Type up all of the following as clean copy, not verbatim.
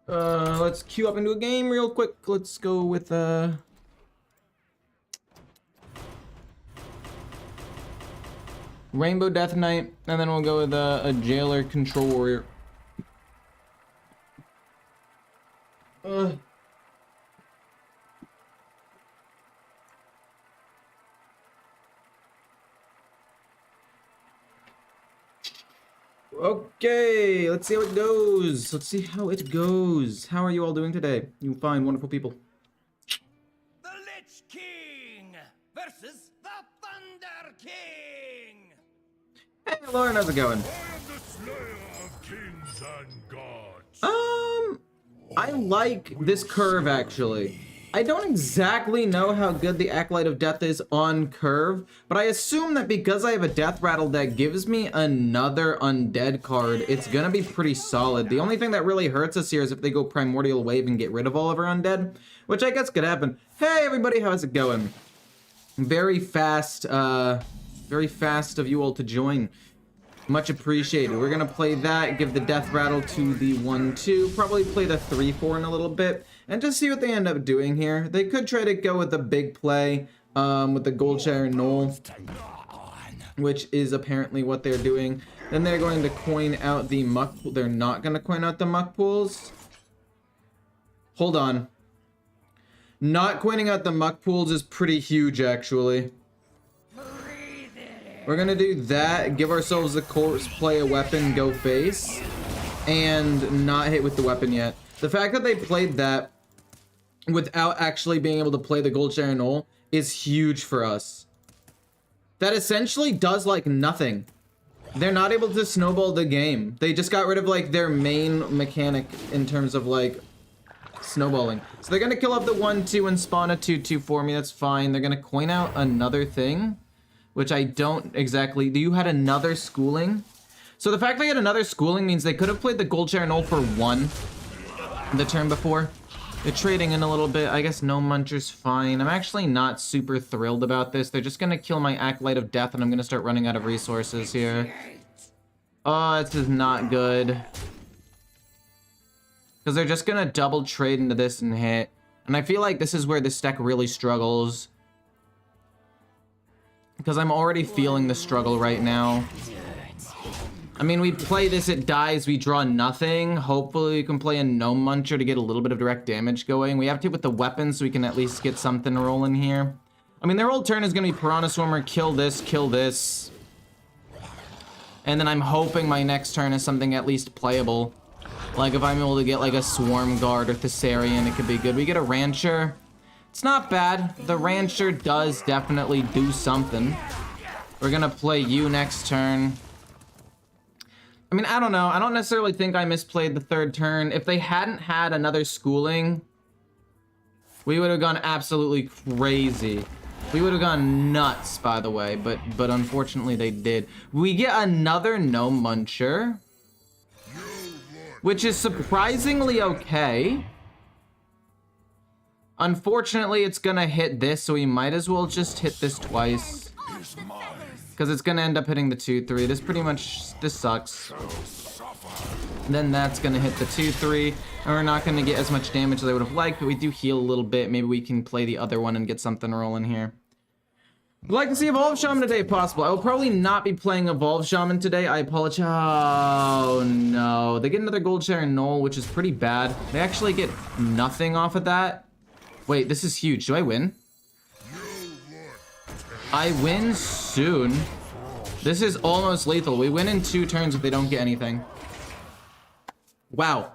Let's queue up into a game real quick. Let's go with, Rainbow Death Knight, and then we'll go with a Jailer Control Warrior. Okay, let's see how it goes. Let's see how it goes. How are you all doing today? You fine, wonderful people. The Lich King versus the Thunder King. Hey, Lauren, how's it going? I am the slayer of kings and gods. I like this curve, actually. I don't exactly know how good the Acolyte of Death is on curve, but I assume that because I have a Death Rattle that gives me another Undead card, it's gonna be pretty solid. The only thing that really hurts us here is if they go Primordial Wave and get rid of all of our Undead, which I guess could happen. Hey, everybody, how's it going? Very fast of you all to join. Much appreciated. We're gonna play that, give the Death Rattle to the 1-2, probably play the 3-4 in a little bit, and just see what they end up doing here. They could try to go with a big play with the Goldshire Knoll, which is apparently what they're doing. Then they're going to coin out the Muck. They're not going to coin out the Muck Pools. Hold on. Not coining out the Muck Pools is pretty huge, actually. We're gonna do that, give ourselves a corpse, play a weapon, go face, and not hit with the weapon yet. The fact that they played that without actually being able to play the Goldshire Knoll is huge for us. That essentially does like nothing. They're not able to snowball the game. They just got rid of like their main mechanic in terms of like snowballing. So they're gonna kill up the 1-2 and spawn a 2-2 for me. That's fine. They're gonna coin out another thing, which I don't exactly. You had another schooling. So the fact they had another schooling means they could have played the Goldshire Knoll for 1 the turn before. They're trading in a little bit. I guess no Muncher's fine. I'm actually not super thrilled about this. They're just gonna kill my Acolyte of Death and I'm gonna start running out of resources here. Oh, this is not good. Because they're just gonna double trade into this and hit. And I feel like this is where this deck really struggles. Because I'm already feeling the struggle right now. I mean, we play this, it dies, we draw nothing. Hopefully we can play a No Muncher to get a little bit of direct damage going. We have to hit with the weapon so we can at least get something rolling here. I mean, their whole turn is going to be Piranha Swarmer, kill this. And then I'm hoping my next turn is something at least playable. Like if I'm able to get like a Swarm Guard or Thessarian, it could be good. We get a Rancher. It's not bad. The Rancher does definitely do something. We're gonna play you next turn. I mean, I don't know. I don't necessarily think I misplayed the third turn. If they hadn't had another schooling, we would have gone absolutely crazy. We would have gone nuts, by the way, but unfortunately they did. We get another No Muncher, which is surprisingly okay. Unfortunately, it's gonna hit this, so we might as well just hit this twice. Because it's gonna end up hitting the 2-3. This sucks. Then that's gonna hit the 2-3. And we're not gonna get as much damage as I would have liked, but we do heal a little bit. Maybe we can play the other one and get something rolling here. I'd like to see Evolve Shaman today if possible. I will probably not be playing Evolve Shaman today. I apologize. Oh no. They get another Goldshire Knoll, which is pretty bad. They actually get nothing off of that. Wait, this is huge. Do I win? I win soon. This is almost lethal. We win in 2 turns if they don't get anything. Wow.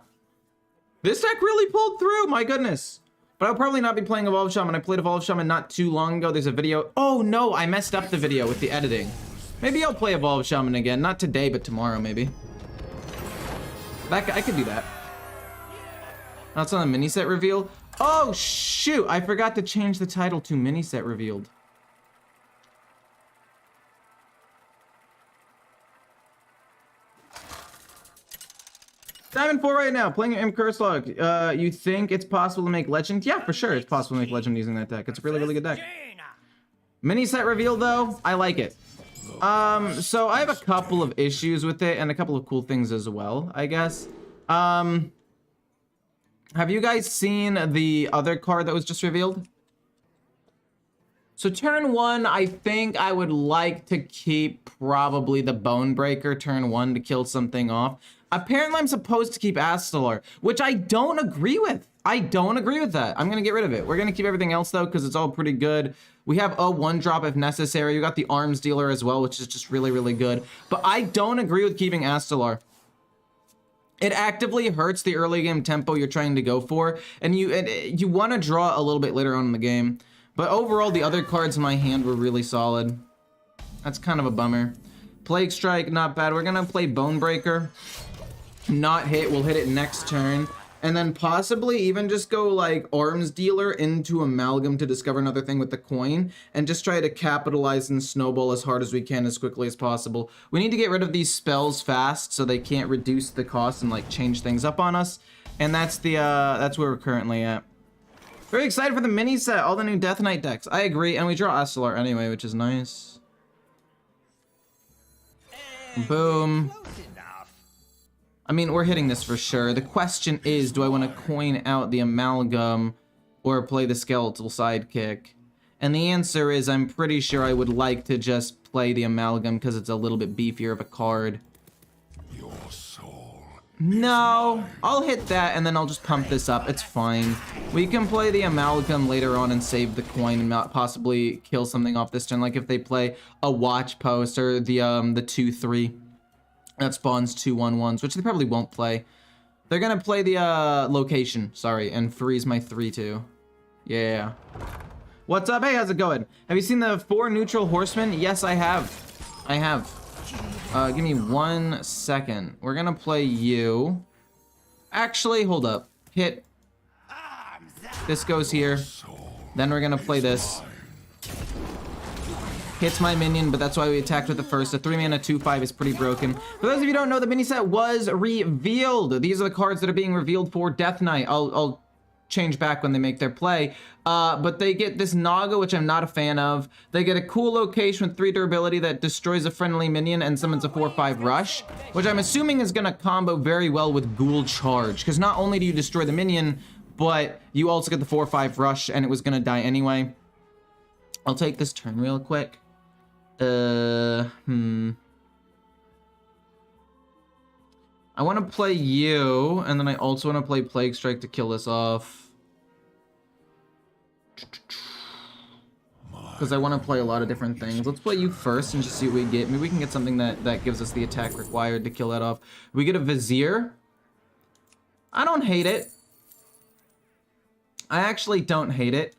This deck really pulled through, my goodness. But I'll probably not be playing Evolve Shaman. I played Evolve Shaman not too long ago. There's a video. Oh no, I messed up the video with the editing. Maybe I'll play Evolve Shaman again. Not today, but tomorrow maybe. I could do that. That's on the Miniset reveal. Oh shoot, I forgot to change the title to Miniset revealed. Diamond 4 right now, playing M Curse Log. You think it's possible to make Legend? Yeah, for sure, it's possible to make Legend using that deck. It's a really, really good deck. Miniset reveal though, I like it. So I have a couple of issues with it and a couple of cool things as well, I guess. Have you guys seen the other card that was just revealed? So turn 1, I think I would like to keep probably the Bone Breaker turn 1 to kill something off. Apparently I'm supposed to keep Astalar, which I don't agree with. I don't agree with that. I'm gonna get rid of it. We're gonna keep everything else though, because it's all pretty good. We have a 1-drop if necessary. You got the Arms Dealer as well, which is just really, really good. But I don't agree with keeping Astalar. It actively hurts the early game tempo you're trying to go for, and you want to draw a little bit later on in the game. But overall, the other cards in my hand were really solid. That's kind of a bummer. Plague Strike, not bad. We're gonna play Bone Breaker. Not hit, we'll hit it next turn. And then possibly even just go like Arms Dealer into Amalgam to discover another thing with the coin. And just try to capitalize and snowball as hard as we can as quickly as possible. We need to get rid of these spells fast so they can't reduce the cost and like change things up on us. And that's where we're currently at. Very excited for the mini set, all the new Death Knight decks. I agree, and we draw Astalar anyway, which is nice. Boom. I mean, we're hitting this for sure. The question is, do I want to coin out the Amalgam or play the Skeletal Sidekick? And the answer is, I'm pretty sure I would like to just play the Amalgam because it's a little bit beefier of a card. Your soul. No, I'll hit that and then I'll just pump this up. It's fine. We can play the Amalgam later on and save the coin and not possibly kill something off this turn. Like if they play a Watch Post or the 2/3 that spawns 2/1/1s, which they probably won't play. They're gonna play the location, sorry, and freeze my 3/2. Yeah. What's up? Hey, how's it going? Have you seen the 4 neutral horsemen? Yes, I have. I have. Give me 1 second. We're gonna play you. Actually, hold up. Hit. This goes here. Then we're gonna play this. Hits my minion, but that's why we attacked with the first. The 3-mana 2/5 is pretty broken. For those of you who don't know, the mini set was revealed. These are the cards that are being revealed for Death Knight. I'll change back when they make their play. But they get this Naga, which I'm not a fan of. They get a cool location with 3 durability that destroys a friendly minion and summons a 4/5 rush, which I'm assuming is gonna combo very well with Ghoul Charge, because not only do you destroy the minion, but you also get the 4/5 rush, and it was gonna die anyway. I'll take this turn real quick. I want to play you, and then I also want to play Plague Strike to kill this off. Because I want to play a lot of different things. Let's play you first and just see what we get. Maybe we can get something that gives us the attack required to kill that off. We get a Vizier. I don't hate it. I actually don't hate it.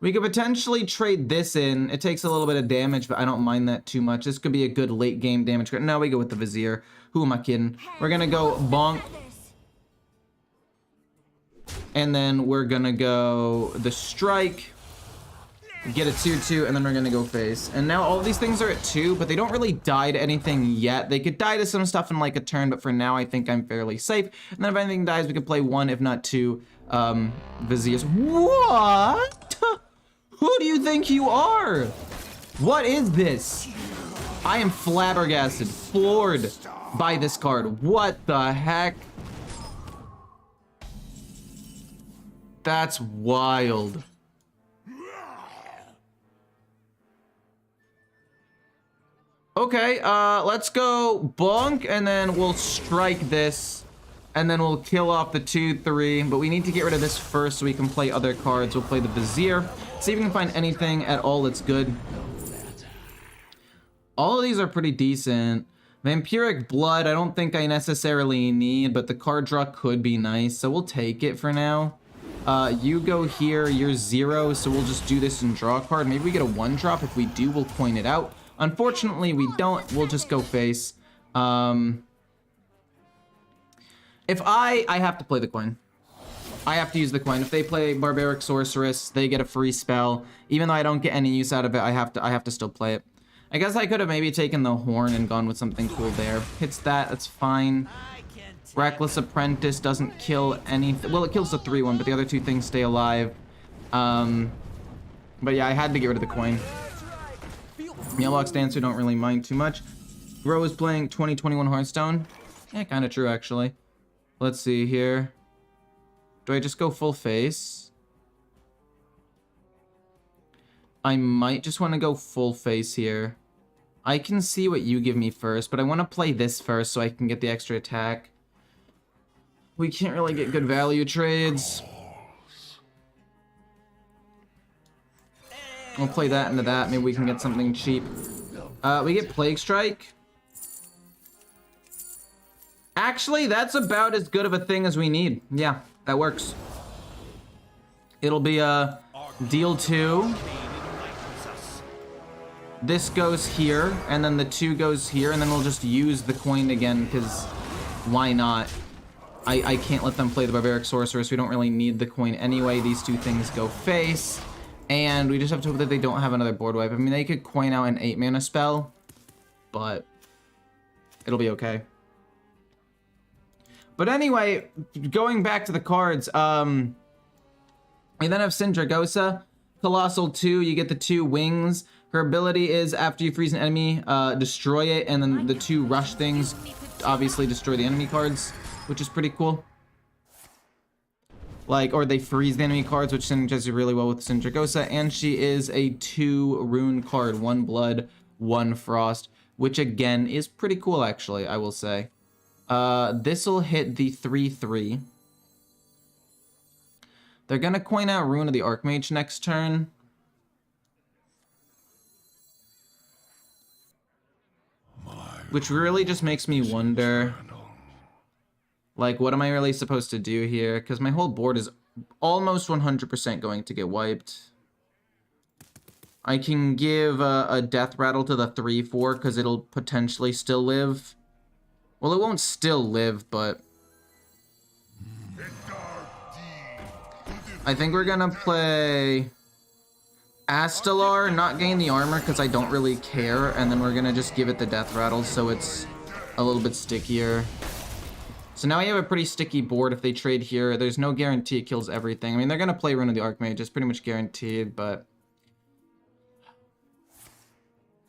We could potentially trade this in. It takes a little bit of damage, but I don't mind that too much. This could be a good late game damage. No, we go with the Vizier. Who am I kidding? We're gonna go bonk. And then we're gonna go the strike. Get a 2/2, and then we're gonna go face. And now all of these things are at 2, but they don't really die to anything yet. They could die to some stuff in like a turn, but for now I think I'm fairly safe. And then if anything dies, we could play 1, if not 2, Viziers. What? Who do you think you are? What is this? I am flabbergasted, floored by this card. What the heck? That's wild. Okay, let's go bonk, and then we'll strike this, and then we'll kill off the 2/3, but we need to get rid of this first so we can play other cards. We'll play the Vizier, see if we can find anything at all that's good. All of these are pretty decent. Vampiric Blood, I don't think I necessarily need, but the card draw could be nice, so we'll take it for now. You go here, you're 0, so we'll just do this and draw a card. Maybe we get a 1-drop. If we do, we'll point it out. Unfortunately, we don't. We'll just go face. If I have to play the coin. I have to use the coin. If they play Barbaric Sorceress, they get a free spell. Even though I don't get any use out of it, I have to still play it. I guess I could have maybe taken the Horn and gone with something cool there. Hits that's fine. Reckless Apprentice doesn't kill anything. Well, it kills the 3/1, but the other 2 things stay alive. But yeah, I had to get rid of the coin. Mailbox Dancer don't really mind too much. Grow is playing 2021 Hearthstone. Yeah, kind of true, actually. Let's see here. Do I just go full face? I might just want to go full face here. I can see what you give me first, but I want to play this first so I can get the extra attack. We can't really get good value trades. We'll play that into that. Maybe we can get something cheap. We get Plague Strike. Actually, that's about as good of a thing as we need. Yeah, that works. It'll be a deal 2. This goes here, and then the 2 goes here, and then we'll just use the coin again, because why not? I can't let them play the Barbaric Sorceress. We don't really need the coin anyway. These 2 things go face, and we just have to hope that they don't have another board wipe. I mean, they could coin out an 8 mana spell, but it'll be okay. But anyway, going back to the cards, we then have Syndragosa, Colossal 2, you get the 2 wings. Her ability is after you freeze an enemy, destroy it, and then the 2 rush things obviously destroy the enemy cards, which is pretty cool. Like, or they freeze the enemy cards, which synergizes really well with Syndragosa, and she is a 2 rune card, 1 blood, 1 frost, which again is pretty cool actually, I will say. This'll hit the 3/3. They're gonna coin out Rune of the Archmage next turn. Which really just makes me wonder, like, what am I really supposed to do here? Because my whole board is almost 100% going to get wiped. I can give a Death Rattle to the 3/4 because it'll potentially still live. Well, it won't still live, but I think we're gonna play Astalar, not gain the armor because I don't really care, and then we're gonna just give it the Death Rattle so it's a little bit stickier. So now we have a pretty sticky board if they trade here. There's no guarantee it kills everything. I mean, they're gonna play Rune of the Archmage, it's pretty much guaranteed, but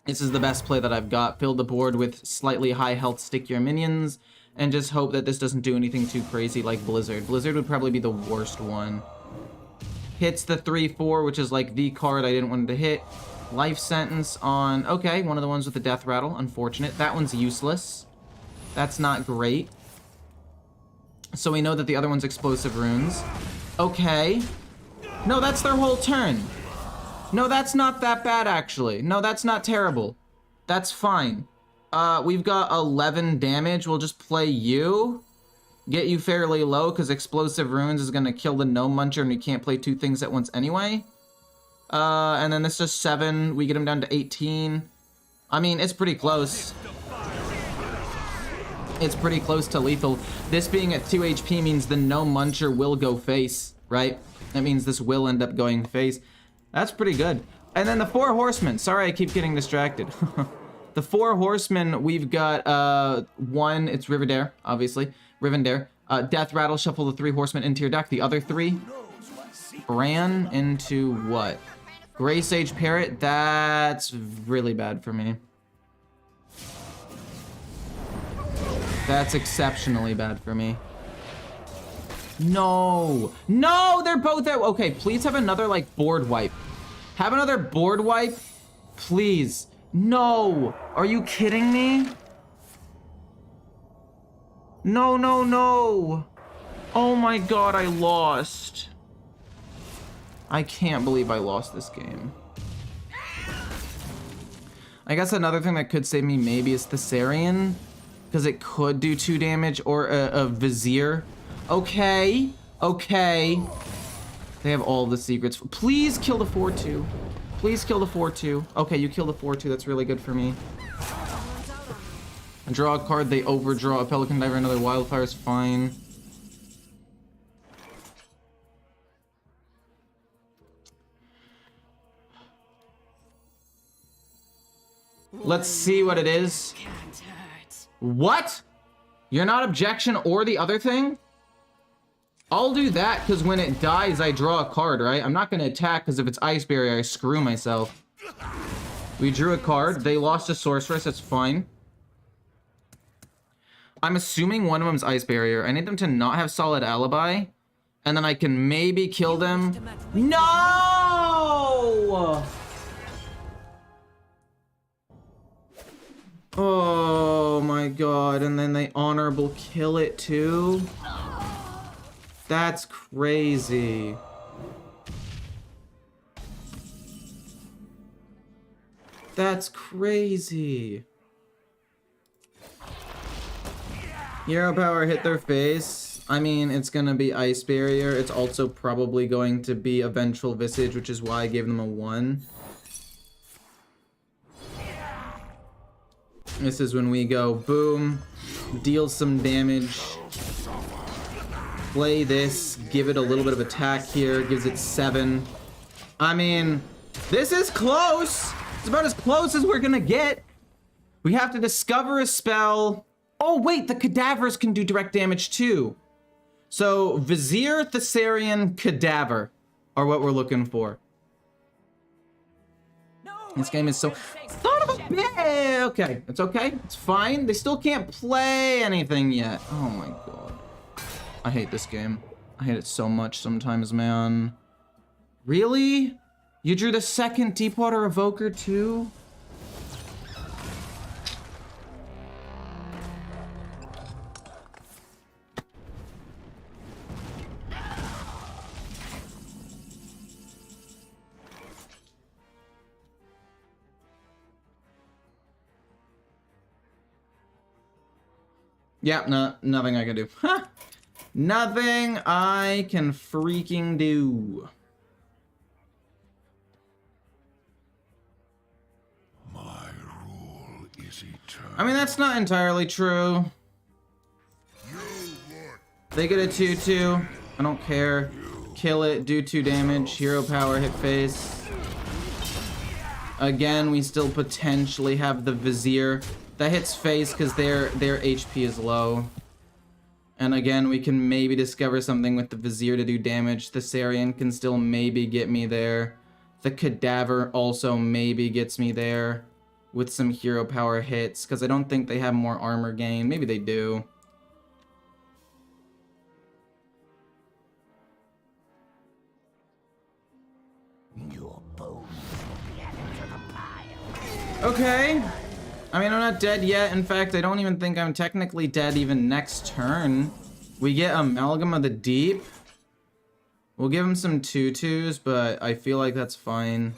this is the best play that I've got. Fill the board with slightly high health stickier minions, and just hope that this doesn't do anything too crazy like Blizzard. Blizzard would probably be the worst one. Hits the 3/4, which is like the card I didn't want to hit. Life Sentence on, okay, one of the ones with the Death Rattle, unfortunate. That one's useless. That's not great. So we know that the other one's Explosive Runes. Okay. No, that's their whole turn. No, that's not that bad, actually. No, that's not terrible. That's fine. We've got 11 damage. We'll just play you. Get you fairly low, because Explosive Runes is going to kill the Gnome Muncher, and you can't play 2 things at once anyway. And then this is 7. We get him down to 18. I mean, it's pretty close. It's pretty close to lethal. This being at 2 HP means the Gnome Muncher will go face, right? That means this will end up going face. That's pretty good. And then the 4 Horsemen. Sorry, I keep getting distracted. The 4 Horsemen, we've got 1, it's Rivendare, obviously. Rivendare. Death Rattle, shuffle the 3 Horsemen into your deck. The other 3 ran into what? Grey Sage Parrot, that's really bad for me. That's exceptionally bad for me. No! No! They're both out! Okay, please have another, like, board wipe. Have another board wipe? Please. No! Are you kidding me? No, no, no! Oh my god, I lost. I can't believe I lost this game. I guess another thing that could save me maybe is Thessarian, because it could do 2 damage, or a Vizier. Okay, okay. They have all the secrets. Please kill the 4/2. Please kill the 4/2. Okay, you kill the 4/2. That's really good for me. Draw a card. They overdraw a Pelican Diver. Another Wildfire is fine. Let's see what it is. What? You're not objection or the other thing? I'll do that because when it dies, I draw a card, right? I'm not going to attack because if it's Ice Barrier, I screw myself. We drew a card. They lost a Sorceress. That's fine. I'm assuming one of them's Ice Barrier. I need them to not have Solid Alibi And then I can maybe kill them. No! Oh my god, and then they honorable kill it too? That's crazy. That's crazy. Hero power hit their face. I mean, it's gonna be Ice Barrier. It's also probably going to be a Vengeful Visage, which is why I gave them a 1. This is when we go boom, deal some damage, play this, give it a little bit of attack here, gives it 7. I mean, this is close. It's about as close as we're gonna get. We have to discover a spell. Oh wait, the cadavers can do direct damage too. So Vizier, Thessarian, Cadaver are what we're looking for. This game is so... Son of a bitch! Okay, it's okay. It's fine. They still can't play anything yet. Oh my god. I hate this game. I hate it so much sometimes, man. Really? You drew the second Deepwater Evoker too? Yeah, no, nothing I can do. Huh. Nothing I can freaking do. My rule is eternal. I mean, that's not entirely true. They get a 2-2. I don't care. Kill it, do 2 damage. Hero power, hit face. Again, we still potentially have the Vizier. That hits face because their HP is low. And again, we can maybe discover something with the Vizier to do damage. The Thessarian can still maybe get me there. The Cadaver also maybe gets me there with some hero power hits because I don't think they have more armor gain. Maybe they do. Okay. I mean, I'm not dead yet. In fact, I don't even think I'm technically dead even next turn. We get Amalgam of the Deep. We'll give him some 2-2s, but I feel like that's fine.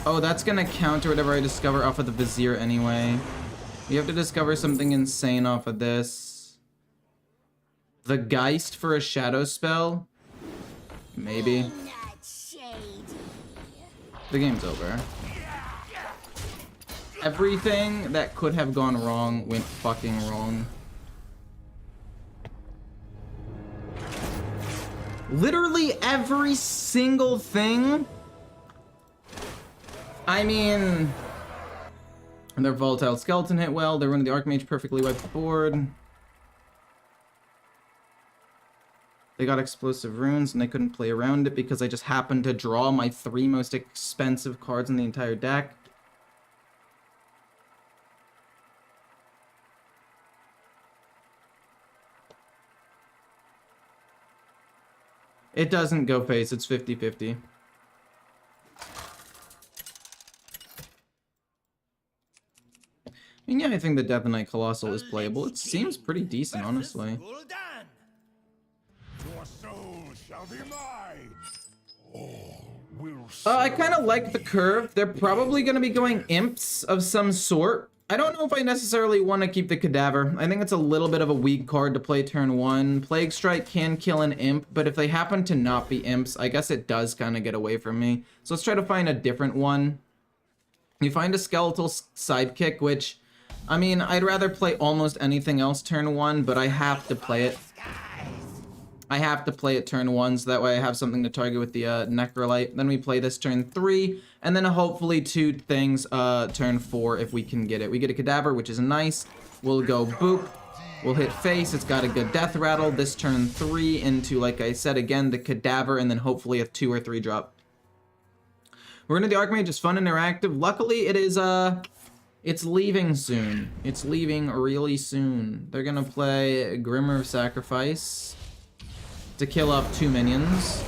Oh, that's gonna counter whatever I discover off of the Vizier anyway. We have to discover something insane off of this. The Geist for a shadow spell? Maybe. The game's over. Everything that could have gone wrong went fucking wrong. Literally every single thing. I mean, their Volatile Skeleton hit well. Their Rune of the Archmage perfectly wiped the board. They got Explosive Runes and they couldn't play around it because I just happened to draw my 3 most expensive cards in the entire deck. It doesn't go face, it's 50-50. I mean, yeah, I think the Death Knight Colossal is playable. It seems pretty decent, honestly. Your soul shall be mine. All will I kind of like the curve. They're probably going to be going imps of some sort. I don't know if I necessarily want to keep the Cadaver. I think it's a little bit of a weak card to play turn 1. Plague Strike can kill an imp, but if they happen to not be imps, I guess it does kind of get away from me. So let's try to find a different one. You find a Skeletal Sidekick, which, I mean, I'd rather play almost anything else turn 1, but I have to play it. I have to play it turn 1, so that way I have something to target with the Necrolite. Then we play this turn 3, and then hopefully 2 things turn 4 if we can get it. We get a Cadaver, which is nice. We'll go boop. We'll hit face. It's got a good death rattle. This turn 3 into, like I said, again, the Cadaver, and then hopefully a 2 or 3 drop. Rune of the Archmage is fun and interactive. Luckily, it is, it's leaving soon. It's leaving really soon. They're gonna play Grimmer of Sacrifice. to kill off 2 minions,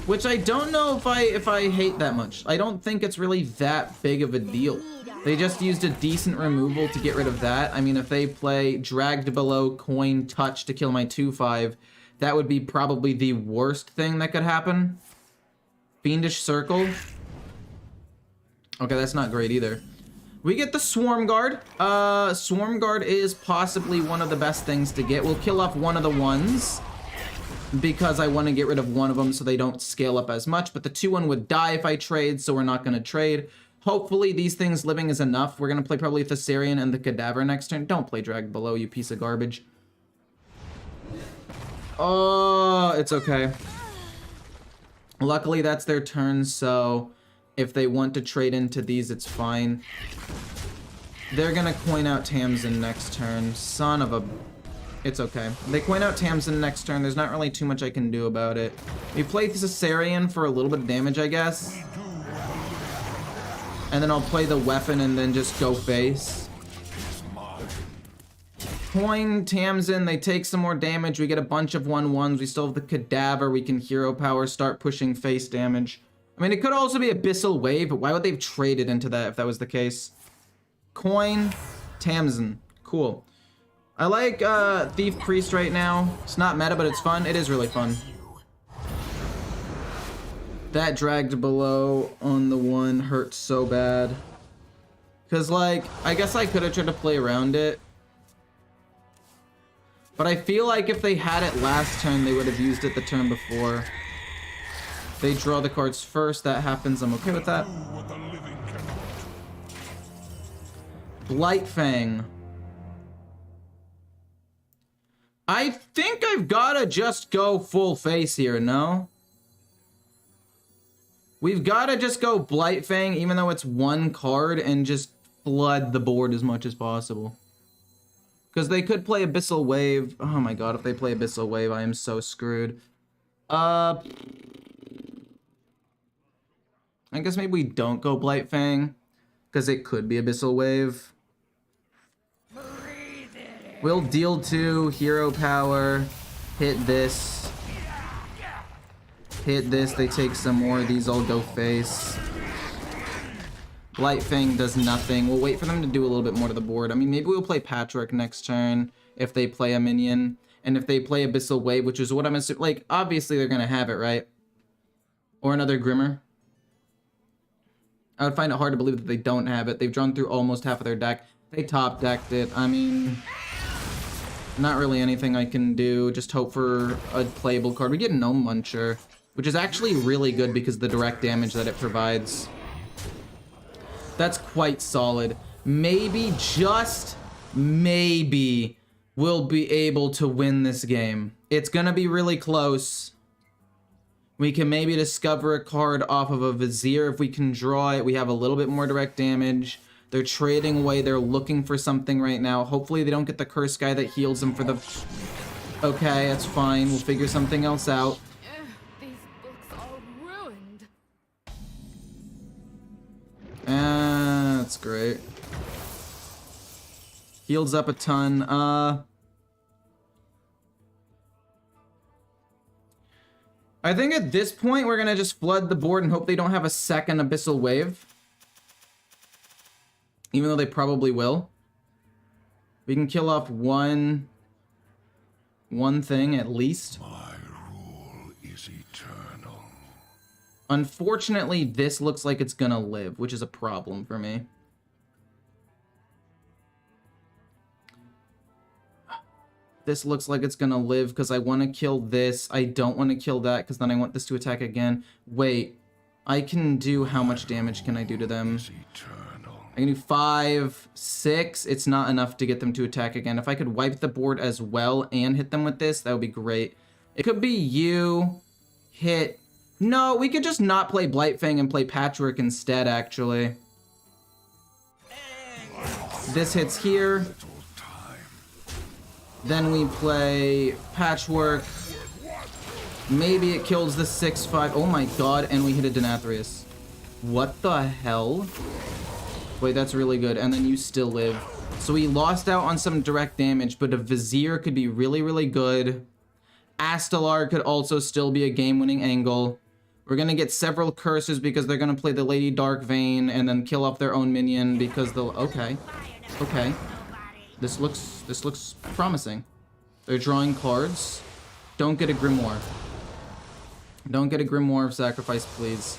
which I don't know if I hate that much. I don't think it's really that big of a deal. They just used a decent removal to get rid of that. I mean, if they play Dragged Below, Coin, Touch to kill my 2/5, that would be probably the worst thing that could happen. Fiendish Circle. Okay, that's not great either. We get the Swarm Guard. Swarm Guard is possibly one of the best things to get. We'll kill off one of the ones because I want to get rid of one of them so they don't scale up as much. But the 2/1 would die if I trade, so we're not going to trade. Hopefully these things living is enough. We're going to play probably Thessarian and the Cadaver next turn. Don't play Drag Below, you piece of garbage. Oh, it's okay. Luckily that's their turn, so if they want to trade into these, it's fine. They're going to coin out Tamsin next turn. Son of a... It's okay. They coin out Tamsin next turn. There's not really too much I can do about it. We play Thessarian for a little bit of damage, I guess. And then I'll play the weapon and then just go face. Coin Tamsin, they take some more damage. We get a bunch of 1/1s. We still have the Cadaver. We can hero power, start pushing face damage. I mean, it could also be Abyssal Wave, but why would they have traded into that if that was the case? Coin Tamsin. Cool. I like Thief Priest right now. It's not meta, but it's fun. It is really fun. That Dragged Below on the 1 hurt so bad. Because, like, I guess I could have tried to play around it. But I feel like if they had it last turn, they would have used it the turn before. They draw the cards first. That happens. I'm okay with that. Blightfang. I think I've got to just go full face here, no? We've got to just go Blightfang, even though it's 1 card, and just flood the board as much as possible. Because they could play Abyssal Wave. Oh my god, if they play Abyssal Wave, I am so screwed. I guess maybe we don't go Blightfang, because it could be Abyssal Wave. We'll deal 2, hero power, hit this. Hit this, they take some more. These all go face. Blightfang does nothing. We'll wait for them to do a little bit more to the board. I mean, maybe we'll play Patchwork next turn if they play a minion. And if they play Abyssal Wave, which is what I'm assuming, like, obviously they're going to have it, right? Or another Grimmer. I would find it hard to believe that they don't have it. They've drawn through almost half of their deck. They top decked it. I mean, not really anything I can do. Just hope for a playable card. We get Gnome Muncher, which is actually really good because of the direct damage that it provides. That's quite solid. Maybe, just maybe, we'll be able to win this game. It's gonna be really close. We can maybe discover a card off of a Vizier if we can draw it. We have a little bit more direct damage. They're trading away. They're looking for something right now. Hopefully they don't get the Curse guy that heals them for the... Okay, that's fine. We'll figure something else out. That's great. Heals up a ton. I think at this point we're gonna just flood the board and hope they don't have a second Abyssal Wave. Even though they probably will. We can kill off one thing at least. My rule is eternal. Unfortunately, this looks like it's gonna live, which is a problem for me. This looks like it's gonna live because I want to kill this. I don't want to kill that because then I want this to attack again. Wait, I can do... How much damage can I do to them? I can do 5, 6. It's not enough to get them to attack again. If I could wipe the board as well and hit them with this, that would be great. It could be you, hit... No, we could just not play Blightfang and play Patchwork instead, actually. This hits here. Then we play Patchwork. Maybe it kills the 6/5. Oh my god, and we hit a Denathrius. What the hell? Wait, that's really good. And then you still live. So we lost out on some direct damage, but a Vizier could be really, really good. Astelar could also still be a game-winning angle. We're gonna get several curses because they're gonna play the Lady Dark Vein and then kill off their own minion because they'll... Okay. Okay. This looks promising. They're drawing cards. Don't get a Grimoire. Don't get a Grimoire of Sacrifice, please.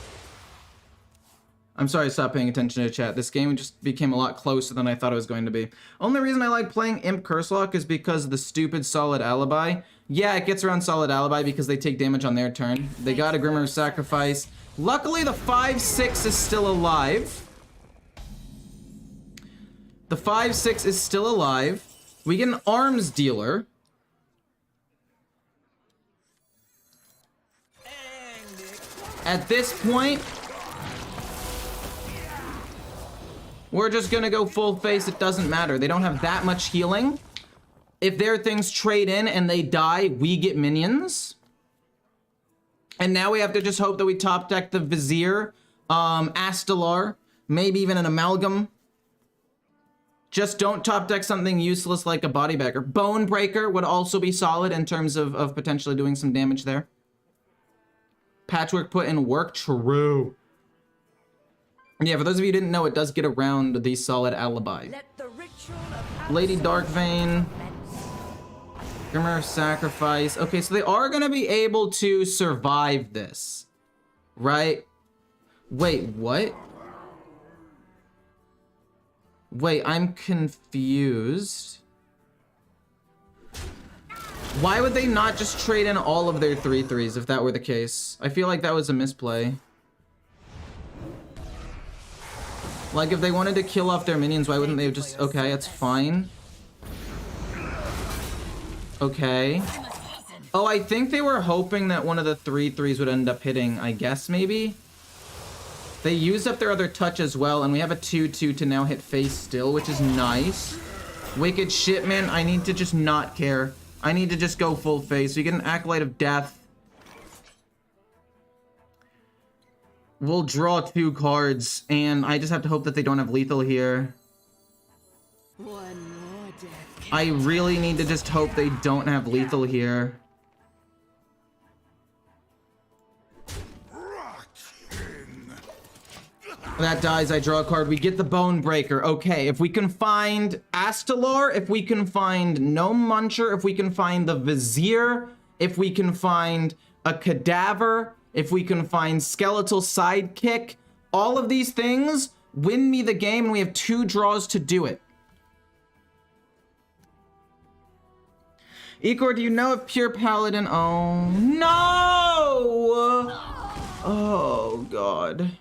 I'm sorry I stopped paying attention to chat. This game just became a lot closer than I thought it was going to be. Only reason I like playing Imp Curselock is because of the stupid Solid Alibi. Yeah, it gets around Solid Alibi because they take damage on their turn. They got a Grimoire of Sacrifice. Luckily, the 5/6 is still alive. The 5/6 is still alive. We get an Arms Dealer. At this point, we're just gonna go full face. It doesn't matter. They don't have that much healing. If their things trade in and they die, we get minions. And now we have to just hope that we top deck the Vizier, Astelar, maybe even an Amalgam. Just don't top deck something useless like a Bodybagger. Bonebreaker would also be solid in terms of potentially doing some damage there. Patchwork put in work, true. Yeah, for those of you who didn't know, it does get around the Solid Alibi. Lady Dark Vein. Grimoire of Sacrifice. Okay, so they are gonna be able to survive this. Right? Wait, what? Wait, I'm confused. Why would they not just trade in all of their 3/3s if that were the case? I feel like that was a misplay. Like, if they wanted to kill off their minions, why wouldn't they just... Okay, that's fine. Okay. Oh, I think they were hoping that one of the 3/3s would end up hitting, I guess, maybe? They used up their other touch as well, and we have a 2/2 to now hit face still, which is nice. Wicked Shipman, I need to just not care. I need to just go full face. We get an Acolyte of Death. We'll draw 2 cards, and I just have to hope that they don't have lethal here. I really need to just hope they don't have lethal here. That dies, I draw a card. We get the Bonebreaker. Okay, if we can find Astelar, if we can find Gnome Muncher, if we can find the Vizier, if we can find a Cadaver, if we can find Skeletal Sidekick, all of these things win me the game, and we have 2 draws to do it. Ecore, do you know if Pure Paladin... Oh, no! Oh, God.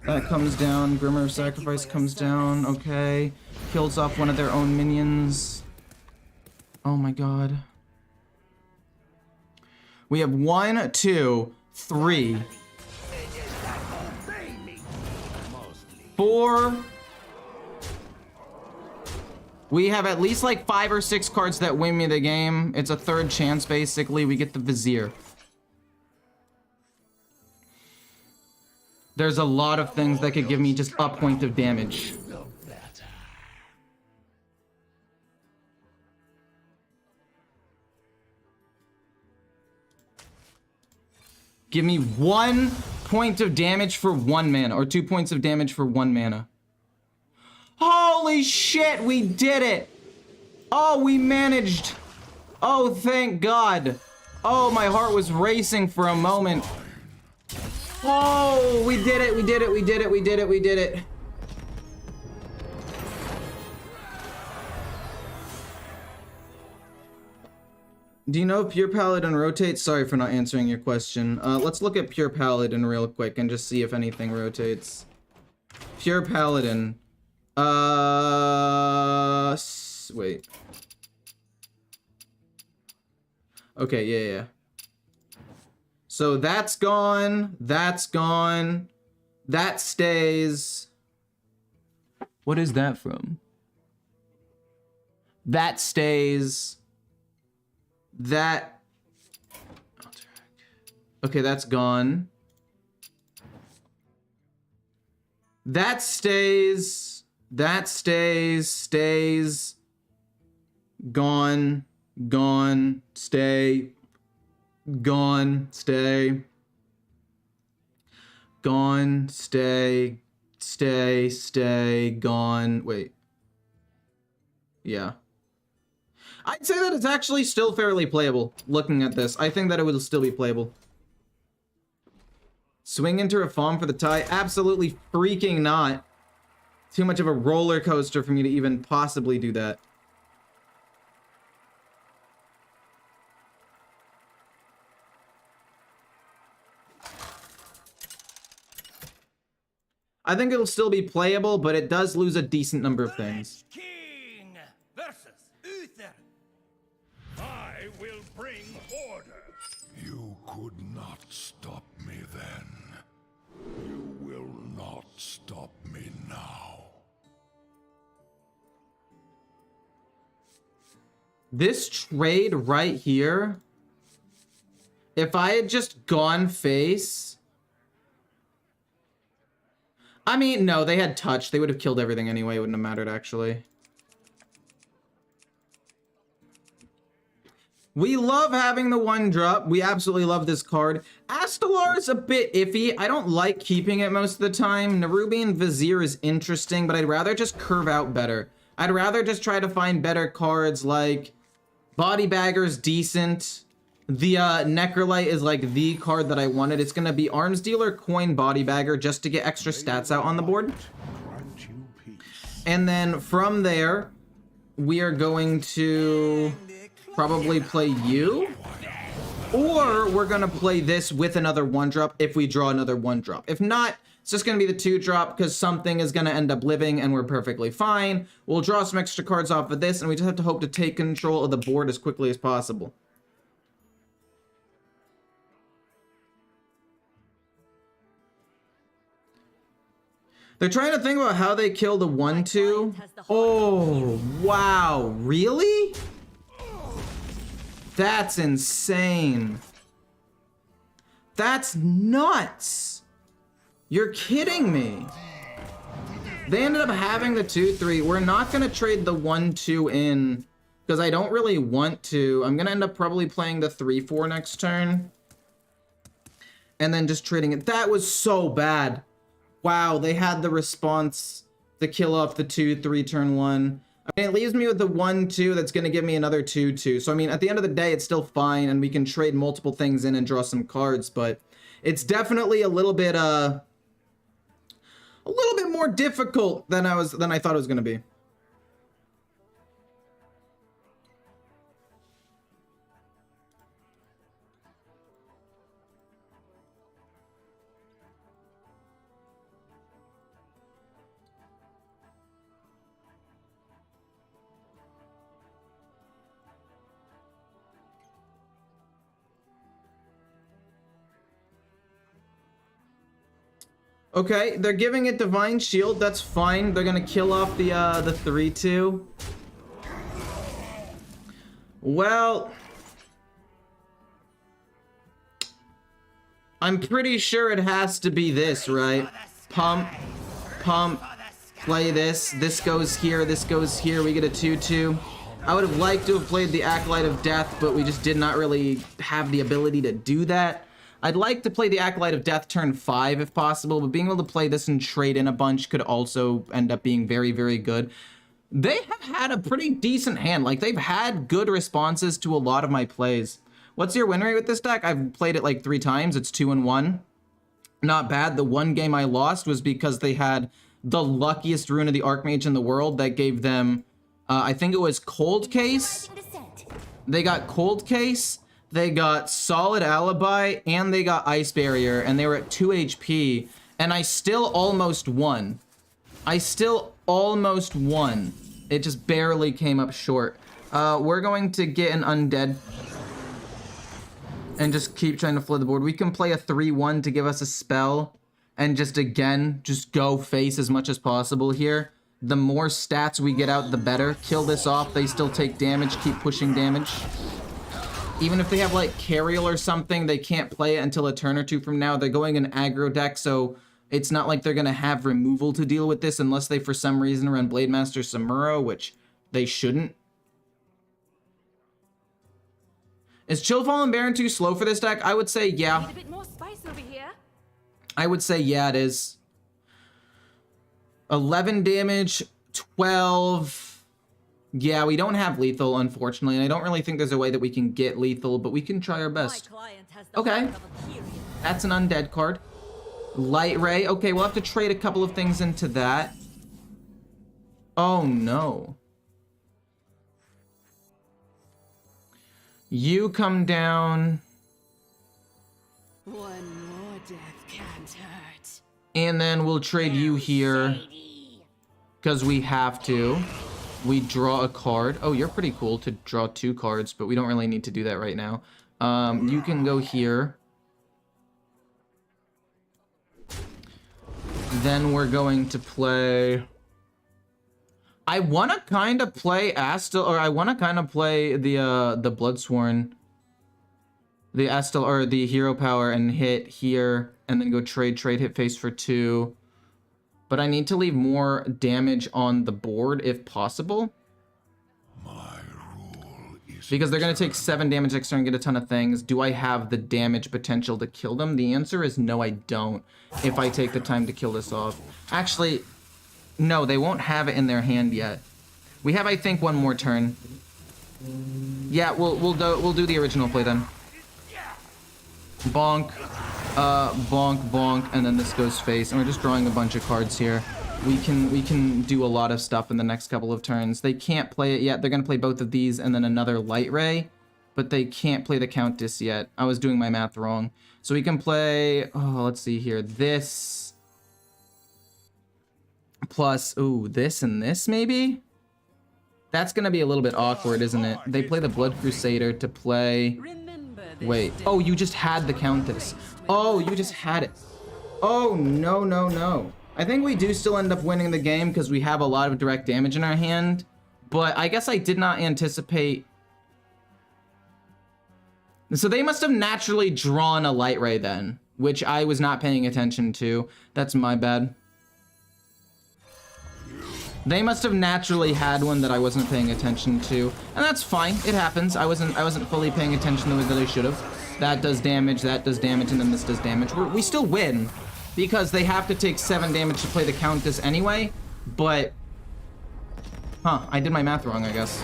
That comes down. Grimoire of Sacrifice comes down. Okay. Kills off one of their own minions. Oh my god. We have 1, 2, 3, 4. We have at least like 5 or 6 cards that win me the game. It's a 3rd chance, basically. We get the Vizier. There's a lot of things that could give me just a point of damage. Give me 1 point of damage for 1 mana, or 2 points of damage for 1 mana. Holy shit, we did it! Oh, we managed! Oh, thank God! Oh, my heart was racing for a moment. Oh, we did it, we did it, we did it, we did it, we did it. Do you know if Pure Paladin rotates? Sorry for not answering your question. Let's look at Pure Paladin real quick and just see if anything rotates. Pure Paladin. Wait. Okay, yeah. So that's gone, that's gone, that stays. What is that from? That stays. That. Okay, that's gone. That stays. That stays. Stays. Gone. Gone. Stay. Gone. Stay. Gone. Stay. Stay. Stay. Gone. Wait. Yeah. I'd say that it's actually still fairly playable, looking at this. I think that it would still be playable. Swing into a farm for the tie? Absolutely freaking not. Too much of a roller coaster for me to even possibly do that. I think it'll still be playable, but it does lose a decent number of things. Lich King versus Uther. I will bring order. You could not stop me then. You will not stop me now. This trade right here, if I had just gone face... I mean, no, they had touch. They would have killed everything anyway. It wouldn't have mattered, actually. We love having the 1-drop. We absolutely love this card. Astalar is a bit iffy. I don't like keeping it most of the time. Nerubian Vizier is interesting, but I'd rather just curve out better. I'd rather just try to find better cards like Body Bagger's decent. The Necrolite is like the card that I wanted. It's going to be Arms Dealer, Coin, Body Bagger just to get extra stats out on the board. And then from there, we are going to probably play you. Or we're going to play this with another 1-drop if we draw another 1-drop. If not, it's just going to be the 2-drop because something is going to end up living and we're perfectly fine. We'll draw some extra cards off of this and we just have to hope to take control of the board as quickly as possible. They're trying to think about how they kill the 1-2. Oh, wow. Really? That's insane. That's nuts. You're kidding me. They ended up having the 2-3. We're not going to trade the 1-2 in because I don't really want to. I'm going to end up probably playing the 3-4 next turn. And then just trading it. That was so bad. Wow, they had the response to kill off the 2-3 turn 1. I mean, it leaves me with the 1-2 that's going to give me another 2-2. So, I mean, at the end of the day, it's still fine, and we can trade multiple things in and draw some cards, but it's definitely a little bit more difficult than I thought it was going to be. Okay, they're giving it Divine Shield. That's fine. They're gonna kill off the 3-2. Well, I'm pretty sure it has to be this, right? Pump, pump, play this. This goes here, this goes here. We get a 2-2. I would have liked to have played the Acolyte of Death, but we just did not really have the ability to do that. I'd like to play the Acolyte of Death turn 5 if possible, but being able to play this and trade in a bunch could also end up being very, very good. They have had a pretty decent hand. Like, they've had good responses to a lot of my plays. What's your win rate with this deck? I've played it like 3 times. It's 2-1. Not bad. The one game I lost was because they had the luckiest rune of the Archmage in the world that gave them, I think it was Cold Case. They got Cold Case. They got Solid Alibi, and they got Ice Barrier, and they were at 2 HP, and I still almost won. I still almost won. It just barely came up short. We're going to get an Undead and just keep trying to flood the board. We can play a 3-1 to give us a spell, and just, again, just go face as much as possible here. The more stats we get out, the better. Kill this off. They still take damage. Keep pushing damage. Even if they have, like, Cariel or something, they can't play it until a turn or 2 from now. They're going an aggro deck, so it's not like they're going to have removal to deal with this unless they, for some reason, run Blademaster Samuro, which they shouldn't. Is Chillfall and Baron too slow for this deck? I would say yeah. Need a bit more spice over here. I would say yeah, it is. 11 damage, 12. Yeah, we don't have lethal, unfortunately. And I don't really think there's a way that we can get lethal, but we can try our best. Okay. That's an undead card. Light Ray. Okay, we'll have to trade a couple of things into that. Oh, no. You come down. One more death can't hurt. And then we'll trade you here. Because we have to. We draw a card. Oh, you're pretty cool to draw 2 cards, but we don't really need to do that right now. You can go here. Then we're going to play... I want to kind of play Astal, or I want to kind of play the Bloodsworn. The Astal, or the Hero Power, and hit here, and then go trade hit face for 2. But I need to leave more damage on the board if possible. My rule is Because they're going to take 7 damage extra and get a ton of things. Do I have the damage potential to kill them? The answer is no, I don't. If I take the time to kill this off. Actually, no, they won't have it in their hand yet. We have, I think, one more turn. Yeah, we'll do the original play then. Bonk, bonk, bonk, and then this goes face, and we're just drawing a bunch of cards here. We can do a lot of stuff in the next couple of turns. They can't play it yet. They're gonna play both of these and then another Light Ray, but they can't play the Countess yet. I was doing my math wrong. So we can play, oh, let's see here, this plus, ooh, this and this maybe? That's gonna be a little bit awkward, isn't it? They play the Blood Crusader to play... Wait. Oh, you just had the Countess. Oh, you just had it. Oh, no, no, no. I think we do still end up winning the game because we have a lot of direct damage in our hand. But I guess I did not anticipate... So they must have naturally drawn a Light Ray then, which I was not paying attention to. That's my bad. They must have naturally had one that I wasn't paying attention to, and that's fine. It happens. I wasn't fully paying attention the way that I should have. That does damage, and then this does damage. We still win because they have to take 7 damage to play the Countess anyway. But, I did my math wrong, I guess.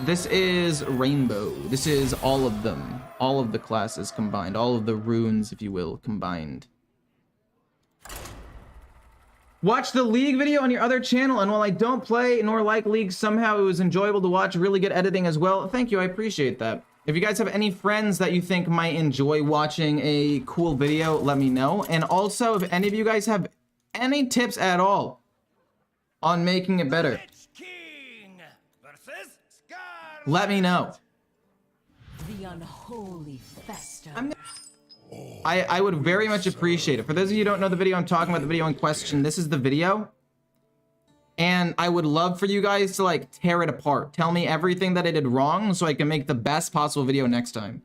This is Rainbow. This is all of them, all of the classes combined, all of the runes, if you will, combined. Watch the League video on your other channel, and while I don't play nor like League, somehow it was enjoyable to watch. Really good editing as well. Thank you, I appreciate that. If you guys have any friends that you think might enjoy watching a cool video, let me know. And also, if any of you guys have any tips at all on making it better, Lich King versus Scar. let me know. The unholy fester. I would very much appreciate it. For those of you who don't know the video I'm talking about, the video in question, this is the video. And I would love for you guys to like tear it apart. Tell me everything that I did wrong so I can make the best possible video next time.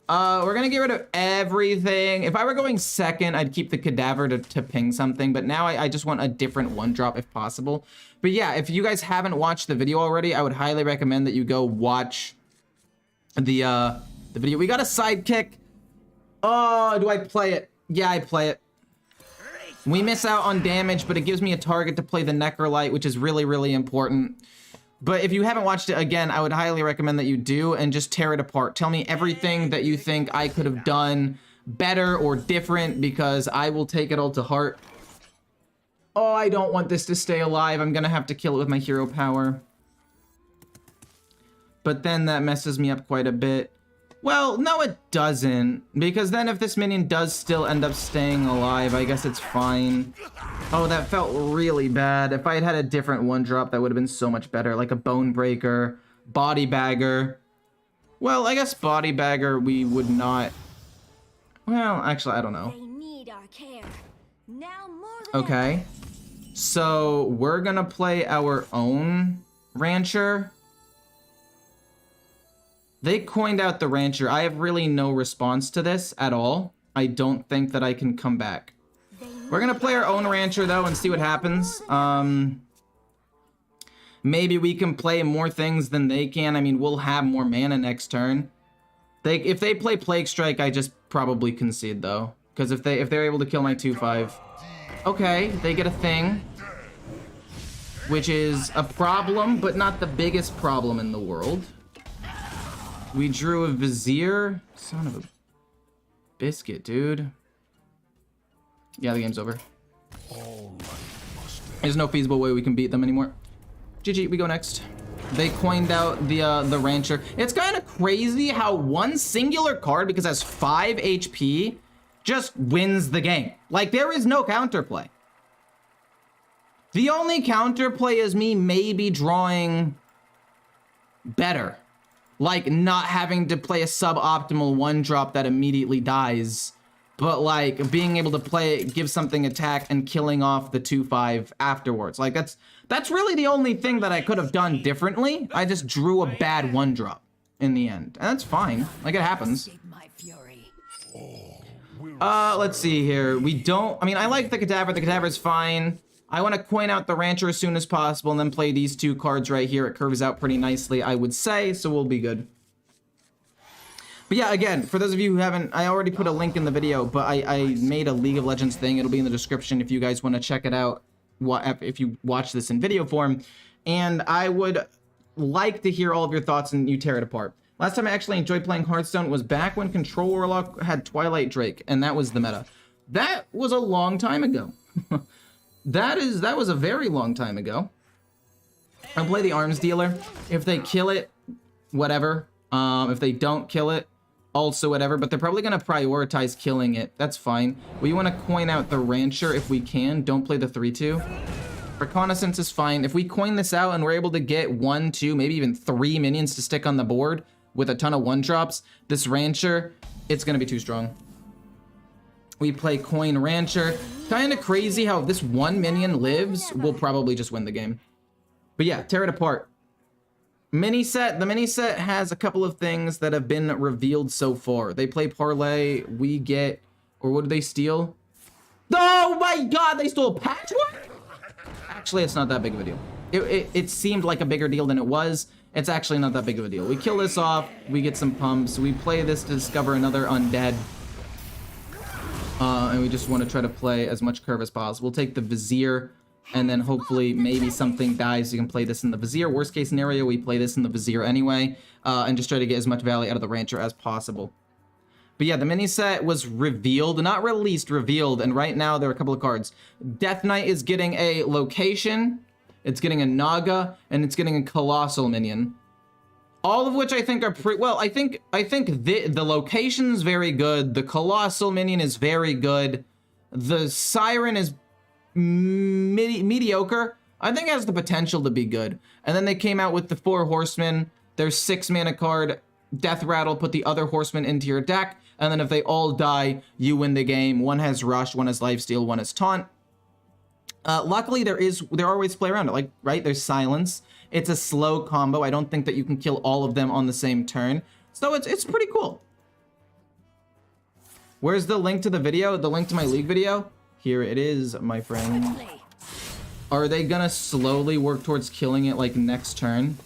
We're gonna get rid of everything. If I were going second, I'd keep the Cadaver to ping something, but now I just want a different 1-drop if possible. But yeah, if you guys haven't watched the video already, I would highly recommend that you go watch the video. We got a sidekick. Oh, do I play it? Yeah, I play it. We miss out on damage, but it gives me a target to play the Necrolite, which is really, really important. But if you haven't watched it, again, I would highly recommend that you do and just tear it apart. Tell me everything that you think I could have done better or different, because I will take it all to heart. Oh, I don't want this to stay alive. I'm gonna have to kill it with my hero power. But then that messes me up quite a bit. Well, no it doesn't, because then if this minion does still end up staying alive, I guess it's fine. Oh, that felt really bad. If I had had a different 1-drop, that would have been so much better, like a Bone Breaker, Body Bagger. Well, I guess Body Bagger we would not... Well, actually, I don't know. They need our care. Now more than Okay, so we're gonna play our own Rancher. They coined out the Rancher. I have really no response to this at all. I don't think that I can come back. We're gonna play our own Rancher though and see what happens. Maybe we can play more things than they can. I mean, we'll have more mana next turn. If they play Plague Strike, I just probably concede though, because if they're able to kill my 2/5, okay, they get a thing, which is a problem, but not the biggest problem in the world. We drew a Vizier. Son of a biscuit, dude. Yeah, the game's over. There's no feasible way we can beat them anymore. GG, we go next. They coined out the Rancher. It's kind of crazy how one singular card, because it has 5 HP, just wins the game. Like, there is no counterplay. The only counterplay is me maybe drawing better. Like, not having to play a suboptimal 1-drop that immediately dies. But, like, being able to play it, give something attack, and killing off the 2/5 afterwards. Like, that's really the only thing that I could have done differently. I just drew a bad 1-drop in the end. And that's fine. Like, it happens. Let's see here. I mean, I like the Cadaver. The Cadaver's fine. I want to coin out the Rancher as soon as possible and then play these 2 cards right here. It curves out pretty nicely, I would say, so we'll be good. But yeah, again, for those of you who haven't, I already put a link in the video, but I made a League of Legends thing. It'll be in the description if you guys want to check it out, if you watch this in video form. And I would like to hear all of your thoughts and you tear it apart. Last time I actually enjoyed playing Hearthstone was back when Control Warlock had Twilight Drake, and that was the meta. That was a long time ago. That was a very long time ago. I'll play the Arms Dealer. If they kill it, whatever. If they don't kill it, also whatever. But they're probably going to prioritize killing it. That's fine. We want to coin out the Rancher if we can. Don't play the 3/2. Reconnaissance is fine. If we coin this out and we're able to get 1, 2, maybe even 3 minions to stick on the board with a ton of 1-drops, this Rancher, it's going to be too strong. We play coin Rancher. Kind of crazy how if this 1 minion lives, we'll probably just win the game. But yeah, tear it apart. Miniset. The Miniset has a couple of things that have been revealed so far. They play Parlay. We get... Or what did they steal? Oh my god, they stole Patchwork? Actually, it's not that big of a deal. It seemed like a bigger deal than it was. It's actually not that big of a deal. We kill this off. We get some pumps. We play this to discover another undead. And we just want to try to play as much curve as possible. We'll take the Vizier, and then hopefully maybe something dies. You can play this in the Vizier. Worst case scenario, we play this in the Vizier anyway, and just try to get as much value out of the Rancher as possible. But yeah, the Miniset was revealed, not released, revealed, and right now there are a couple of cards. Death Knight is getting a location, it's getting a Naga, and it's getting a Colossal minion. All of which I think are pretty... Well, I think the location's very good. The Colossal minion is very good. The Siren is mediocre. I think it has the potential to be good. And then they came out with the 4 Horsemen. Their 6 mana card, Death Rattle, put the other Horsemen into your deck. And then if they all die, you win the game. One has Rush, one has Lifesteal, one has Taunt. Luckily, there are ways to play around it. Like, right, there's Silence. It's a slow combo. I don't think that you can kill all of them on the same turn. So it's pretty cool. Where's the link to the video? The link to my League video? Here it is, my friend. Are they gonna slowly work towards killing it like next turn?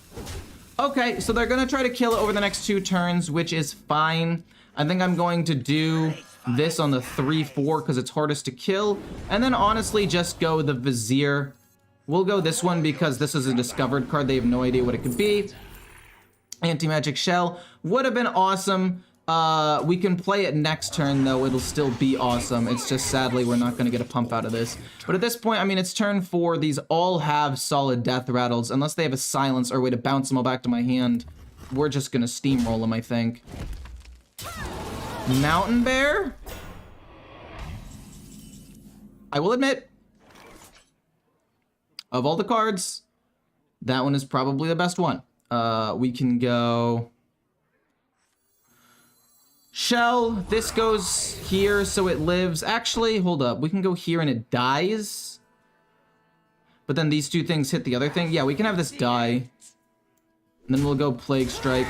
Okay, so they're gonna try to kill it over the next 2 turns, which is fine. I think I'm going to do this on the 3/4 because it's hardest to kill. And then honestly just go the Vizier. We'll go this one because this is a discovered card. They have no idea what it could be. Anti-Magic Shell would have been awesome. We can play it next turn, though. It'll still be awesome. It's just sadly we're not going to get a pump out of this. But at this point, I mean, it's turn 4. These all have solid Death Rattles. Unless they have a Silence or a way to bounce them all back to my hand, we're just going to steamroll them, I think. Mountain Bear? I will admit, of all the cards, that one is probably the best one. We can go Shell. This goes here, so it lives. Actually, hold up. We can go here and it dies. But then these 2 things hit the other thing. Yeah, we can have this die. And then we'll go Plague Strike.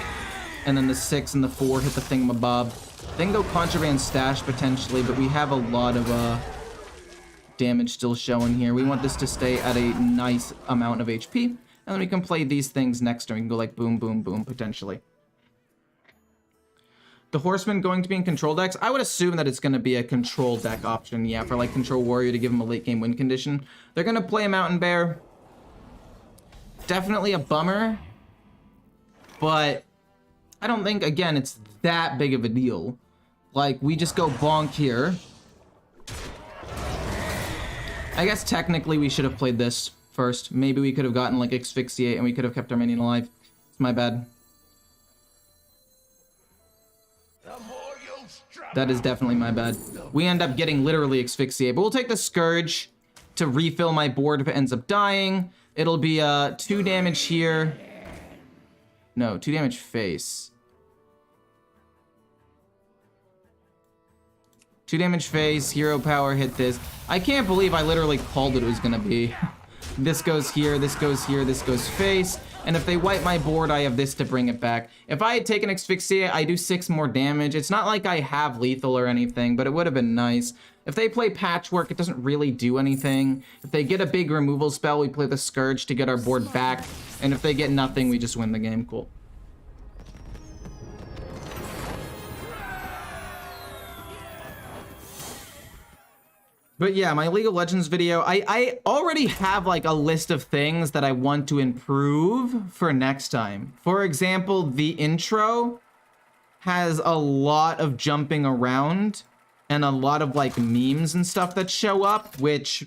And then the 6 and the 4 hit the thingamabob. Then go Contraband Stash, potentially. But we have a lot of damage still showing here. We want this to stay at a nice amount of HP. And then we can play these things next turn. We can go like boom, boom, boom, potentially. The Horseman going to be in control decks? I would assume that it's going to be a control deck option, yeah, for like Control Warrior to give him a late game win condition. They're going to play a Mountain Bear. Definitely a bummer. But I don't think, again, it's that big of a deal. Like, we just go bonk here. I guess technically we should have played this first. Maybe we could have gotten like Asphyxiate and we could have kept our minion alive. It's my bad. That is definitely my bad. We end up getting literally Asphyxiate, but we'll take the Scourge to refill my board if it ends up dying. It'll be 2 damage here. No, 2 damage face. 2 damage face, hero power, hit this. I can't believe I literally called it was gonna be. This goes here, this goes here, this goes face. And if they wipe my board, I have this to bring it back. If I had taken Asphyxiate, I do 6 more damage. It's not like I have lethal or anything, but it would have been nice. If they play Patchwork, it doesn't really do anything. If they get a big removal spell, we play the Scourge to get our board back. And if they get nothing, we just win the game. Cool. But yeah, my League of Legends video, I already have like a list of things that I want to improve for next time. For example, the intro has a lot of jumping around and a lot of like memes and stuff that show up, which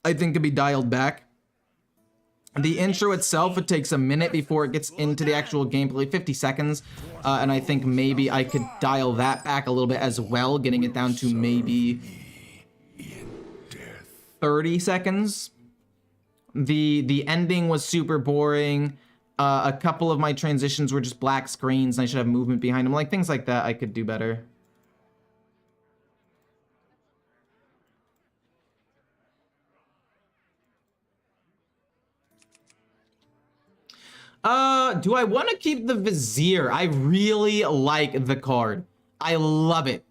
I think could be dialed back. The intro itself, it takes a minute before it gets into the actual gameplay, 50 seconds. And I think maybe I could dial that back a little bit as well, getting it down to maybe 30 seconds. The ending was super boring. A couple of my transitions were just black screens and I should have movement behind them. Like things like that I could do better. Do I want to keep the Vizier? I really like the card. I love it.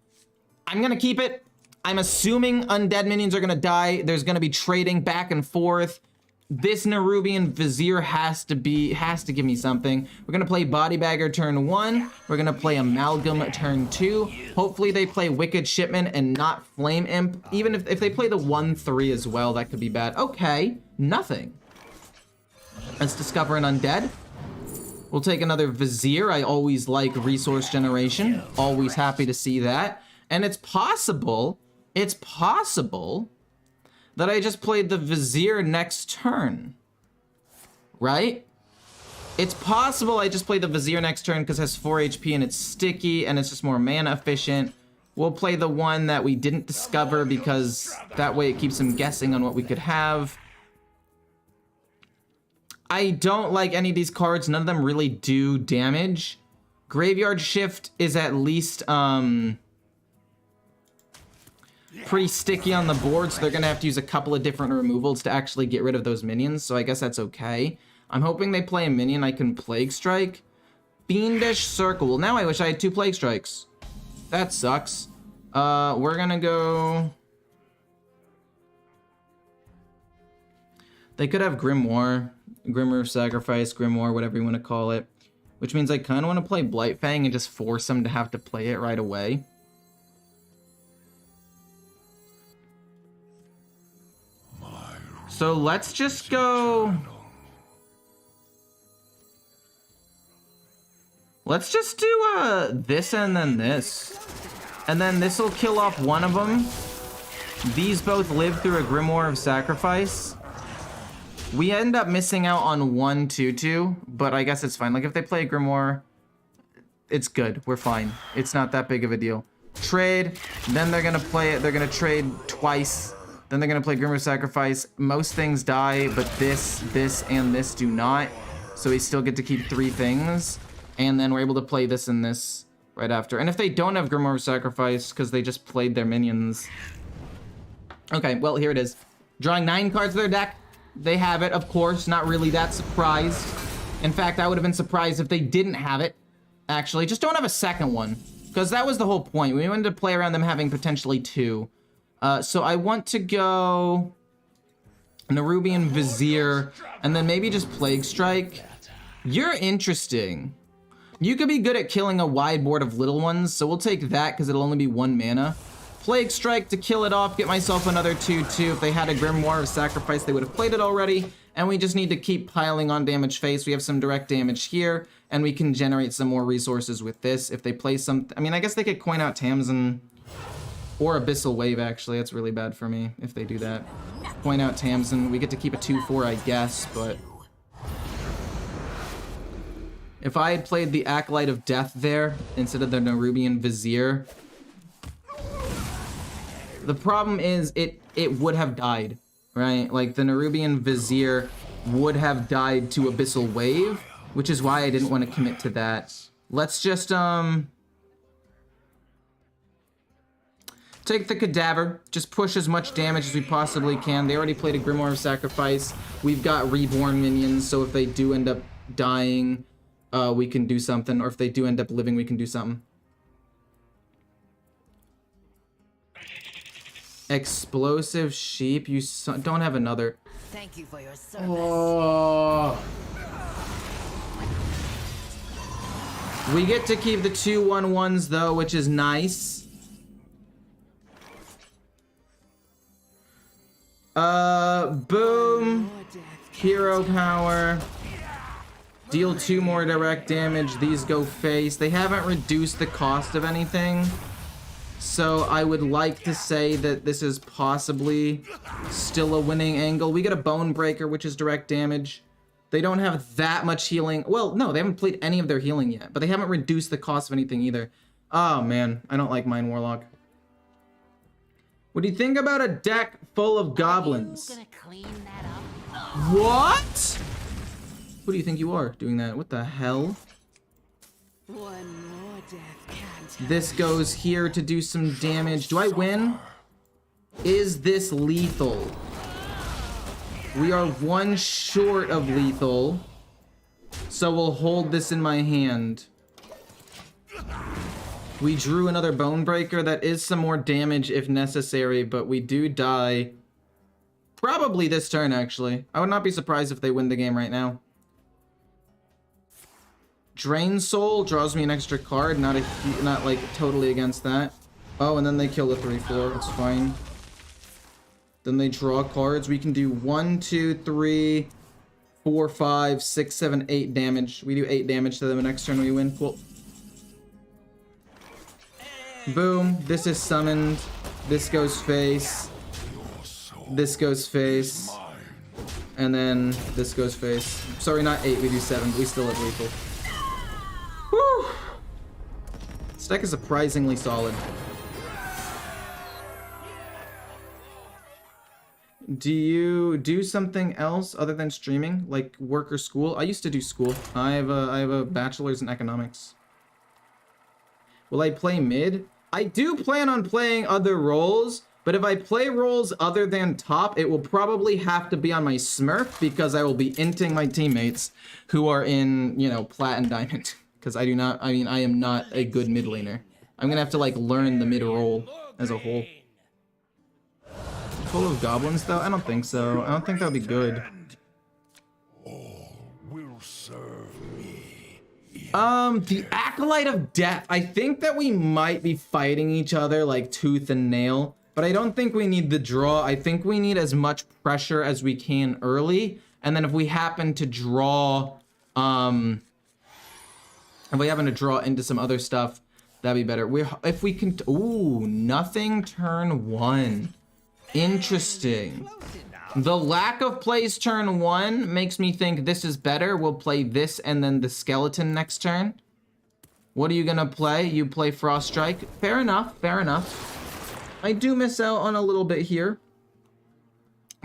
I'm gonna keep it. I'm assuming undead minions are gonna die. There's gonna be trading back and forth. This Nerubian Vizier has to give me something. We're gonna play Body Bagger turn 1. We're gonna play Amalgam turn 2. Hopefully they play Wicked Shipment and not Flame Imp. Even if they play the 1/3 as well, that could be bad. Okay, nothing. Let's discover an undead. We'll take another Vizier. I always like resource generation. Always happy to see that. And it's possible that I just played the Vizier next turn, right? It's possible I just played the Vizier next turn because it has 4 HP and it's sticky and it's just more mana efficient. We'll play the one that we didn't discover because that way it keeps him guessing on what we could have. I don't like any of these cards. None of them really do damage. Graveyard Shift is at least, pretty sticky on the board, so they're gonna have to use a couple of different removals to actually get rid of those minions, so I guess that's okay. I'm hoping they play a minion I can Plague Strike. Fiendish Circle. Well, now I wish I had 2 Plague Strikes. That sucks. We're gonna go... They could have Grimoire. Grimoire Sacrifice, Grimoire, whatever you want to call it. Which means I kind of want to play Blightfang and just force them to have to play it right away. So let's just go... Let's just do this and then this. And then this will kill off one of them. These both live through a Grimoire of Sacrifice. We end up missing out on 1 2/2, but I guess it's fine. Like if they play Grimoire, it's good. We're fine. It's not that big of a deal. Trade, then they're gonna play it. They're gonna trade twice. Then they're gonna play Grimoire Sacrifice. Most things die, but this, and this do not. So we still get to keep 3 things. And then we're able to play this and this right after. And if they don't have Grimoire Sacrifice, because they just played their minions. Okay, well, here it is. Drawing 9 cards to their deck. They have it, of course. Not really that surprised. In fact, I would have been surprised if they didn't have it. Actually, just don't have a second one. Because that was the whole point. We wanted to play around them having potentially 2. So I want to go Nerubian Vizier, and then maybe just Plague Strike. You're interesting. You could be good at killing a wide board of little ones, so we'll take that because it'll only be 1 mana. Plague Strike to kill it off, get myself another 2/2. If they had a Grimoire of Sacrifice, they would have played it already. And we just need to keep piling on damage face. We have some direct damage here, and we can generate some more resources with this. If they play some, I mean, I guess they could coin out Tamsin or Abyssal Wave, actually. That's really bad for me if they do that. Coin out Tamsin. We get to keep a 2/4, I guess, but if I had played the Acolyte of Death there instead of the Nerubian Vizier, the problem is it would have died, right? Like the Nerubian Vizier would have died to Abyssal Wave, which is why I didn't want to commit to that. Let's just take the Cadaver, just push as much damage as we possibly can. They already played a Grimoire of Sacrifice. We've got Reborn minions, so if they do end up dying, we can do something, or if they do end up living, we can do something. Explosive Sheep, you don't have another. Thank you for your service. Oh. We get to keep the 2/1/1s though, which is nice. Boom. Hero power. Deal 2 more direct damage. These go face. They haven't reduced the cost of anything. So I would like to say that this is possibly still a winning angle. We get a Bone Breaker, which is direct damage. They don't have that much healing. Well, no, they haven't played any of their healing yet, but they haven't reduced the cost of anything either. Oh man, I don't like Mind Warlock. What do you think about a deck full of goblins? Gonna clean that up? What? Who do you think you are doing that? What the hell? One more death can't. This goes here to do some damage. Do I win? Is this lethal? We are 1 short of lethal. So we'll hold this in my hand. We drew another Bone Breaker. That is some more damage if necessary, but we do die. Probably this turn, actually. I would not be surprised if they win the game right now. Drain Soul draws me an extra card. Not like totally against that. Oh, and then they kill the 3/4. It's fine. Then they draw cards. We can do 1, 2, 3, 4, 5, 6, 7, 8 damage. We do 8 damage to them, and next turn we win. Cool. Boom. This is summoned. This goes face. This goes face. And then this goes face. Sorry, not 8. We do 7, but we still have lethal. Whew. This deck is surprisingly solid. Do you do something else other than streaming, like work or school? I used to do school. I have a bachelor's in economics. Will I play mid? I do plan on playing other roles, but if I play roles other than top, it will probably have to be on my Smurf because I will be inting my teammates who are in, you know, plat and diamond. Because I am not a good mid laner. I'm gonna have to like learn the mid role as a whole. Full of goblins though? I don't think so. I don't think that would be good. All will serve me. The Acolyte of Death. I think that we might be fighting each other like tooth and nail, but I don't think we need the draw. I think we need as much pressure as we can early, and then if we happen to draw, into some other stuff, that'd be better. If we can, ooh, nothing turn 1. Interesting. The lack of plays turn 1 makes me think this is better. We'll play this and then the skeleton next turn. What are you gonna play? You play Frost Strike. Fair enough, fair enough. I do miss out on a little bit here.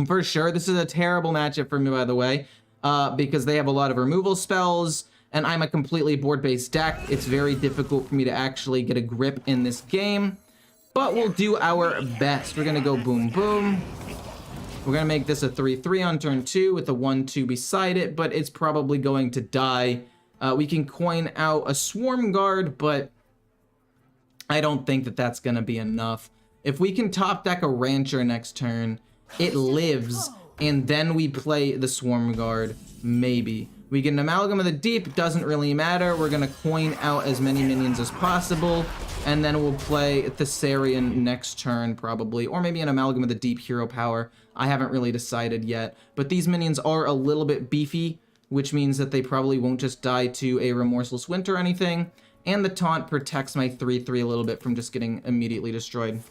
For sure, this is a terrible matchup for me, by the way, because they have a lot of removal spells, and I'm a completely board-based deck. It's very difficult for me to actually get a grip in this game. But we'll do our best. We're gonna go boom, boom. We're gonna make this a 3/3 on turn 2 with a 1/2 beside it, but it's probably going to die. We can coin out a Swarm Guard, but I don't think that that's gonna be enough. If we can top deck a Rancher next turn, it lives, and then we play the Swarm Guard, maybe. We get an Amalgam of the Deep, doesn't really matter. We're gonna coin out as many minions as possible, and then we'll play Thessarian next turn, probably. Or maybe an Amalgam of the Deep hero power. I haven't really decided yet. But these minions are a little bit beefy, which means that they probably won't just die to a Remorseless Winter or anything. And the Taunt protects my 3/3 a little bit from just getting immediately destroyed.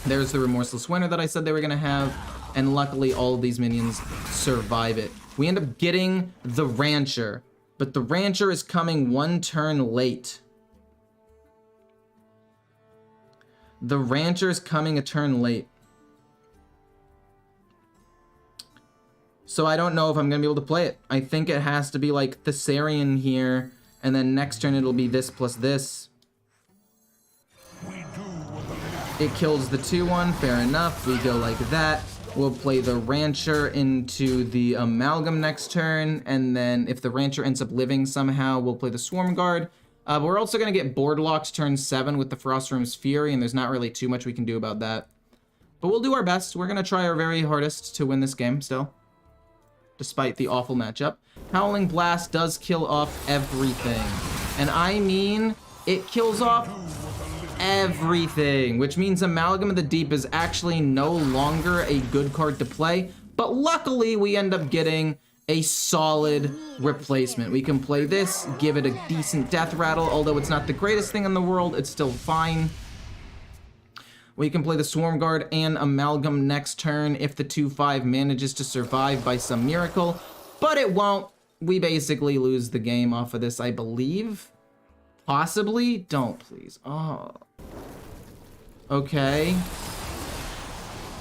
There's the Remorseless Winter that I said they were gonna have, and luckily all of these minions survive it. We end up getting the Rancher, but the Rancher is coming one turn late. The Rancher is coming a turn late. So I don't know if I'm gonna be able to play it. I think it has to be like Thessarian here, and then next turn it'll be this plus this. It kills the 2/1, fair enough. We go like that. We'll play the Rancher into the Amalgam next turn, and then if the Rancher ends up living somehow, we'll play the Swarm Guard. But we're also going to get board locked turn 7 with the Frostworm's Fury, and there's not really too much we can do about that. But we'll do our best. We're going to try our very hardest to win this game still, despite the awful matchup. Howling Blast does kill off everything. And I mean, it kills off everything, which means Amalgam of the Deep is actually no longer a good card to play, but luckily we end up getting a solid replacement. We can play this, give it a decent death rattle, although it's not the greatest thing in the world, it's still fine. We can play the Swarm Guard and Amalgam next turn if the 2/5 manages to survive by some miracle, but it won't. We basically lose the game off of this, I believe. Possibly? Don't, please. Oh. Okay.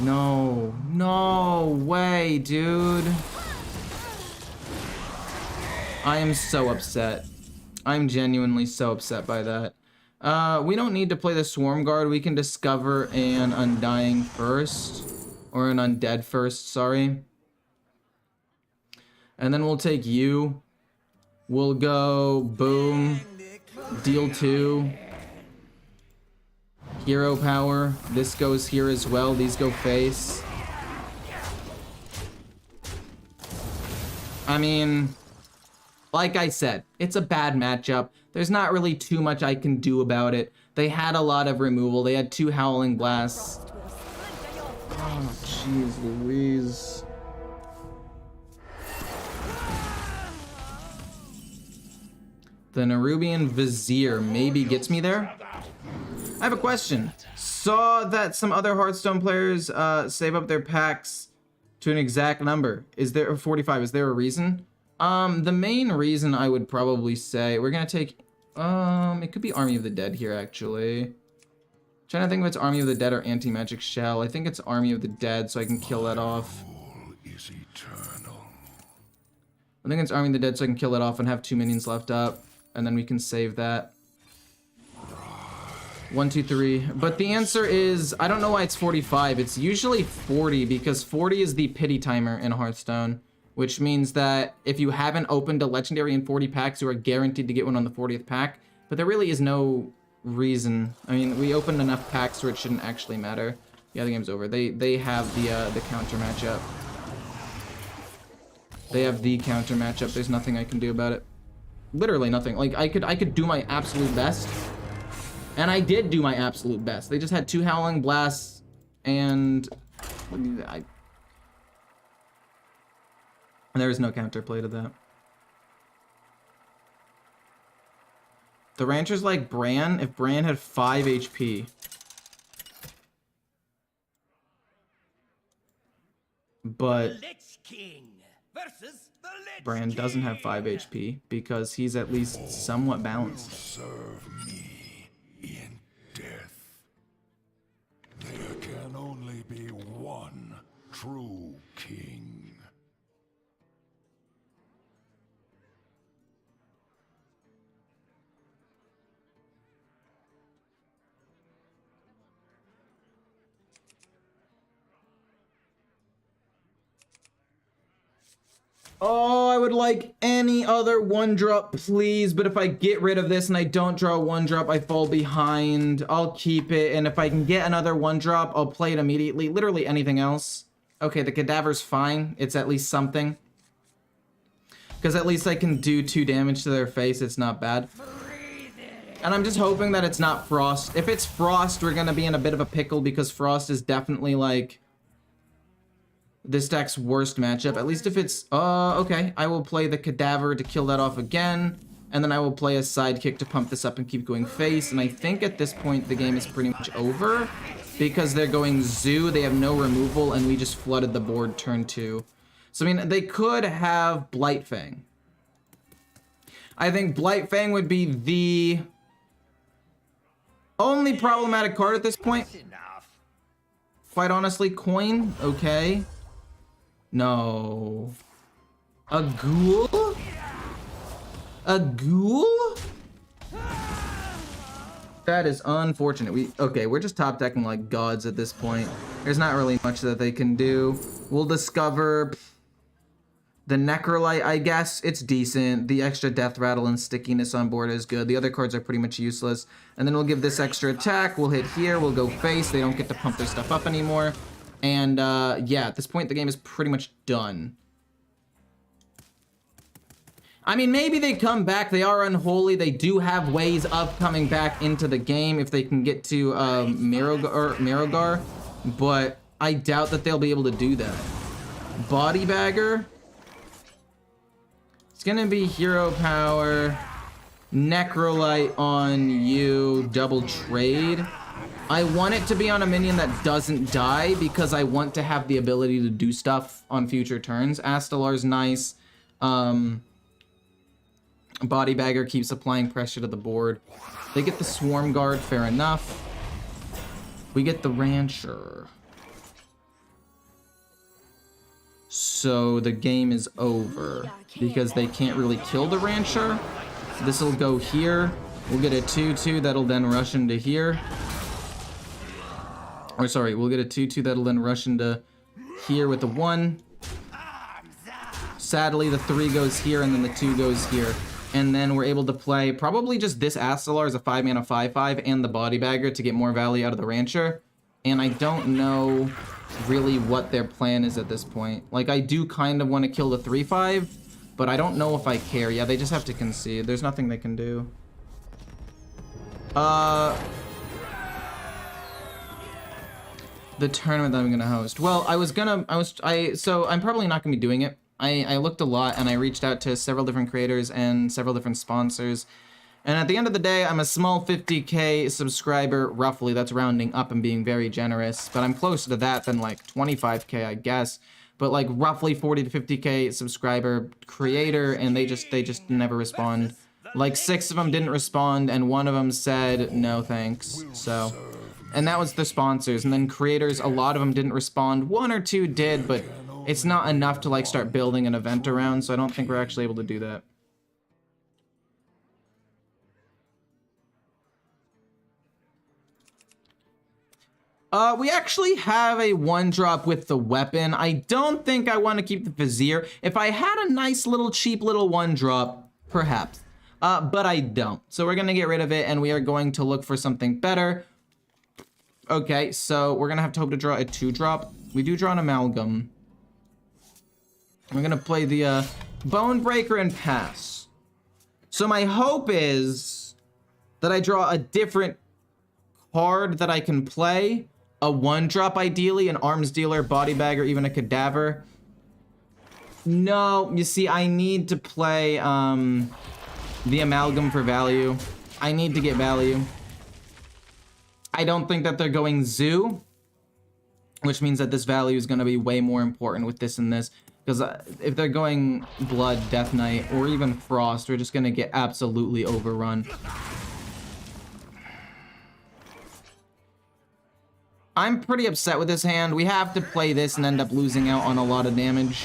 No. No way, dude. I am so upset. I'm genuinely so upset by that. We don't need to play the Swarm Guard. We can discover an Undying first. Or an Undead first, sorry. And then we'll take you. We'll go boom. Deal 2. Hero power. This goes here as well. These go face. I mean, like I said, it's a bad matchup. There's not really too much I can do about it. They had a lot of removal. They had 2 Howling Blasts. Oh, jeez Louise. The Nerubian Vizier maybe gets me there. I have a question. Saw that some other Hearthstone players save up their packs to an exact number. Is there 45? Is there a reason? The main reason I would probably say we're gonna take it could be Army of the Dead here actually. Trying to think if it's Army of the Dead or Anti-Magic Shell. I think it's Army of the Dead, so I can kill that off. I think it's Army of the Dead, so I can kill it off and have 2 minions left up, and then we can save that. 1, 2, 3. But the answer is, I don't know why it's 45. It's usually 40 because 40 is the pity timer in Hearthstone, which means that if you haven't opened a legendary in 40 packs, you are guaranteed to get one on the 40th pack. But there really is no reason. I mean, we opened enough packs where it shouldn't actually matter. Yeah, the game's over. They have the counter matchup. They have the counter matchup. There's nothing I can do about it. Literally nothing. Like I could do my absolute best. And I did do my absolute best. They just had 2 Howling Blasts and there is no counterplay to that. The Rancher's like Bran if Bran had 5 HP. But Lich King versus the Lich Bran doesn't have 5 HP because he's at least somewhat balanced. Serve me in death. There can only be one true king. Oh, I would like any other 1-drop, please. But if I get rid of this and I don't draw a 1-drop, I fall behind. I'll keep it. And if I can get another 1-drop, I'll play it immediately. Literally anything else. Okay, the Cadaver's fine. It's at least something. Because at least I can do 2 damage to their face. It's not bad. And I'm just hoping that it's not Frost. If it's Frost, we're going to be in a bit of a pickle because Frost is definitely like this deck's worst matchup. At least if it's... okay. I will play the Cadaver to kill that off again. And then I will play a sidekick to pump this up and keep going face. And I think at this point the game is pretty much over. Because they're going Zoo, they have no removal, and we just flooded the board turn 2. So, I mean, they could have Blightfang. I think Blightfang would be the only problematic card at this point. Quite honestly, Coin, okay. No. A Ghoul? A Ghoul? That is unfortunate. We're just top decking like gods at this point. There's not really much that they can do. We'll discover the Necrolite, I guess. It's decent. The extra Death Rattle and stickiness on board is good. The other cards are pretty much useless. And then we'll give this extra attack. We'll hit here. We'll go face. They don't get to pump their stuff up anymore. And yeah, at this point, the game is pretty much done. I mean, maybe they come back. They are unholy. They do have ways of coming back into the game if they can get to Mirogar, but I doubt that they'll be able to do that. Body Bagger. It's gonna be Hero Power. Necrolite on you. Double trade. I want it to be on a minion that doesn't die because I want to have the ability to do stuff on future turns. Astalar's nice. Body Bagger keeps applying pressure to the board. They get the Swarm Guard, fair enough. We get the Rancher. So the game is over because they can't really kill the Rancher. This will go here. We'll get a 2/2 that'll then rush into here. Or sorry, we'll get a 2/2 that'll then rush into here with the 1. Sadly, the 3 goes here and then the 2 goes here. And then we're able to play probably just this Astalar as a 5-mana 5/5 and the Body Bagger to get more value out of the Rancher. And I don't know really what their plan is at this point. Like, I do kind of want to kill the 3/5, but I don't know if I care. Yeah, they just have to concede. There's nothing they can do. The tournament that I'm gonna host. Well, so I'm probably not gonna be doing it. I looked a lot and I reached out to several different creators and several different sponsors. And at the end of the day, I'm a small 50K subscriber, roughly. That's rounding up and being very generous. But I'm closer to that than like 25K, I guess. But like roughly 40 to 50K subscriber creator, and they just never respond. Like 6 of them didn't respond, and 1 of them said no thanks. So, and that was the sponsors. And then creators, a lot of them didn't respond. 1 or 2 did, but it's not enough to like start building an event around, so I don't think we're actually able to do that. We actually have a 1-drop with the weapon. I don't think I want to keep the Vizier. If I had a nice little cheap little 1-drop, perhaps. But I don't. So we're gonna get rid of it and we are going to look for something better. Okay, so we're gonna have to hope to draw a 2-drop. We do draw an Amalgam. We're gonna play the Bone Breaker and pass. So my hope is that I draw a different card that I can play. A 1-drop ideally, an Arms Dealer, Body Bag, or even a Cadaver. No, you see, I need to play the Amalgam for value. I need to get value. I don't think that they're going Zoo, which means that this value is gonna be way more important with this and this. Because if they're going Blood, Death Knight, or even Frost, we're just going to get absolutely overrun. I'm pretty upset with this hand. We have to play this and end up losing out on a lot of damage.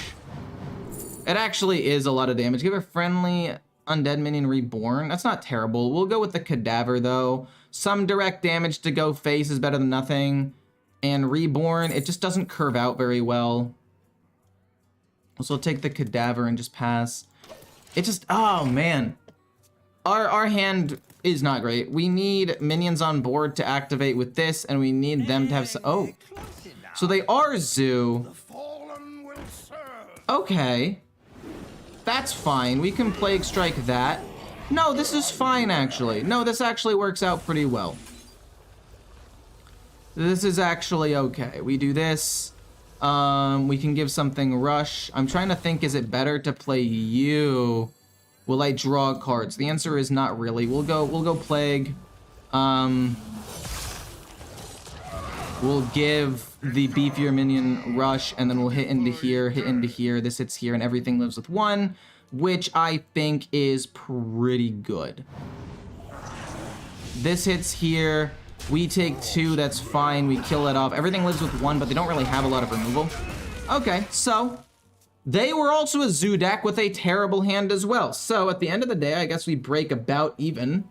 It actually is a lot of damage. Give a friendly undead minion reborn. That's not terrible. We'll go with the Cadaver, though. Some direct damage to go face is better than nothing. And reborn, it just doesn't curve out very well. So we'll take the Cadaver and just pass. It just, oh man. Our hand is not great. We need minions on board to activate with this, and we need them to have, oh. So they are Zoo. Okay. That's fine. We can Plague Strike that. No, this is fine, actually. No, this actually works out pretty well. This is actually okay. We do this. We can give something Rush. I'm trying to think, is it better to play you? Will I draw cards? The answer is not really. We'll go Plague. We'll give the beefier minion Rush, and then we'll hit into here, this hits here, and everything lives with 1, which I think is pretty good. This hits here, we take 2, that's fine, we kill it off. Everything lives with 1, but they don't really have a lot of removal. Okay, so they were also a zoo deck with a terrible hand as well. So at the end of the day, I guess we break about even.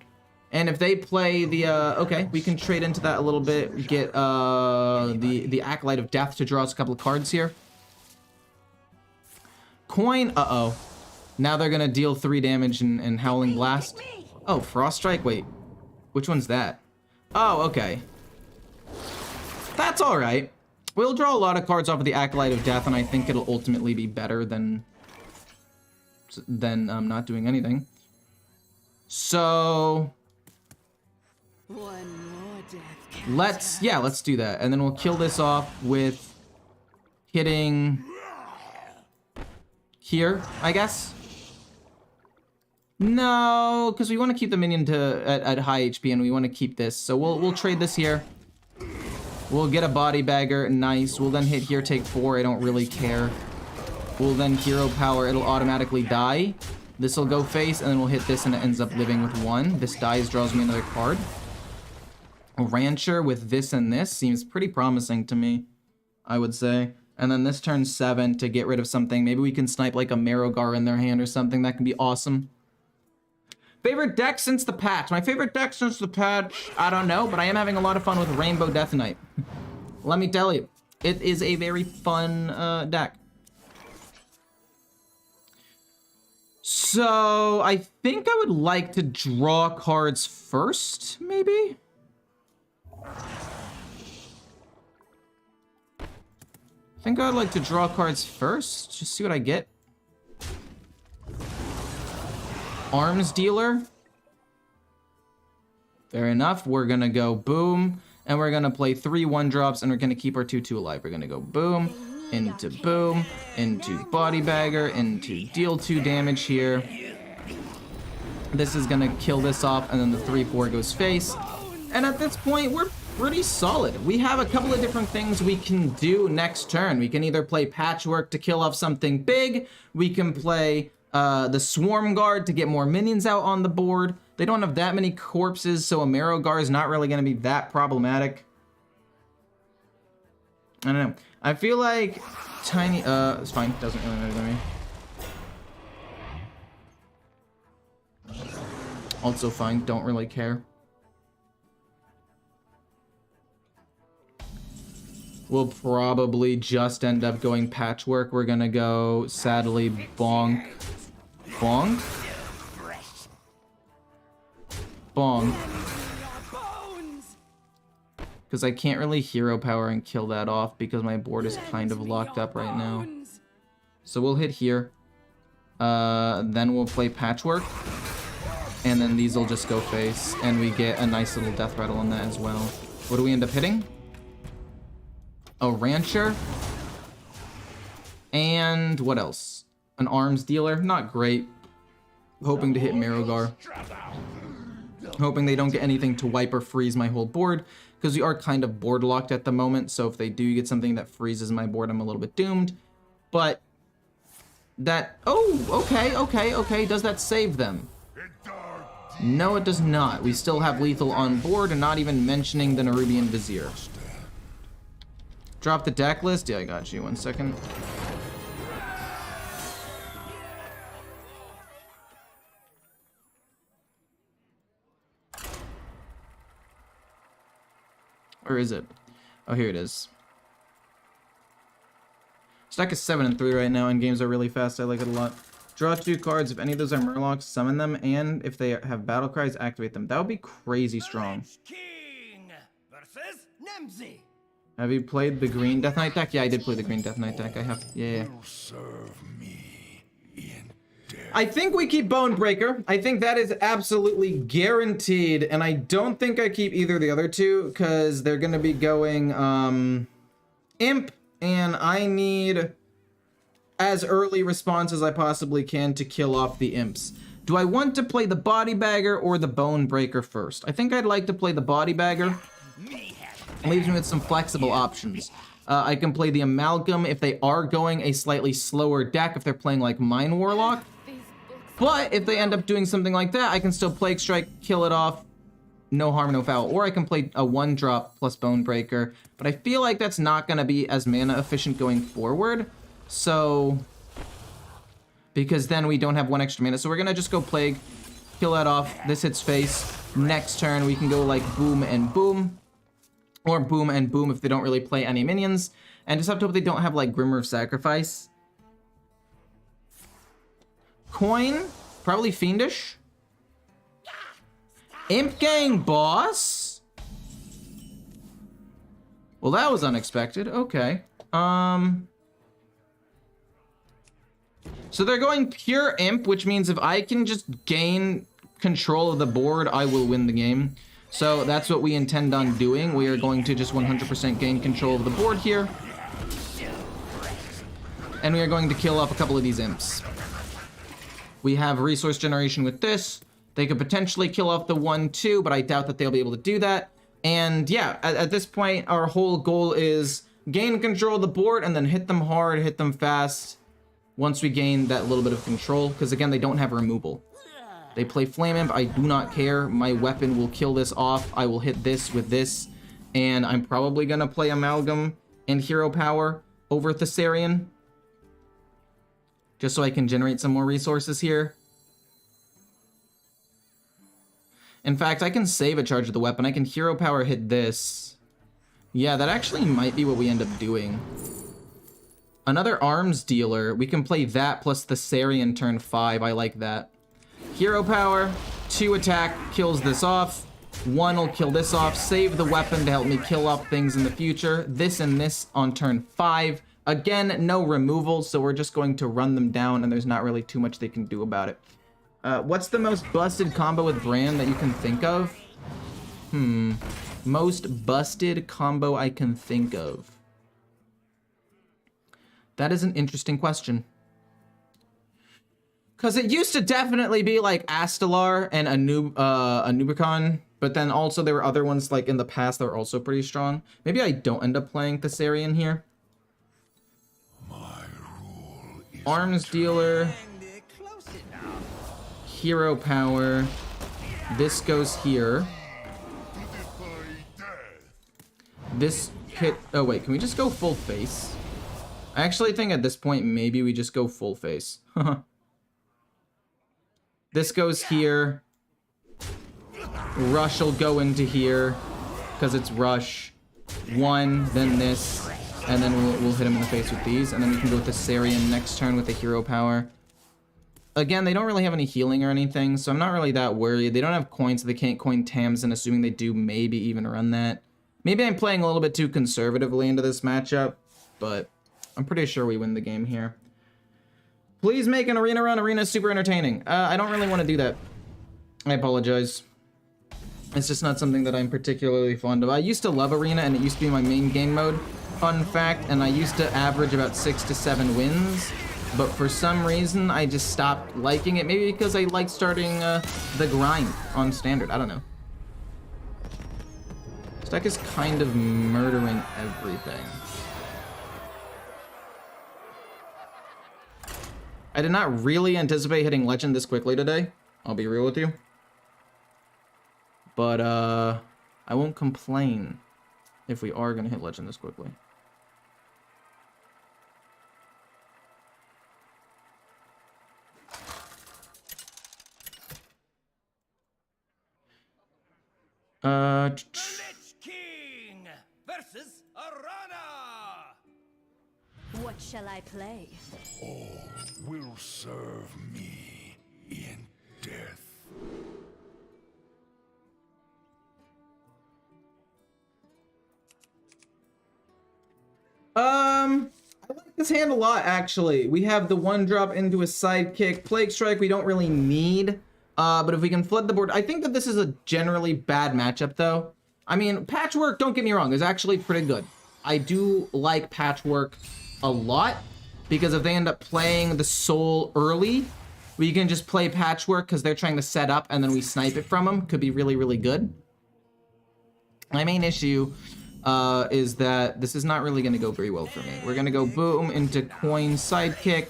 And if they play the, okay, we can trade into that a little bit, get the Acolyte of Death to draw us a couple of cards here. Coin, uh-oh. Now they're gonna deal 3 damage and Howling Blast. Oh, Frost Strike, wait. Which one's that? Oh, okay. That's all right. We'll draw a lot of cards off of the Acolyte of Death, and I think it'll ultimately be better than not doing anything. So One more death let's do that, and then we'll kill this off with hitting here, I guess. No, because we want to keep the minion at high HP, and we want to keep this. So we'll trade this here. We'll get a body bagger, nice. We'll then hit here, take 4. I don't really care. We'll then hero power. It'll automatically die. This will go face, and then we'll hit this, and it ends up living with 1. This dies, draws me another card. A Rancher with this and this seems pretty promising to me, I would say. And then this turns 7 to get rid of something. Maybe we can snipe like a Marrowgar in their hand or something. That can be awesome. Favorite deck since the patch? My favorite deck since the patch, I don't know, but I am having a lot of fun with Rainbow Death Knight. Let me tell you, it is a very fun deck. So I think I would like to draw cards first, maybe? I think I'd like to draw cards first, just see what I get. Arms Dealer. Fair enough. We're gonna go boom, and we're gonna play 3 1-drops, and we're gonna keep our 2/2 alive. We're gonna go boom, into body bagger, into deal 2 damage here. This is gonna kill this off, and then the 3/4 goes face. And at this point, we're pretty solid. We have a couple of different things we can do next turn. We can either play Patchwork to kill off something big. We can play the Swarm Guard to get more minions out on the board. They don't have that many corpses, so a Marrowgar is not really going to be that problematic. I don't know. I feel like tiny... it's fine. Doesn't really matter to me. Also fine. Don't really care. We'll probably just end up going Patchwork. We're going to go, sadly, Bonk. Bonk? Bonk. Because I can't really hero power and kill that off because my board is kind of locked up right now. So we'll hit here. Then we'll play Patchwork. And then these will just go face. And we get a nice little death rattle on that as well. What do we end up hitting? A Rancher. And what else? An Arms Dealer. Not great. Hoping to hit Marrowgar. Hoping they don't get anything to wipe or freeze my whole board, because we are kind of board locked at the moment, so if they do get something that freezes my board, I'm a little bit doomed. But that... Oh, okay. Does that save them? No, it does not. We still have lethal on board, and not even mentioning the Nerubian Vizier. Drop the deck list? Yeah, I got you. 1 second. Where is it? Oh, here it is. Stack is 7 and 3 right now, and games are really fast. I like it a lot. Draw 2 cards. If any of those are Murlocs, summon them, and if they have battle cries, activate them. That would be crazy strong. Lich King versus Nemzi. Have you played the green Death Knight deck? Yeah, I did play the green Death Knight deck. I have. Yeah. will serve me in death. I think we keep Bonebreaker. I think that is absolutely guaranteed. And I don't think I keep either of the other two because they're going to be going Imp. And I need as early response as I possibly can to kill off the Imps. Do I want to play the Body Bagger or the Bonebreaker first? I think I'd like to play the Body Bagger. It leaves me with some flexible options. I can play the Amalgam if they are going a slightly slower deck, if they're playing like Mind Warlock. But if they end up doing something like that, I can still Plague Strike, kill it off, no harm, no foul. Or I can play a 1-drop plus Bonebreaker. But I feel like that's not going to be as mana efficient going forward. So, because then we don't have 1 extra mana. So we're going to just go Plague, kill that off. This hits face. Next turn, we can go like Boom and Boom. Or Boom and Boom if they don't really play any minions. And just have to hope they don't have like Grimmer of Sacrifice. Coin, probably Fiendish. Imp Gang Boss. Well, that was unexpected. Okay. So they're going pure Imp, which means if I can just gain control of the board, I will win the game. So that's what we intend on doing. We are going to just 100% gain control of the board here. And we are going to kill off a couple of these Imps. We have resource generation with this. They could potentially kill off the 1-2, but I doubt that they'll be able to do that. And yeah, at this point, our whole goal is gain control of the board and then hit them hard, hit them fast once we gain that little bit of control. Because again, they don't have removal. They play Flame Imp. I do not care. My weapon will kill this off. I will hit this with this. And I'm probably going to play Amalgam and Hero Power over Thessarian. Just so I can generate some more resources here. In fact, I can save a charge of the weapon. I can Hero Power hit this. Yeah, that actually might be what we end up doing. Another Arms Dealer. We can play that plus Thessarian turn 5. I like that. Hero Power, 2 attack, kills this off. 1 will kill this off. Save the weapon to help me kill off things in the future. This and this on turn 5. Again, no removal, so we're just going to run them down, and there's not really too much they can do about it. What's the most busted combo with Brand that you can think of? Most busted combo I can think of. That is an interesting question. Because it used to definitely be like Astalar and Anubicon, but then also there were other ones like in the past that were also pretty strong. Maybe I don't end up playing Thessarian here. Arms Dealer. Hero Power. This goes here. This hit... Oh, wait. Can we just go full face? I actually think at this point, maybe we just go full face. This goes here. Rush will go into here. Because it's Rush. 1, then this. And then we'll hit him in the face with these. And then we can go with the Thessarian next turn with the Hero Power. Again, they don't really have any healing or anything, so I'm not really that worried. They don't have coins, so they can't coin Tamsin, assuming they do maybe even run that. Maybe I'm playing a little bit too conservatively into this matchup, but I'm pretty sure we win the game here. Please make an arena run. Arena is super entertaining. I don't really want to do that. I apologize. It's just not something that I'm particularly fond of. I used to love Arena, and it used to be my main game mode. Fun fact, and I used to average about 6 to 7 wins. But for some reason, I just stopped liking it. Maybe because I like starting the grind on Standard. I don't know. This deck is kind of murdering everything. I did not really anticipate hitting Legend this quickly today. I'll be real with you. But I won't complain if we are going to hit Legend this quickly. The Lich King versus Arana. What shall I play? All will serve me in death. this hand a lot, actually. We have the 1-drop into a sidekick. Plague Strike we don't really need. But if we can flood the board... I think that this is a generally bad matchup, though. I mean, Patchwork, don't get me wrong, is actually pretty good. I do like Patchwork a lot, because if they end up playing the Soul early, we can just play Patchwork because they're trying to set up and then we snipe it from them. Could be really, really good. My main issue is that this is not really going to go very well for me. We're going to go boom into coin sidekick.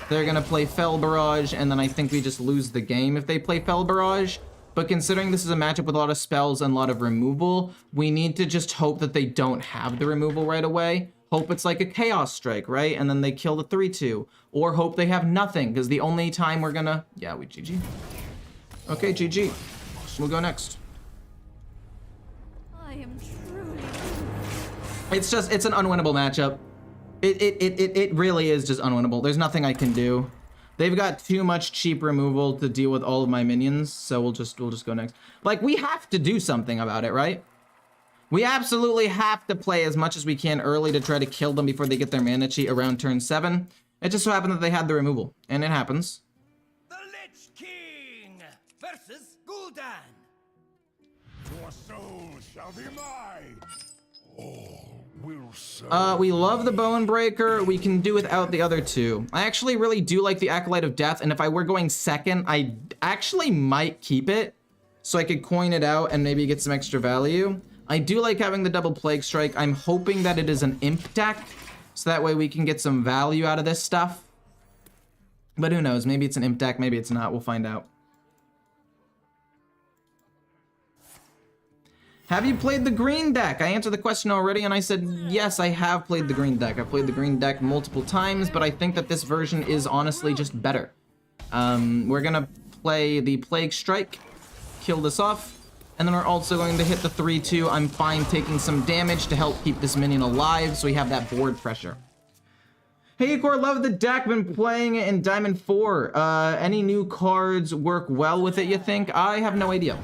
They're going to play Fel Barrage, and then I think we just lose the game if they play Fel Barrage. But considering this is a matchup with a lot of spells and a lot of removal, we need to just hope that they don't have the removal right away. Hope it's like a Chaos Strike, right? And then they kill the 3-2. Or hope they have nothing, because the only time we're gonna... Yeah, we GG. Okay, GG. We'll go next. I am truly. It's an unwinnable matchup. It really is just unwinnable. There's nothing I can do. They've got too much cheap removal to deal with all of my minions, so we'll just go next. Like, we have to do something about it, right? We absolutely have to play as much as we can early to try to kill them before they get their mana cheat around turn 7. It just so happened that they had the removal, and it happens. The Lich King versus Gul'dan. Your soul shall be mine. All will serve. We love the Bone Breaker. We can do without the other two. I actually really do like the Acolyte of Death, and if I were going second, I actually might keep it so I could coin it out and maybe get some extra value. I do like having the double Plague Strike. I'm hoping that it is an Imp deck, so that way we can get some value out of this stuff. But who knows? Maybe it's an Imp deck, maybe it's not. We'll find out. Have you played the green deck? I answered the question already, and I said, yes, I have played the green deck. I've played the green deck multiple times, but I think that this version is honestly just better. We're gonna play the Plague Strike, kill this off, and then we're also going to hit the 3-2. I'm fine taking some damage to help keep this minion alive, so we have that board pressure. Hey, Ecore, love the deck. Been playing it in Diamond 4. Any new cards work well with it, you think? I have no idea.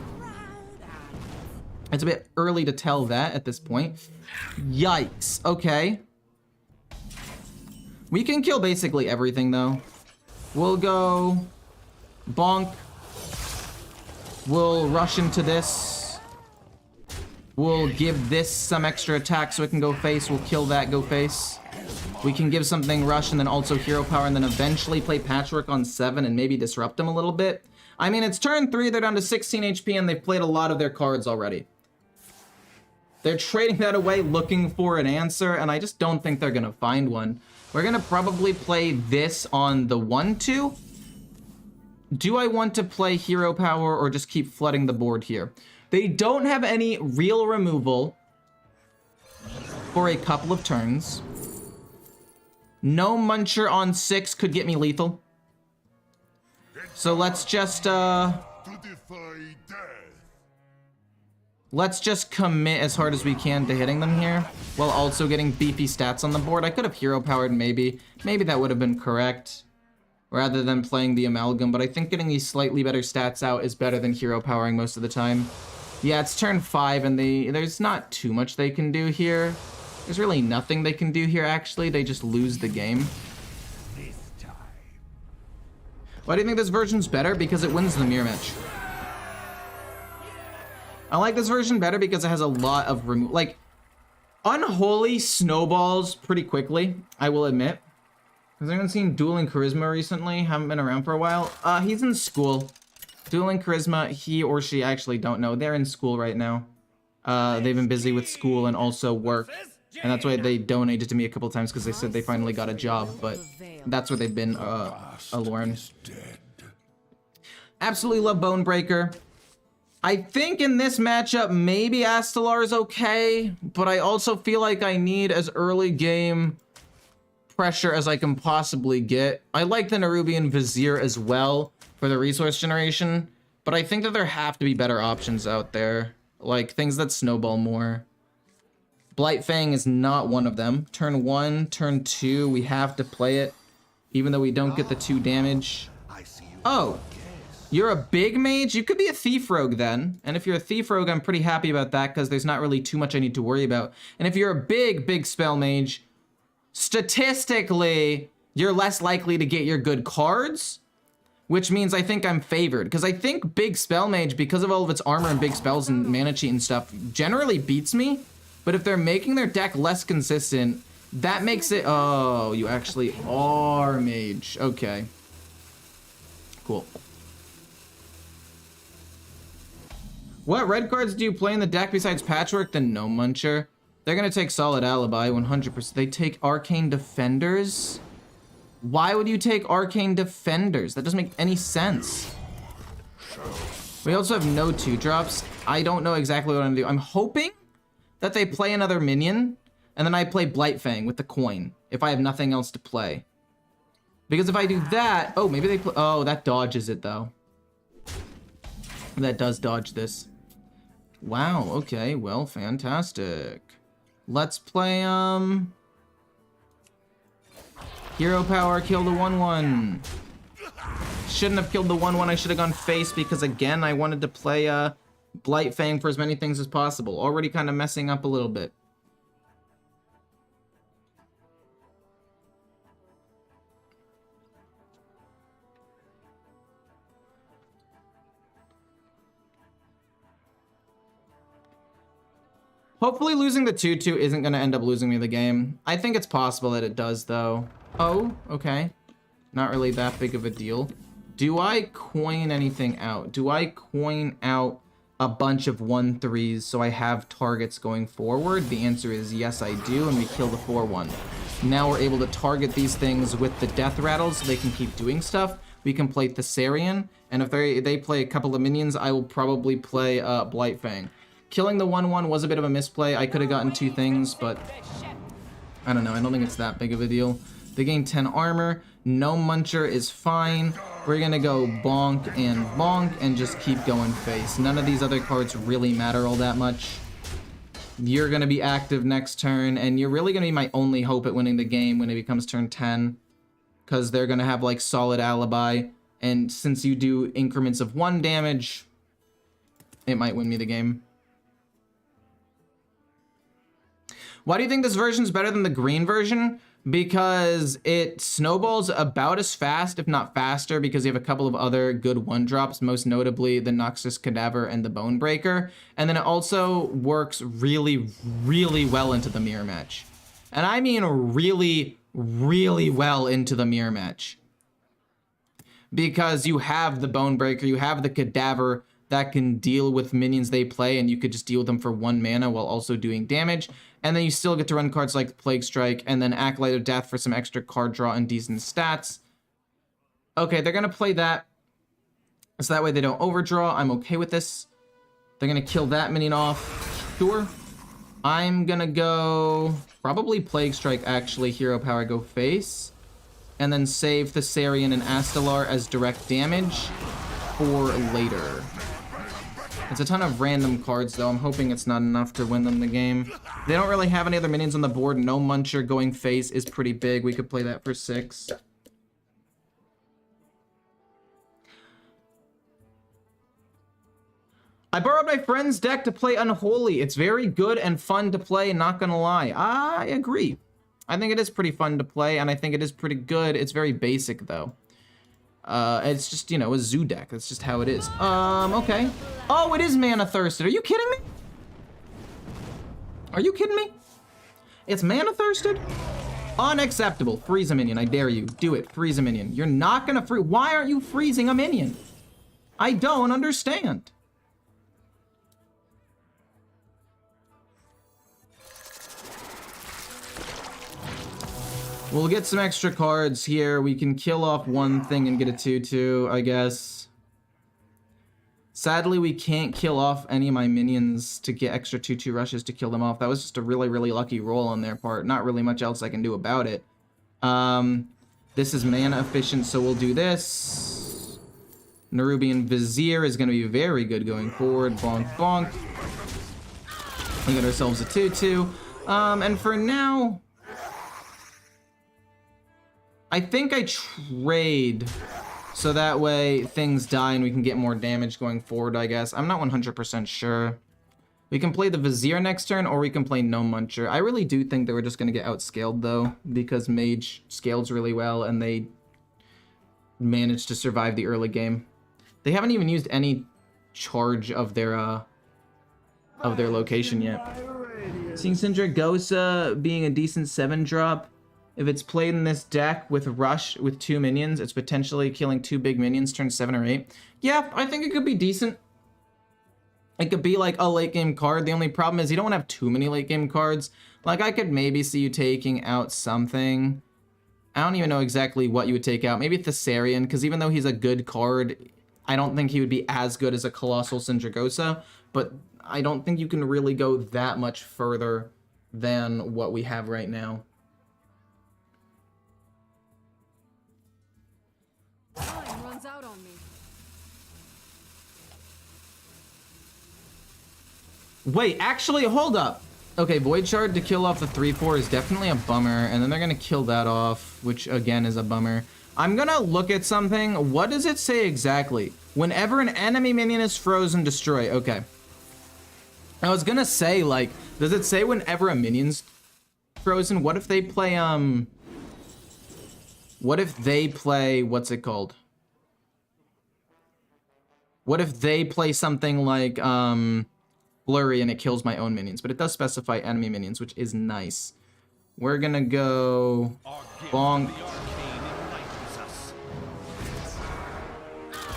It's a bit early to tell that at this point. Yikes. Okay. We can kill basically everything, though. We'll go bonk. We'll rush into this. We'll give this some extra attack so it can go face. We'll kill that, go face. We can give something rush and then also hero power and then eventually play Patchwork on 7 and maybe disrupt them a little bit. I mean, it's turn 3, they're down to 16 HP and they've played a lot of their cards already. They're trading that away looking for an answer, and I just don't think they're gonna find one. We're gonna probably play this on the 1-2. Do I want to play hero power or just keep flooding the board here? They don't have any real removal for a couple of turns. No Muncher on 6 could get me lethal. So let's just, To defy death. let's just commit as hard as we can to hitting them here, while also getting beefy stats on the board. I could have hero powered maybe. Maybe that would have been correct, rather than playing the Amalgam, but I think getting these slightly better stats out is better than hero powering most of the time. Yeah, it's turn 5, and there's not too much they can do here. There's really nothing they can do here, actually. They just lose the game. This time. Why do you think this version's better? Because it wins the mirror match. I like this version better because it has a lot of like, Unholy snowballs pretty quickly, I will admit. Has anyone seen Dueling Charisma recently? Haven't been around for a while. He's in school. Dueling Charisma, he or she, I actually don't know. They're in school right now. They've been busy with school and also work. And that's why they donated to me a couple times, because they said they finally got a job, but that's where they've been, Lauren. Absolutely love Bone Breaker. I think in this matchup, maybe Astalar is okay, but I also feel like I need as early game pressure as I can possibly get. I like the Nerubian Vizier as well for the resource generation, but I think that there have to be better options out there, like things that snowball more. Blightfang is not one of them. Turn 1, turn 2, we have to play it, even though we don't get the 2 damage. Oh, you're a big mage? You could be a Thief Rogue then. And if you're a Thief Rogue, I'm pretty happy about that, because there's not really too much I need to worry about. And if you're a big spell mage, statistically, you're less likely to get your good cards, which means I think I'm favored. Because I think Big Spell Mage, because of all of its armor and big spells and mana cheat and stuff, generally beats me. But if they're making their deck less consistent, that makes it... Oh, you actually are Mage. Okay. Cool. What red cards do you play in the deck besides Patchwork? The No Muncher. They're going to take Solid Alibi, 100%. They take Arcane Defenders? Why would you take Arcane Defenders? That doesn't make any sense. We also have no 2-drops. I don't know exactly what I'm going to do. I'm hoping that they play another minion, and then I play Blightfang with the coin, if I have nothing else to play. Because if I do that... Oh, maybe they play... Oh, that dodges it, though. That does dodge this. Wow, okay, well, fantastic. Let's play, Hero Power, kill the 1/1. Shouldn't have killed the 1/1, I should have gone face, because again, I wanted to play, Blightfang for as many things as possible. Already kind of messing up a little bit. Hopefully losing the 2/2 isn't going to end up losing me the game. I think it's possible that it does, though. Oh, okay. Not really that big of a deal. Do I coin anything out? Do I coin out a bunch of 1/3s so I have targets going forward? The answer is yes, I do, and we kill the 4/1. Now we're able to target these things with the Death Rattles so they can keep doing stuff. We can play Thessarian, and if they play a couple of minions, I will probably play Blightfang. Killing the 1/1 was a bit of a misplay. I could have gotten 2 things, but I don't know. I don't think it's that big of a deal. They gain 10 armor. No Muncher is fine. We're going to go bonk and just keep going face. None of these other cards really matter all that much. You're going to be active next turn, and you're really going to be my only hope at winning the game when it becomes turn 10. Because they're going to have, like, Solid Alibi. And since you do increments of 1 damage, it might win me the game. Why do you think this version's better than the green version? Because it snowballs about as fast, if not faster, because you have a couple of other good 1-drops, most notably the Noxus Cadaver and the Bonebreaker. And then it also works really, really well into the mirror match. And I mean really, really well into the mirror match. Because you have the Bonebreaker, you have the Cadaver that can deal with minions they play, and you could just deal with them for 1 mana while also doing damage. And then you still get to run cards like Plague Strike and then Acolyte of Death for some extra card draw and decent stats. Okay, they're going to play that. So that way they don't overdraw. I'm okay with this. They're going to kill that minion off. Sure. I'm going to go... Probably Plague Strike, actually. Hero Power, go face. And then save Thessarian and Astalar as direct damage for later. It's a ton of random cards, though. I'm hoping it's not enough to win them the game. They don't really have any other minions on the board. No Muncher going face is pretty big. We could play that for 6. I borrowed my friend's deck to play Unholy. It's very good and fun to play, not gonna lie. I agree. I think it is pretty fun to play, and I think it is pretty good. It's very basic, though. It's just, you know, a zoo deck. That's just how it is. Okay. Oh, it is Mana Thirsted. Are you kidding me? Are you kidding me? It's Mana Thirsted? Unacceptable. Freeze a minion. I dare you. Do it. Freeze a minion. You're not gonna freeze. Why aren't you freezing a minion? I don't understand. We'll get some extra cards here. We can kill off 1 thing and get a 2/2, I guess. Sadly, we can't kill off any of my minions to get extra 2/2 rushes to kill them off. That was just a really, really lucky roll on their part. Not really much else I can do about it. This is mana efficient, so we'll do this. Nerubian Vizier is going to be very good going forward. Bonk, bonk. We get ourselves a 2/2. And for now... I think I trade so that way things die and we can get more damage going forward, I guess. I'm not 100% sure. We can play the Vizier next turn, or we can play No Muncher. I really do think that we're just going to get outscaled, though, because Mage scales really well, and they managed to survive the early game. They haven't even used any charge of their location yet. Seeing Syndragosa being a decent 7-drop. If it's played in this deck with Rush with 2 minions, it's potentially killing 2 big minions turn 7 or 8. Yeah, I think it could be decent. It could be like a late game card. The only problem is you don't want to have too many late game cards. Like, I could maybe see you taking out something. I don't even know exactly what you would take out. Maybe Thessarian, because even though he's a good card, I don't think he would be as good as a Colossal Syndragosa. But I don't think you can really go that much further than what we have right now. Time runs out on me. Wait, actually, hold up. Okay, Void Shard to kill off the 3/4 is definitely a bummer, and then they're gonna kill that off, which again is a bummer. I'm gonna look at something. What does it say exactly? Whenever an enemy minion is frozen, destroy. Okay. I was gonna say, like, does it say whenever a minion's frozen? What if they play, what if they play, what's it called? What if they play something like, Blurry and it kills my own minions? But it does specify enemy minions, which is nice. We're gonna go bonk.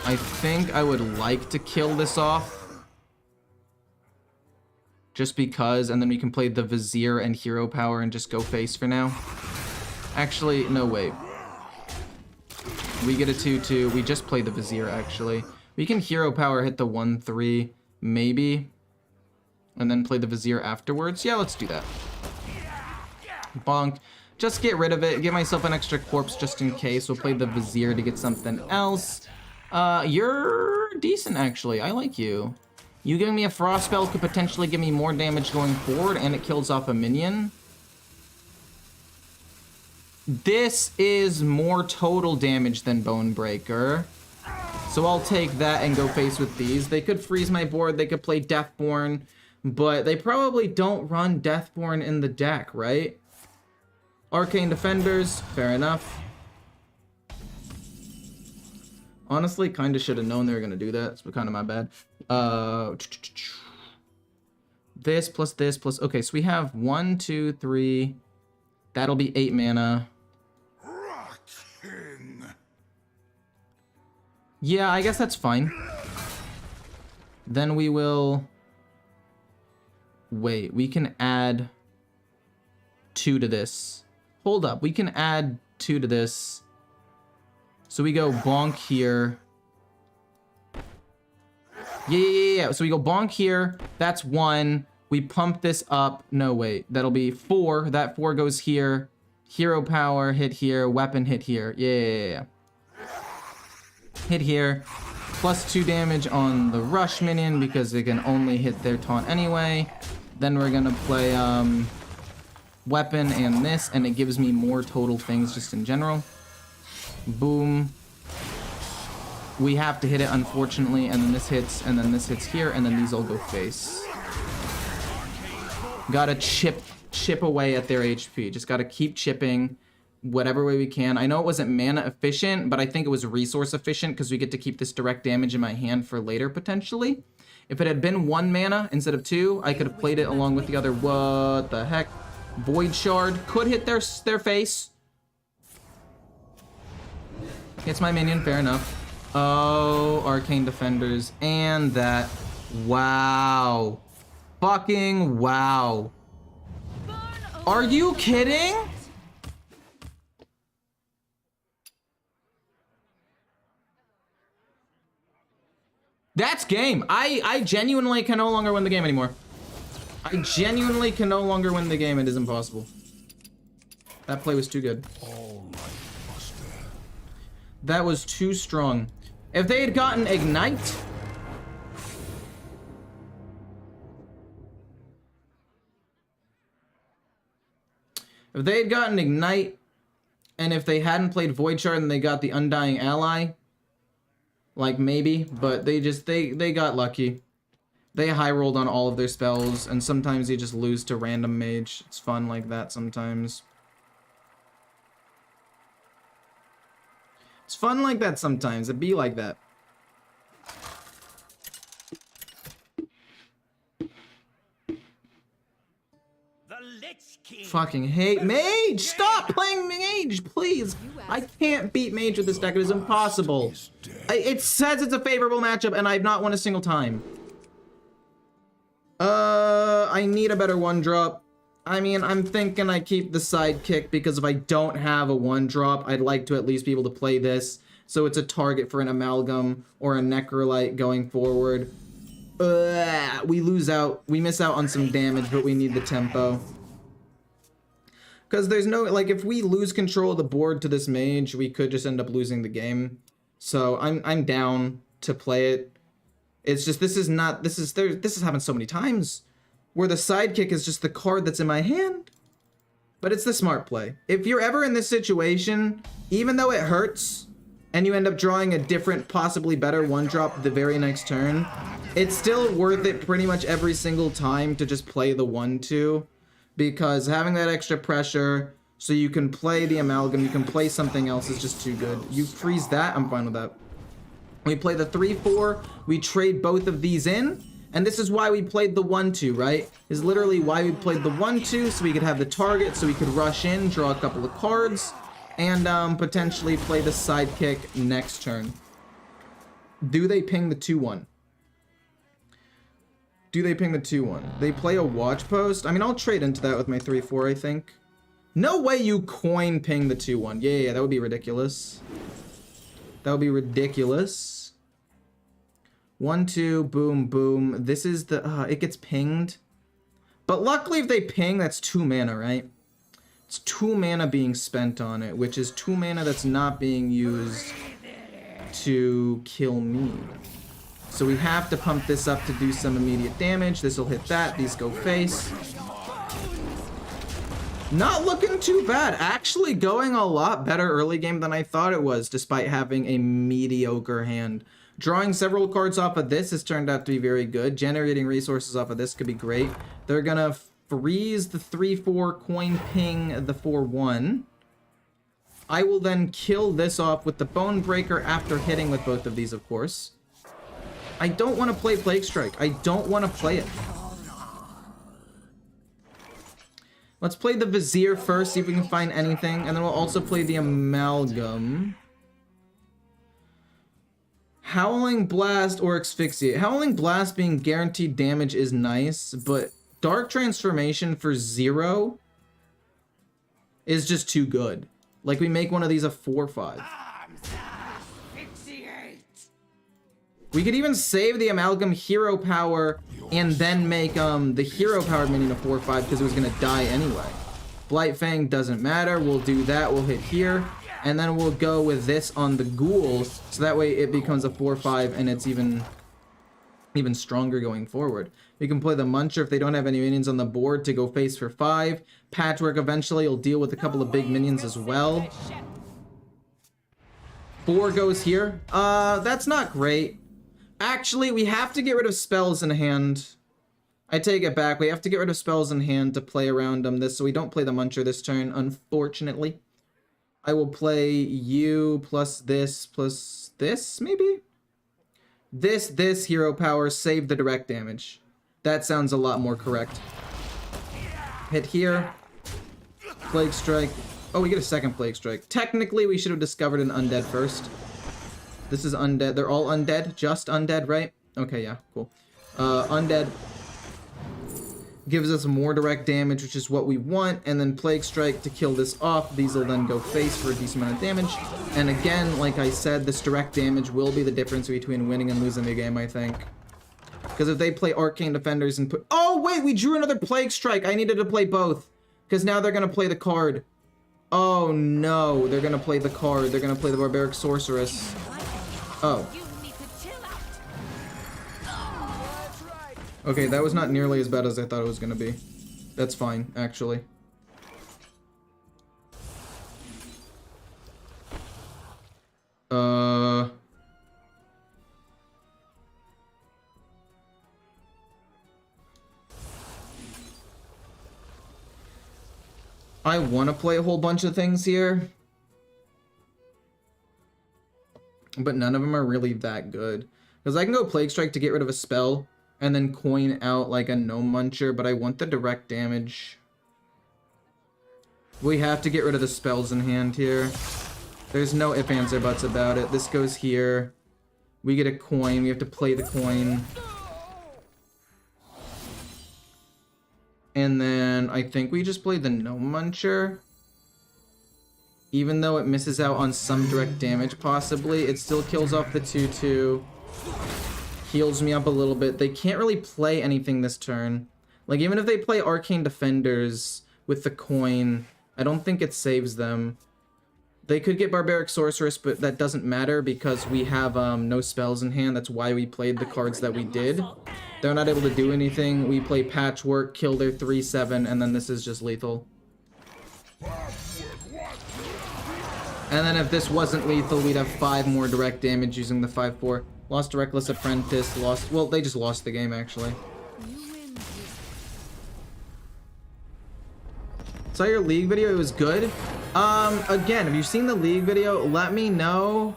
I think I would like to kill this off. Just because, and then we can play the Vizier and Hero Power and just go face for now. Actually, no, wait. We get a 2/2. We just play the Vizier, actually. We can Hero Power, hit the 1/3, maybe. And then play the Vizier afterwards. Yeah, let's do that. Bonk. Just get rid of it. Give myself an extra corpse just in case. We'll play the Vizier to get something else. You're decent, actually. I like you. You giving me a Frost spell could potentially give me more damage going forward, and it kills off a minion. This is more total damage than Bonebreaker. So I'll take that and go face with these. They could freeze my board. They could play Deathborn. But they probably don't run Deathborn in the deck, right? Arcane Defenders. Fair enough. Honestly, kind of should have known they were going to do that. It's kind of my bad. This plus this plus... Okay, so we have 1, 2, 3. That'll be 8 mana. Yeah, I guess that's fine. Then we will... Wait, we can add 2 to this. Hold up, we can add 2 to this. So we go bonk here. Yeah. So we go bonk here. That's 1. We pump this up. No, wait. That'll be 4. That 4 goes here. Hero Power, hit here. Weapon, hit here. Yeah. Hit here. Plus 2 damage on the Rush minion because it can only hit their taunt anyway. Then we're gonna play Weapon and this, and it gives me more total things just in general. Boom. We have to hit it, unfortunately, and then this hits, and then this hits here, and then these all go face. Gotta chip away at their HP. Just gotta keep chipping whatever way we can. I know it wasn't mana efficient, but I think it was resource efficient because we get to keep this direct damage in my hand for later, potentially. If it had been 1 mana instead of 2, I could have played it along with the other. What the heck? Void Shard could hit their face. Hits my minion, fair enough. Oh, Arcane Defenders, and that. Wow. Fucking wow. Are you kidding? That's game. I genuinely can no longer win the game anymore. I genuinely can no longer win the game. It is impossible. That play was too good. That was too strong. If they had gotten Ignite... If they had gotten Ignite, and if they hadn't played Void Shard and they got the Undying Ally, like maybe, but they got lucky. They high rolled on all of their spells, and sometimes you just lose to random mage. It's fun like that sometimes. It's fun like that sometimes. It be like that. The Lich King. Fucking hate mage! Stop playing mage, please! I can't beat mage with this deck. It is impossible. It says it's a favorable matchup, and I've not won a single time. I need a better one drop. I mean, I'm thinking I keep the sidekick because if I don't have a one drop, I'd like to at least be able to play this. So it's a target for an amalgam or a necrolite going forward. We lose out. We miss out on some damage, but we need the tempo. Because there's no, like, if we lose control of the board to this mage, we could just end up losing the game. So I'm down to play it. It's just, this has happened so many times where the sidekick is just the card that's in my hand. But it's the smart play. If you're ever in this situation, even though it hurts, and you end up drawing a different, possibly better one drop the very next turn, it's still worth it pretty much every single time to just play the 1/2. Because having that extra pressure, so you can play the amalgam, you can play something else, is just too good. You freeze that, I'm fine with that. We play the 3/4, we trade both of these in, and this is why we played the 1/2, right? Is literally why we played the 1/2, so we could have the target, so we could rush in, draw a couple of cards, and potentially play the sidekick next turn. Do they ping the 2/1? Do they ping the 2/1? They play a watch post? I mean, I'll trade into that with my 3/4, I think. No way you coin ping the 2/1. Yeah, that would be ridiculous. That would be ridiculous. 1/2, boom, boom. This is the, it gets pinged. But luckily if they ping, that's 2 mana, right? It's 2 mana being spent on it, which is 2 mana that's not being used to kill me. So we have to pump this up to do some immediate damage. This will hit that. These go face. Not looking too bad. Actually going a lot better early game than I thought it was, despite having a mediocre hand. Drawing several cards off of this has turned out to be very good. Generating resources off of this could be great. They're gonna freeze the 3/4, coin ping the 4/1. I will then kill this off with the Bone Breaker after hitting with both of these, of course. I don't want to play Plague Strike. I don't want to play it. Let's play the Vizier first, see if we can find anything, and then we'll also play the Amalgam. Howling Blast or Asphyxiate. Howling Blast being guaranteed damage is nice, but Dark Transformation for 0 is just too good. Like, we make one of these a 4/5. We could even save the Amalgam Hero Power and then make the Hero Powered minion a 4/5 because it was going to die anyway. Blightfang doesn't matter. We'll do that. We'll hit here. And then we'll go with this on the Ghoul. So that way it becomes a 4/5 and it's even stronger going forward. We can play the Muncher if they don't have any minions on the board to go face for 5. Patchwork eventually will deal with a couple of big minions as well. 4 goes here. That's not great. Actually, we have to get rid of spells in hand. I take it back. We have to get rid of spells in hand to play around them so we don't play the Muncher this turn, unfortunately. I will play you plus this, maybe? This hero power, save the direct damage. That sounds a lot more correct. Hit here. Plague Strike. Oh, we get a second Plague Strike. Technically, we should have discovered an undead first. This is undead. They're all undead? Just undead, right? Okay, yeah, cool. Undead gives us more direct damage, which is what we want, and then Plague Strike to kill this off. These will then go face for a decent amount of damage. And again, like I said, this direct damage will be the difference between winning and losing the game, I think. Because if they play Arcane Defenders and put... Oh, wait, we drew another Plague Strike. I needed to play both. Because now they're going to play the card. Oh, no. They're going to play the card. They're going to play the Barbaric Sorceress. Oh. Okay, that was not nearly as bad as I thought it was gonna be. That's fine, actually. I want to play a whole bunch of things here, but none of them are really that good. Because I can go Plague Strike to get rid of a spell, and then coin out like a Gnome Muncher, but I want the direct damage. We have to get rid of the spells in hand here. There's no ifs, ands, or buts about it. This goes here. We get a coin. We have to play the coin. And then I think we just play the Gnome Muncher. Even though it misses out on some direct damage, possibly, it still kills off the 2/2. Heals me up a little bit. They can't really play anything this turn. Like, even if they play Arcane Defenders with the coin, I don't think it saves them. They could get Barbaric Sorceress, but that doesn't matter because we have no spells in hand. That's why we played the cards that we did. They're not able to do anything. We play Patchwork, kill their 3/7, and then this is just lethal. And then if this wasn't lethal, we'd have 5 more direct damage using the 5/4. Lost Reckless Apprentice, lost... Well, they just lost the game, actually. Saw your League video, it was good. Again, if you've seen the League video, let me know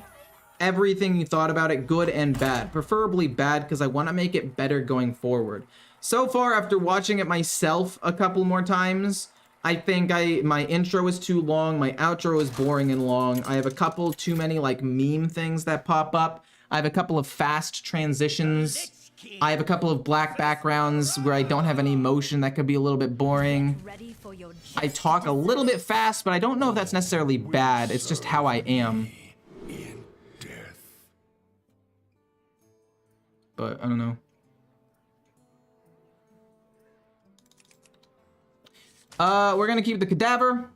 everything you thought about it, good and bad. Preferably bad, because I want to make it better going forward. So far, after watching it myself a couple more times, I think my intro is too long, my outro is boring and long. I have a couple too many, like, meme things that pop up. I have a couple of fast transitions. I have a couple of black backgrounds where I don't have any motion that could be a little bit boring. I talk a little bit fast, but I don't know if that's necessarily bad. It's just how I am. But I don't know. We're gonna keep the Cadaver.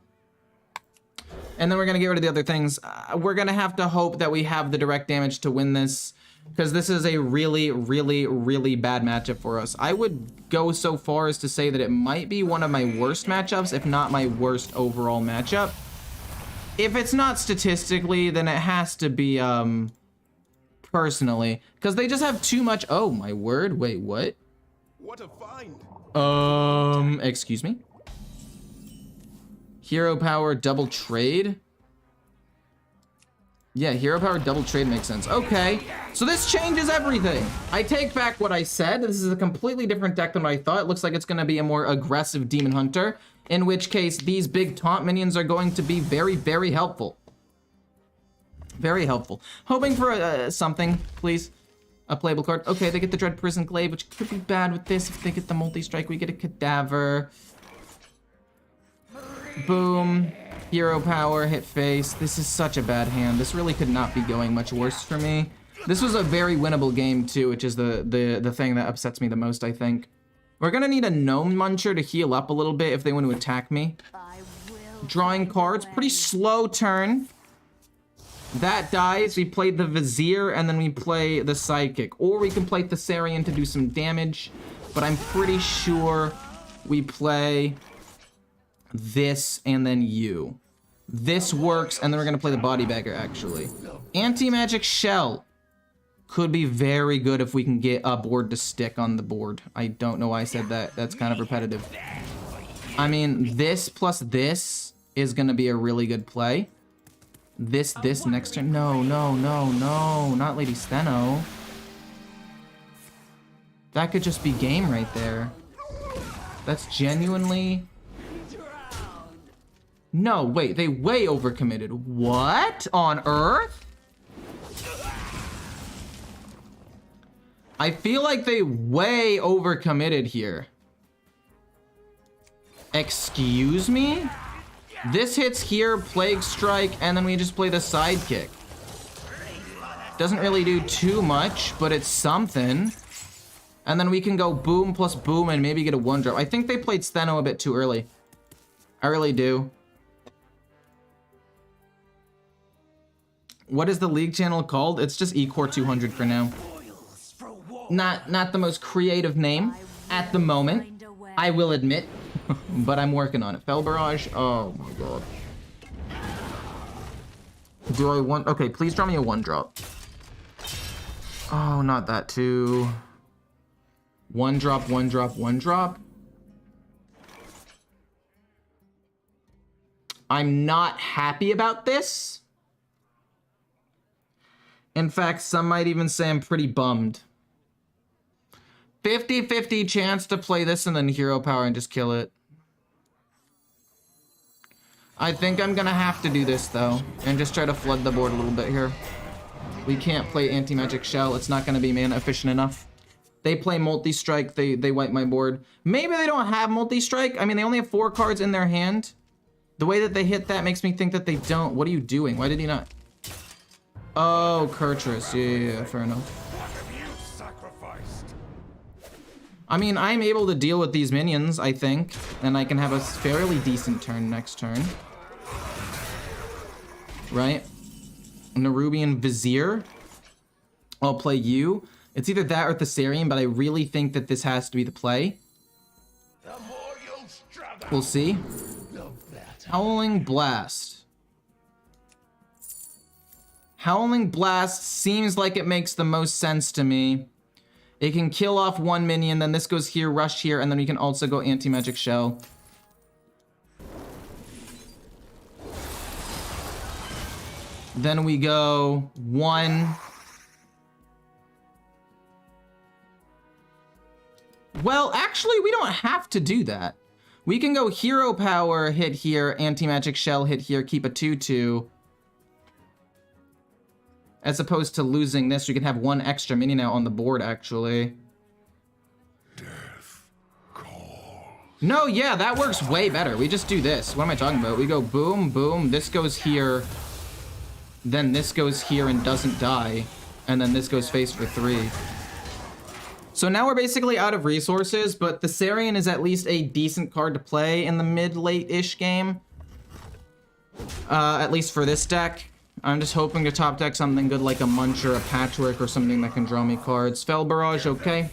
And then we're gonna get rid of the other things. We're gonna have to hope that we have the direct damage to win this, because this is a really, really, really bad matchup for us. I would go so far as to say that it might be one of my worst matchups, if not my worst overall matchup. If it's not statistically, then it has to be, personally. Because they just have too much... Oh, my word. Wait, what? What a find! Excuse me? Hero Power Double Trade? Yeah, Hero Power Double Trade makes sense. Okay, so this changes everything. I take back what I said. This is a completely different deck than what I thought. It looks like it's going to be a more aggressive Demon Hunter, in which case these big taunt minions are going to be very, very helpful. Very helpful. Hoping for something, please. A playable card. Okay, they get the Dread Prison Glaive, which could be bad with this. If they get the multi-strike, we get a Cadaver. Boom. Hero Power, hit face. This is such a bad hand. This really could not be going much worse for me. This was a very winnable game too, which is the thing that upsets me the most, I think. We're gonna need a Gnome Muncher to heal up a little bit if they want to attack me. Drawing cards. Pretty slow turn. That dies. We play the Vizier and then we play the Sidekick. Or we can play Thessarian to do some damage. But I'm pretty sure we play... this and then you. This works, and then we're gonna play the Body Bagger, actually. Anti-Magic Shell could be very good if we can get a board to stick on the board. I don't know why I said that. That's kind of repetitive. I mean, this plus this is gonna be a really good play. This next turn. No, not Lady Steno. That could just be game right there. That's genuinely... No, wait, they way overcommitted. What on earth? I feel like they way overcommitted here. Excuse me? This hits here, Plague Strike, and then we just play the Sidekick. Doesn't really do too much, but it's something. And then we can go boom plus boom and maybe get a 1-drop. I think they played Steno a bit too early. I really do. What is the League channel called? It's just Ecore 200 for now. Not the most creative name at the moment, I will admit, but I'm working on it. Fell Barrage, oh my god. Do I want, okay, please draw me a 1-drop. Oh, not that too. 1-drop, 1-drop, 1-drop. I'm not happy about this. In fact, some might even say I'm pretty bummed. 50-50 chance to play this and then hero power and just kill it. I think I'm gonna have to do this though, and just try to flood the board a little bit here. We can't play anti-magic shell, it's not gonna be mana efficient enough. They play multi-strike, they wipe my board. Maybe they don't have multi-strike. I mean, they only have 4 cards in their hand. The way that they hit that makes me think that they don't. What are you doing? Why did he not? Oh, Kurtrus. Yeah, fair enough. What have you sacrificed? I mean, I'm able to deal with these minions, I think. And I can have a fairly decent turn next turn. Right? Nerubian Vizier. I'll play you. It's either that or Thessarian, but I really think that this has to be the play. The more you'll struggle, We'll see. the better. Howling Blast. Howling Blast seems like it makes the most sense to me. It can kill off 1 minion, then this goes here, rush here, and then we can also go anti-magic shell. Then we go 1. Well, actually, we don't have to do that. We can go hero power, hit here, anti-magic shell, hit here, keep a 2/2. As opposed to losing this, we can have 1 extra minion out on the board, actually. Death call. No, yeah, that works way better. We just do this. What am I talking about? We go boom, boom, this goes here, then this goes here and doesn't die, and then this goes face for 3. So now we're basically out of resources, but Thessarian is at least a decent card to play in the mid-late-ish game. At least for this deck. I'm just hoping to top deck something good like a Munch or a Patchwork or something that can draw me cards. Fell Barrage, okay.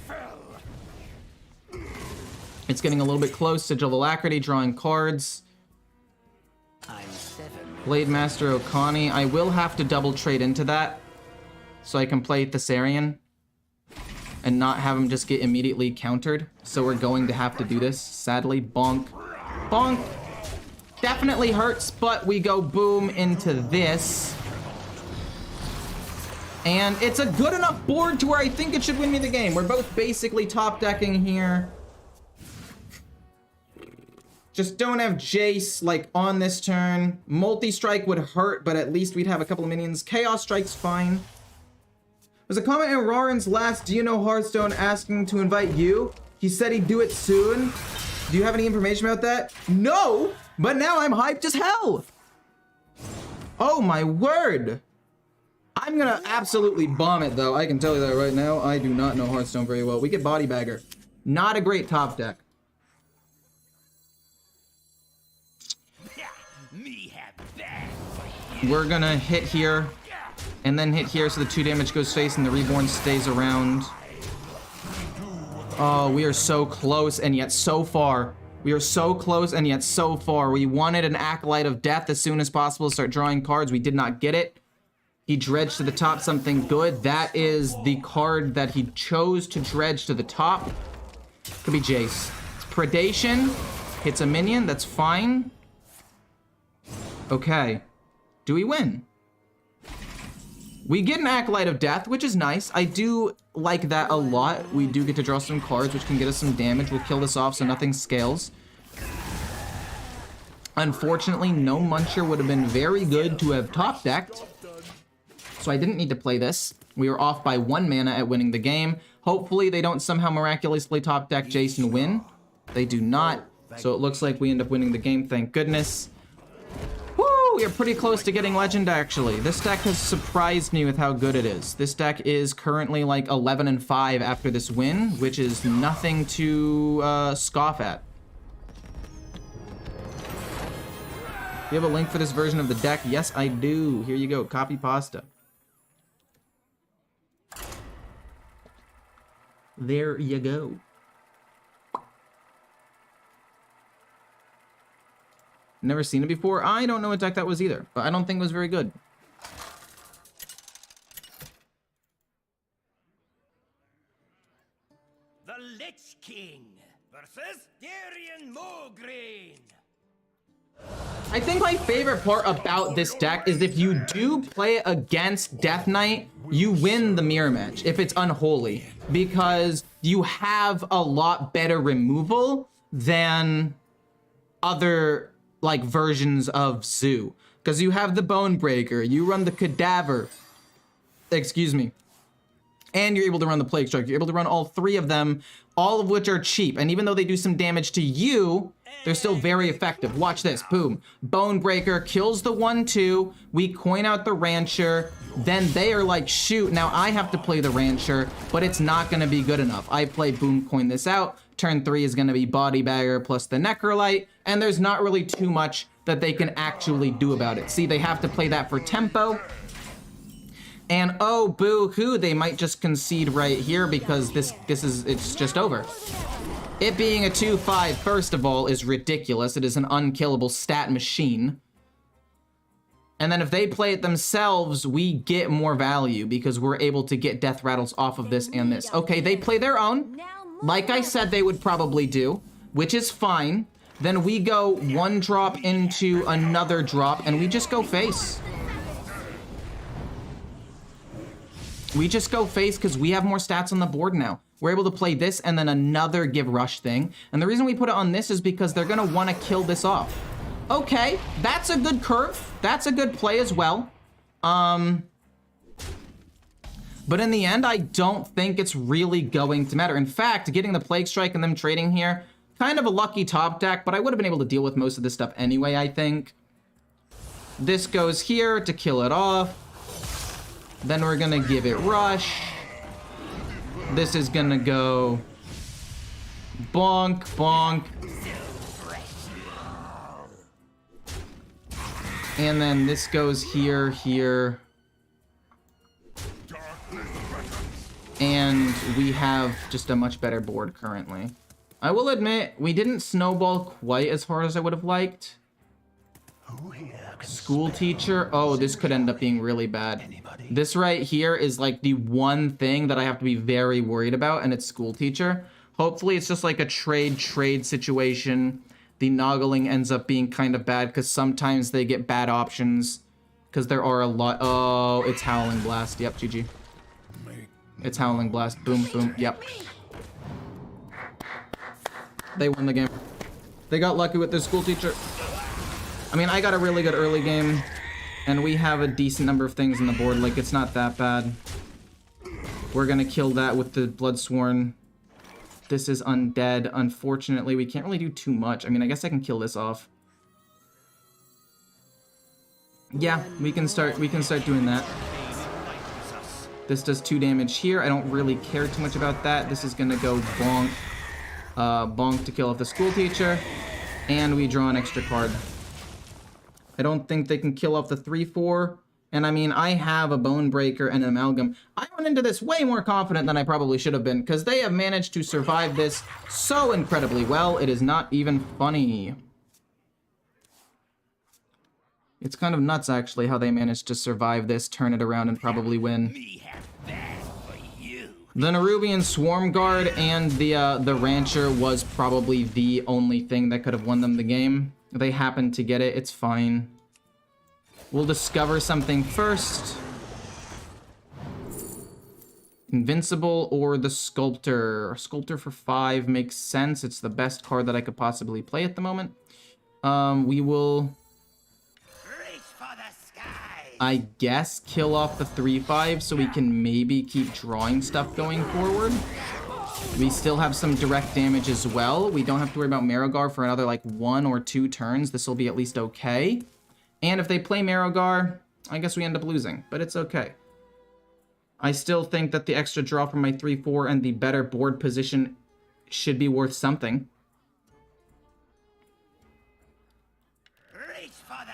It's getting a little bit close. Sigil of Alacrity, drawing cards. Blade Master Okani. I will have to double trade into that so I can play Thessarian and not have him just get immediately countered. So we're going to have to do this, sadly. Bonk. Bonk. Definitely hurts, but we go boom into this. And it's a good enough board to where I think it should win me the game. We're both basically top decking here. Just don't have Jace, like, on this turn. Multi-strike would hurt, but at least we'd have a couple of minions. Chaos Strike's fine. There's a comment in Roran's last Do You Know Hearthstone asking to invite you. He said he'd do it soon. Do you have any information about that? No, but now I'm hyped as hell. Oh my word. I'm gonna absolutely bomb it though. I can tell you that right now. I do not know Hearthstone very well. We get Body Bagger. Not a great top deck. Me have that. We're gonna hit here and then hit here so the 2 damage goes face and the Reborn stays around. Oh, we are so close and yet so far. We are so close and yet so far. We wanted an Acolyte of Death as soon as possible to start drawing cards. We did not get it. He dredged to the top something good. That is the card that he chose to dredge to the top. Could be Jace. It's Predation. Hits a minion. That's fine. Okay. Do we win? We get an Acolyte of Death, which is nice. I do like that a lot. We do get to draw some cards, which can get us some damage. We'll kill this off so nothing scales. Unfortunately, no Muncher would have been very good to have top decked. So I didn't need to play this. We were off by 1 mana at winning the game. Hopefully they don't somehow miraculously top deck Jace and win. They do not. So it looks like we end up winning the game, thank goodness. We are pretty close to getting Legend, actually. This deck has surprised me with how good it is. This deck is currently like 11-5 after this win, which is nothing to scoff at. Do you have a link for this version of the deck? Yes, I do. Here you go. Copy pasta. There you go. Never seen it before. I don't know what deck that was either, but I don't think it was very good. The Lich King versus Darian Mograine. I think my favorite part about this deck is if you do play against Death Knight, you win the mirror match if it's unholy, because you have a lot better removal than other like versions of Zoo, because you have the Bone Breaker, you run the Cadaver, excuse me, and you're able to run the Plague Strike. You're able to run all three of them, all of which are cheap, and even though they do some damage to you, they're still very effective. Watch this, boom. Bone Breaker kills the 1/2, we coin out the Rancher, then they are like, shoot, now I have to play the Rancher, but it's not gonna be good enough. I play boom, coin this out, turn 3 is gonna be Body Bagger plus the Necrolite, and there's not really too much that they can actually do about it. See, they have to play that for tempo, and oh, boo-hoo, they might just concede right here because it's just over. It being a 2/5, first of all, is ridiculous. It is an unkillable stat machine. And then if they play it themselves, we get more value because we're able to get death rattles off of this and this. Okay, they play their own, like I said they would probably do, which is fine. Then we go 1 drop into another drop, and we just go face. We just go face because we have more stats on the board now. We're able to play this and then another give rush thing. And the reason we put it on this is because they're gonna wanna kill this off. Okay, that's a good curve. That's a good play as well. But in the end, I don't think it's really going to matter. In fact, getting the Plague Strike and them trading here, kind of a lucky top deck, but I would have been able to deal with most of this stuff anyway, I think. This goes here to kill it off. Then we're gonna give it rush. This is gonna go bonk, bonk. And then this goes here, here. And we have just a much better board currently. I will admit, we didn't snowball quite as hard as I would have liked. School teacher. Oh, this could end up being really bad. This right here is like the one thing that I have to be very worried about, and it's school teacher. Hopefully it's just like a trade situation. The noggling ends up being kind of bad because sometimes they get bad options because there are a lot. Oh, it's Howling Blast. Yep, GG. It's Howling Blast. Boom, boom. Yep. They won the game. They got lucky with their school teacher. I mean, I got a really good early game, and we have a decent number of things on the board. Like, it's not that bad. We're gonna kill that with the Bloodsworn. This is undead. Unfortunately, we can't really do too much. I mean, I guess I can kill this off. Yeah, we can start doing that. This does 2 damage here. I don't really care too much about that. This is gonna go bonk. Bonk to kill off the school teacher. And we draw an extra card. I don't think they can kill off the 3/4. And I mean, I have a Bone Breaker and an Amalgam. I went into this way more confident than I probably should have been, because they have managed to survive this so incredibly well. It is not even funny. It's kind of nuts, actually, how they managed to survive this, turn it around, and probably win. The Nerubian Swarm Guard and the Rancher was probably the only thing that could have won them the game. They happened to get it. It's fine. We'll discover something first. Invincible or the Sculptor. Sculptor for 5 makes sense. It's the best card that I could possibly play at the moment. We will, I guess, kill off the 3/5 so we can maybe keep drawing stuff going forward. We still have some direct damage as well. We don't have to worry about Marrogar for another like 1 or 2 turns. This will be at least okay. And if they play Marrogar, I guess we end up losing, but it's okay. I still think that the extra draw from my 3/4 and the better board position should be worth something.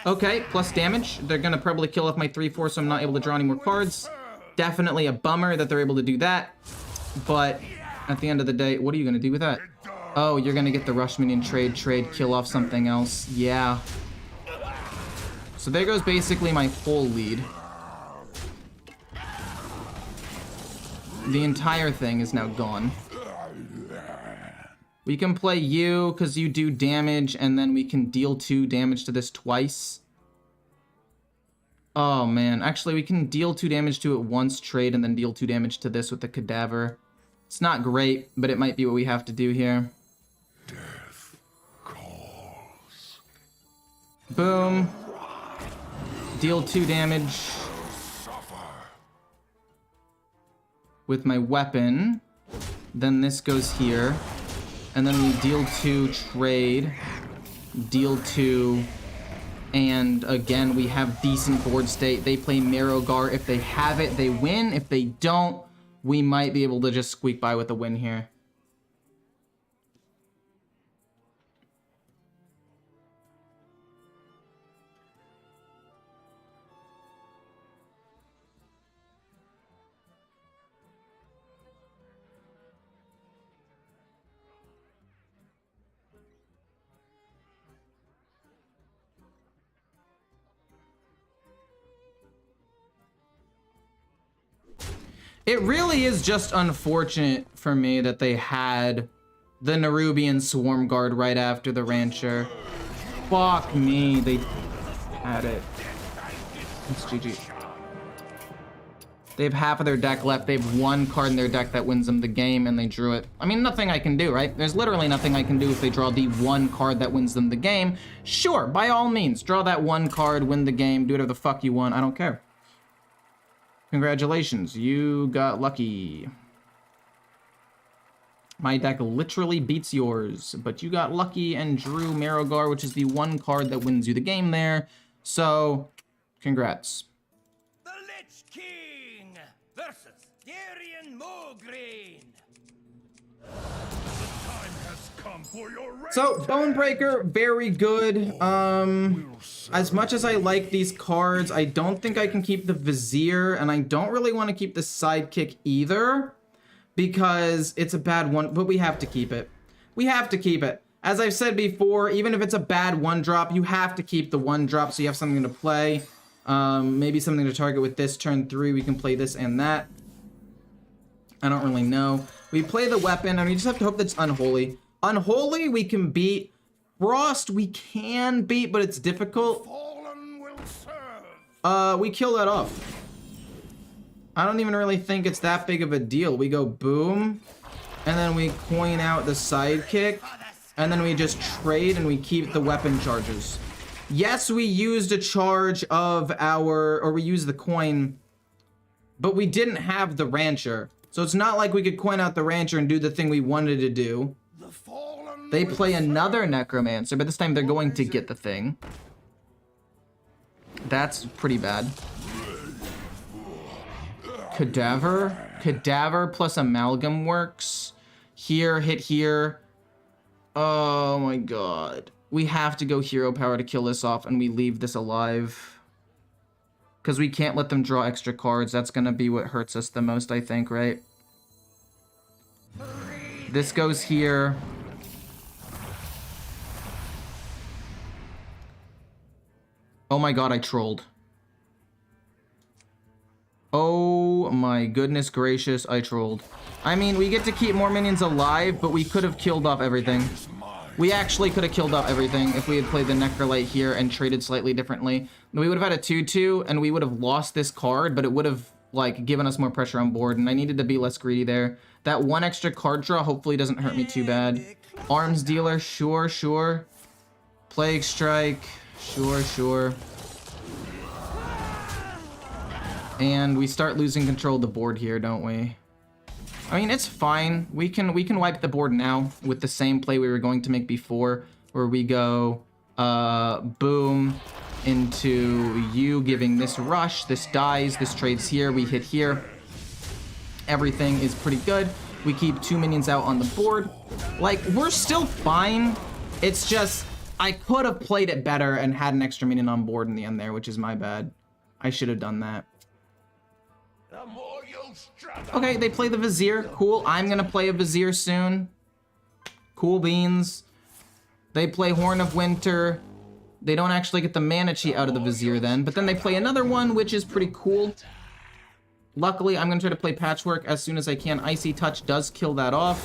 Okay, plus damage. They're gonna probably kill off my 3/4, so I'm not able to draw any more cards. Definitely a bummer that they're able to do that. But at the end of the day, what are you gonna do with that? Oh, you're gonna get the Rush Minion trade, kill off something else. Yeah. So there goes basically my full lead. The entire thing is now gone. We can play you because you do damage, and then we can deal 2 damage to this twice. Oh man, actually we can deal 2 damage to it once, trade, and then deal 2 damage to this with the cadaver. It's not great, but it might be what we have to do here. Death calls. Boom. Deal 2 damage with my weapon. Then this goes here. And then we deal 2, trade, deal 2, and again, we have decent board state. They play Marrowgar. If they have it, they win. If they don't, we might be able to just squeak by with a win here. It really is just unfortunate for me that they had the Nerubian Swarm Guard right after the Rancher. Fuck me, they had it. It's GG. They have half of their deck left. They have 1 card in their deck that wins them the game, and they drew it. I mean, nothing I can do, right? There's literally nothing I can do if they draw the 1 card that wins them the game. Sure, by all means, draw that 1 card, win the game, do whatever the fuck you want. I don't care. Congratulations, you got lucky. My deck literally beats yours, but you got lucky and drew Marrowgar, which is the 1 card that wins you the game there. So, congrats. The Lich King versus Darian Mograine. The time has come for your race. So, Bonebreaker, very good. As much as I like these cards, I don't think I can keep the Vizier, and I don't really want to keep the Sidekick either, because it's a bad one, but we have to keep it. We have to keep it. As I've said before, even if it's a bad 1-drop, you have to keep the 1-drop so you have something to play. Maybe something to target with this turn 3. We can play this and that. I don't really know. We play the weapon, and we just have to hope that's Unholy. Unholy we can beat. Frost we can beat, but it's difficult. Fallen will serve. We kill that off. I don't even really think it's that big of a deal. We go boom, and then we coin out the Sidekick, and then we just trade and we keep the weapon charges. Yes, we used a charge of our, or we used the coin, but we didn't have the Rancher. So it's not like we could coin out the Rancher and do the thing we wanted to do. They play another Necromancer, but this time they're going to get the thing. That's pretty bad. Cadaver? Cadaver plus Amalgam works. Here, hit here. Oh my god. We have to go Hero Power to kill this off, and we leave this alive. Because we can't let them draw extra cards. That's going to be what hurts us the most, I think, right? This goes here. Oh my god, I trolled. Oh my goodness gracious, I trolled. I mean, we get to keep more minions alive, but we could have killed off everything. We actually could have killed off everything if we had played the Necrolite here and traded slightly differently. We would have had a 2-2, and we would have lost this card, but it would have, like, given us more pressure on board, and I needed to be less greedy there. That 1 extra card draw hopefully doesn't hurt me too bad. Arms Dealer, sure, sure. Plague Strike, sure, sure. And we start losing control of the board here, don't we? I mean, it's fine. We can wipe the board now with the same play we were going to make before, where we go boom into you giving this rush, this dies, this trades here, we hit here. Everything is pretty good. We keep 2 minions out on the board. Like, we're still fine. It's just, I could have played it better and had an extra minion on board in the end there, which is my bad. I should have done that. The more you struggle. Okay, they play the Vizier. Cool. I'm gonna play a Vizier soon. Cool beans. They play Horn of Winter. They don't actually get the Mana Cheat out of the Vizier then, but then they play another one, which is pretty cool. Luckily, I'm gonna try to play Patchwork as soon as I can. Icy Touch does kill that off.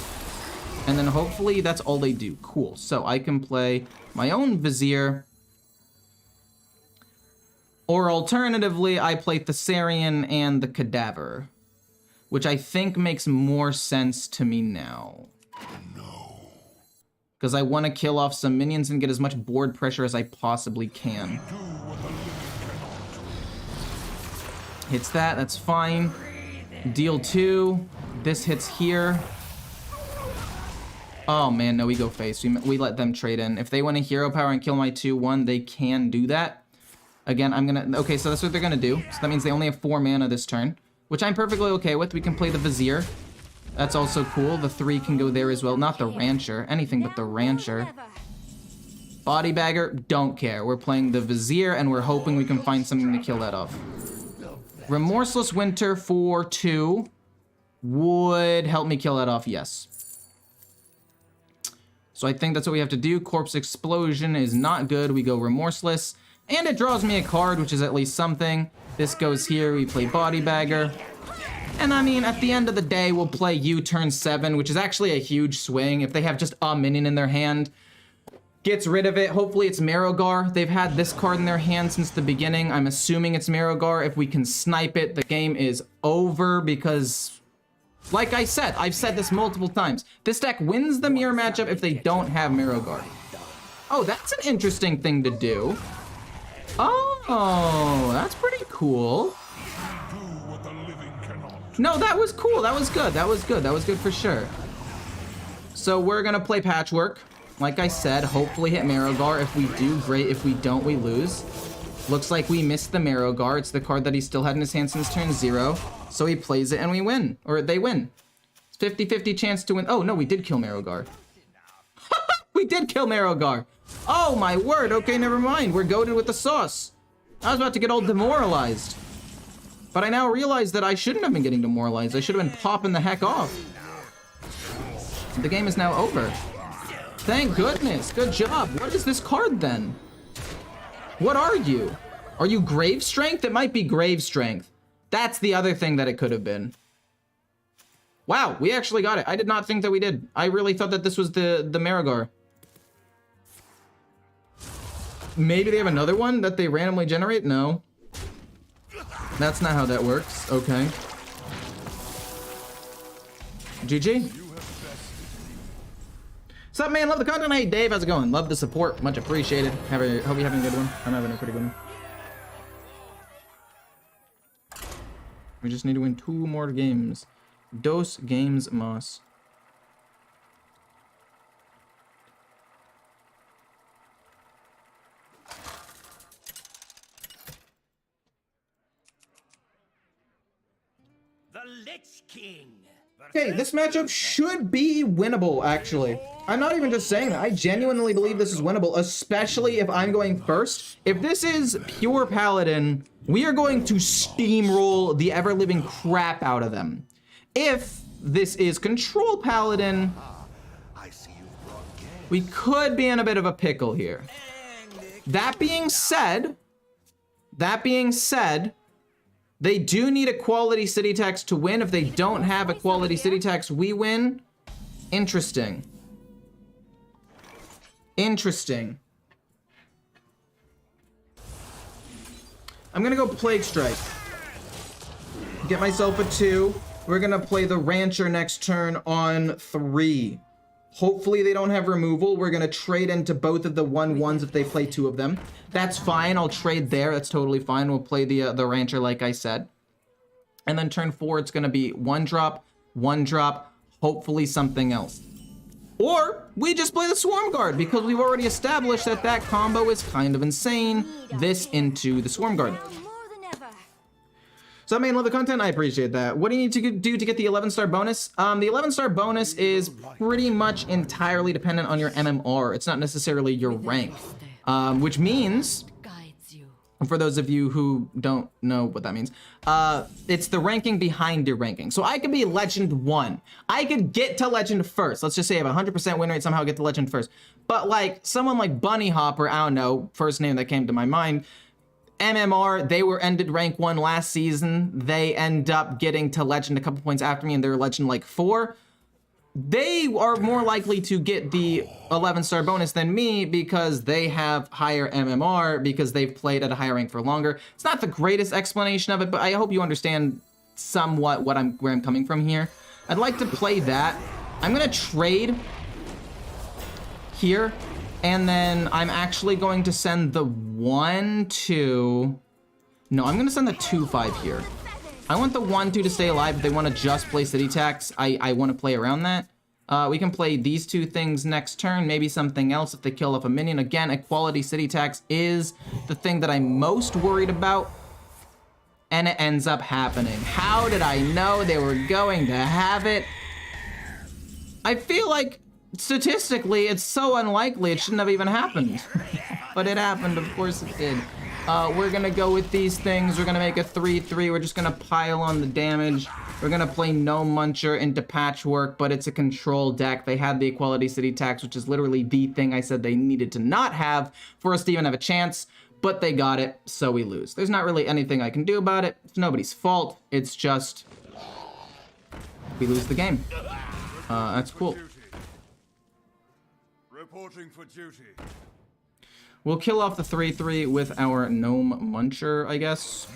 And then hopefully that's all they do. Cool. So I can play my own Vizier. Or alternatively, I play Thessarian and the Cadaver, which I think makes more sense to me now. Because I want to kill off some minions and get as much board pressure as I possibly can. Hits that, that's fine. Deal 2. This hits here. Oh man, no, we go face. We let them trade in. If they want a hero power and kill my 2/1, they can do that. Again, I'm gonna... Okay, so that's what they're gonna do. So that means they only have 4 mana this turn, which I'm perfectly okay with. We can play the Vizier. That's also cool. The 3 can go there as well. Not the Rancher. Anything but the Rancher. Body Bagger, don't care. We're playing the Vizier, and we're hoping we can find something to kill that off. Remorseless Winter for 2 would help me kill that off, yes. So I think that's what we have to do. Corpse Explosion is not good. We go Remorseless. And it draws me a card, which is at least something. This goes here. We play Body Bagger. And I mean, at the end of the day, we'll play U turn 7, which is actually a huge swing. If they have just a minion in their hand, gets rid of it. Hopefully it's Marrowgar. They've had this card in their hand since the beginning. I'm assuming it's Marrowgar. If we can snipe it, the game is over because, like I said, I've said this multiple times. This deck wins the mirror matchup if they don't have Marrowgar. Oh, that's an interesting thing to do. Oh, that's pretty cool. No, that was cool. That was good. That was good. That was good for sure. So we're going to play Patchwork. Like I said, hopefully hit Marrowgar. If we do, great. If we don't, we lose. Looks like we missed the Marrowgar. It's the card that he still had in his hand since turn 0. So he plays it and we win. Or they win. It's 50-50 chance to win. Oh, no, we did kill Marrowgar. We did kill Marrowgar. Oh, my word. Okay, never mind. We're goated with the sauce. I was about to get all demoralized. But I now realize that I shouldn't have been getting demoralized. I should have been popping the heck off. The game is now over. Thank goodness. Good job. What is this card then? What are you? Are you Grave Strength? It might be Grave Strength. That's the other thing that it could have been. Wow, we actually got it. I did not think that we did. I really thought that this was the Marrowgar. Maybe they have another one that they randomly generate? No. That's not how that works. Okay. GG. What's up, man? Love the content. Hey, Dave. How's it going? Love the support. Much appreciated. Hope you're having a good one. I'm having a pretty good one. We just need to win 2 more games. Dos games más. The Lich King. Okay, this matchup should be winnable, actually. I'm not even just saying that. I genuinely believe this is winnable, especially if I'm going first. If this is pure Paladin, we are going to steamroll the ever-living crap out of them. If this is Control Paladin, we could be in a bit of a pickle here. That being said, they do need a quality city tax to win. If they don't have a quality city tax, we win. Interesting. Interesting. I'm gonna go Plague Strike. Get myself a 2. We're gonna play the Rancher next turn on 3. Hopefully they don't have removal. We're gonna trade into both of the 1/1s if they play 2 of them. That's fine. I'll trade there. That's totally fine. We'll play the Rancher like I said. And then turn 4, it's gonna be 1 drop, 1 drop, hopefully something else. Or we just play the Swarm Guard because we've already established that that combo is kind of insane. This into the Swarm Guard. So, I mean, love the content. I appreciate that. What do you need to do to get the 11-star bonus? The 11-star bonus is pretty much entirely dependent on your MMR. It's not necessarily your rank, which means, for those of you who don't know what that means, it's the ranking behind your ranking. So I could be Legend 1. I could get to Legend first. Let's just say I have a 100% win rate, somehow get to Legend first. But like someone like Bunny Hopper, I don't know, first name that came to my mind, MMR, they were ended rank 1 last season. They end up getting to Legend a couple points after me, and they're Legend like 4. they are more likely to get the 11-star bonus than me because they have higher MMR, because they've played at a higher rank for longer. It's not the greatest explanation of it, but I hope you understand somewhat where I'm coming from here. I'd like to play that. I'm gonna trade here, and then I'm actually going to send the 1-2. No, I'm gonna send the 2-5 here. I want the 1-2 to stay alive. If they want to just play city tax, I want to play around that. We can play these two things next turn, maybe something else if they kill off a minion. Again, equality city tax is the thing that I'm most worried about, and it ends up happening. How did I know they were going to have it? I feel like statistically it's so unlikely it shouldn't have even happened. But it happened, of course it did. We're gonna go with these things. We're gonna make a 3-3. We're just gonna pile on the damage. We're gonna play No Muncher into Patchwork, but it's a control deck. They had the Equality City Tax, which is literally the thing I said they needed to not have for us to even have a chance, but they got it, so we lose. There's not really anything I can do about it. It's nobody's fault. It's just we lose the game. That's cool. Reporting for duty. We'll kill off the 3-3 with our Gnome Muncher, I guess.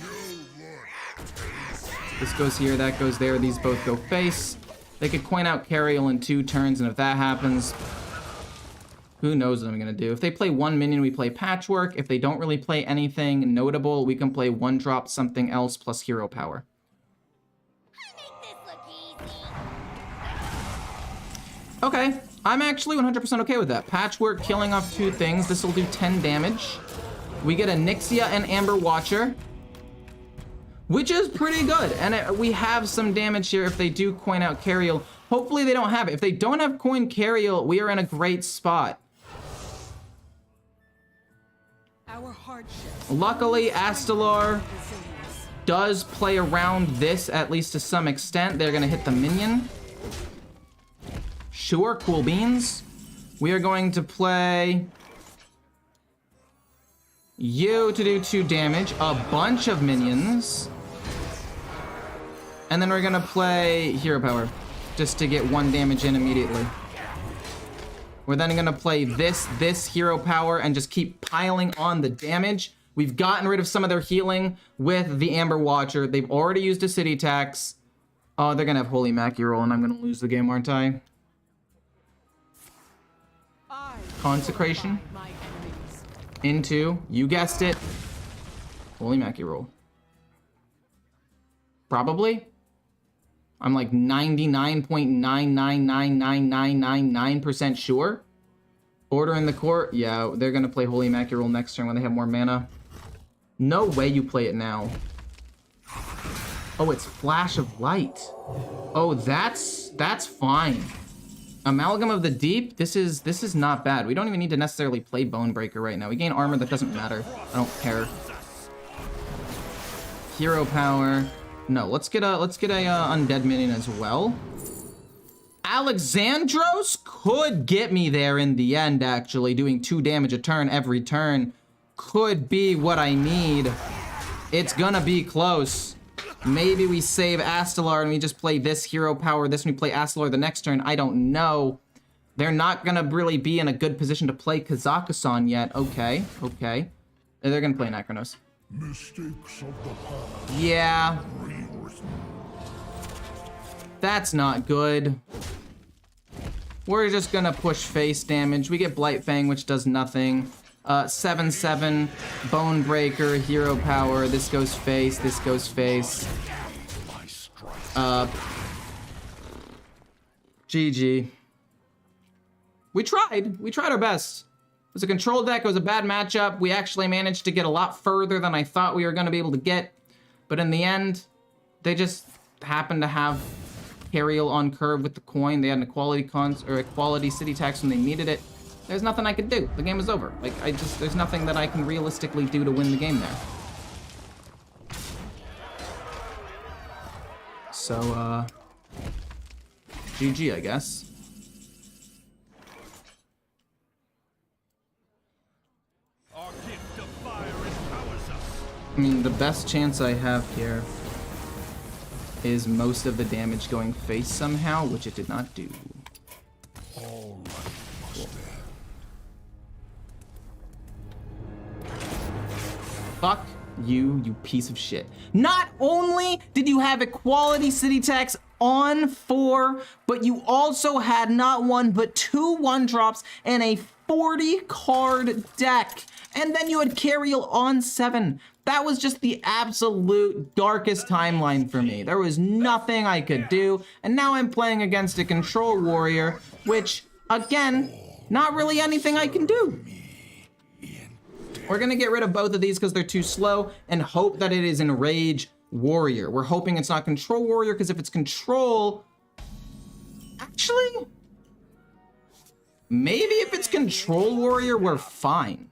This goes here, that goes there. These both go face. They could coin out Cariel in 2 turns, and if that happens, who knows what I'm going to do. If they play 1 minion, we play Patchwork. If they don't really play anything notable, we can play 1-drop something else plus hero power. Okay. I'm actually 100% okay with that. Patchwork killing off 2 things. This will do 10 damage. We get a Nixia and Amber Watcher, which is pretty good. And we have some damage here if they do coin out Cariel. Hopefully they don't have it. If they don't have coin Cariel, we are in a great spot. Luckily, Astalar does play around this, at least to some extent. They're going to hit the minion. Sure, cool beans. We are going to play you to do 2 damage, a bunch of minions. And then we're gonna play hero power, just to get 1 damage in immediately. We're then gonna play this hero power and just keep piling on the damage. We've gotten rid of some of their healing with the Amber Watcher. They've already used a city tax. Oh, they're gonna have Holy Mackie roll and I'm gonna lose the game, aren't I? Consecration into, you guessed it, Holy Mackie roll. Probably. I'm like 99.9999999% sure. Order in the Court. Yeah, they're gonna play Holy Mackie roll next turn when they have more mana. No way you play it now. Oh, it's Flash of Light. Oh, that's fine. Amalgam of the Deep, this is not bad. We don't even need to necessarily play Bonebreaker right now. We gain armor, that doesn't matter. I don't care. Hero power. No, let's get a undead minion as well. Alexandros could get me there in the end, actually. Doing 2 damage a turn every turn could be what I need. It's gonna be close. Maybe we save Astalar and we just play this hero power, this and we play Astalar the next turn. I don't know. They're not gonna really be in a good position to play Kazakhstan yet. Okay. They're gonna play Anachronos. Mistakes of the past. Yeah. That's not good. We're just gonna push face damage. We get Blightfang, which does nothing. 7/7, Bonebreaker, hero power. This goes face, this goes face. GG. We tried our best. It was a control deck, it was a bad matchup. We actually managed to get a lot further than I thought we were gonna be able to get. But in the end, they just happened to have Cariel on curve with the coin. They had an equality city tax when they needed it. There's nothing I could do. The game was over. Like, there's nothing that I can realistically do to win the game there. So, GG, I guess. Our gift of fire empowers us. I mean, the best chance I have here is most of the damage going face somehow, which it did not do. Fuck you, you piece of shit. Not only did you have equality city tax on 4, but you also had not 1 but 2 1-drops and a 40 card deck. And then you had Cariel on 7. That was just the absolute darkest timeline for me. There was nothing I could do, and now I'm playing against a control warrior, which, again, not really anything I can do. We're gonna get rid of both of these because they're too slow and hope that it is Enrage Warrior. We're hoping it's not Control Warrior, because if it's Control... Actually... Maybe if it's Control Warrior, we're fine.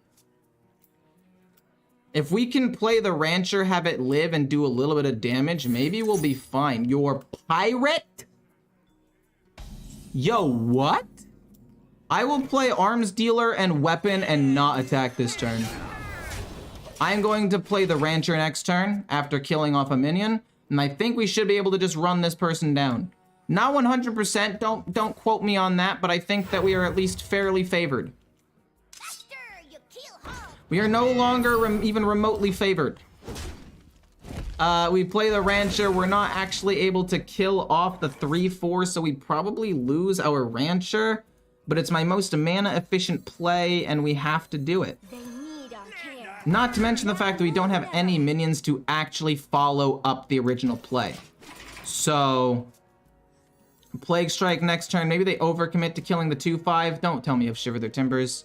If we can play the Rancher, have it live, and do a little bit of damage, maybe we'll be fine. Your Pirate? Yo, what? I will play Arms Dealer and Weapon and not attack this turn. I'm going to play the Rancher next turn after killing off a minion, and I think we should be able to just run this person down. Not 100%, don't quote me on that, but I think that we are at least fairly favored. We are no longer even remotely favored. We play the Rancher. We're not actually able to kill off the 3/4, so we probably lose our Rancher. But it's my most mana efficient play, and we have to do it. Not to mention the fact that we don't have any minions to actually follow up the original play. So, Plague Strike next turn. Maybe they overcommit to killing the 2/5. Don't tell me of Shiver Their Timbers.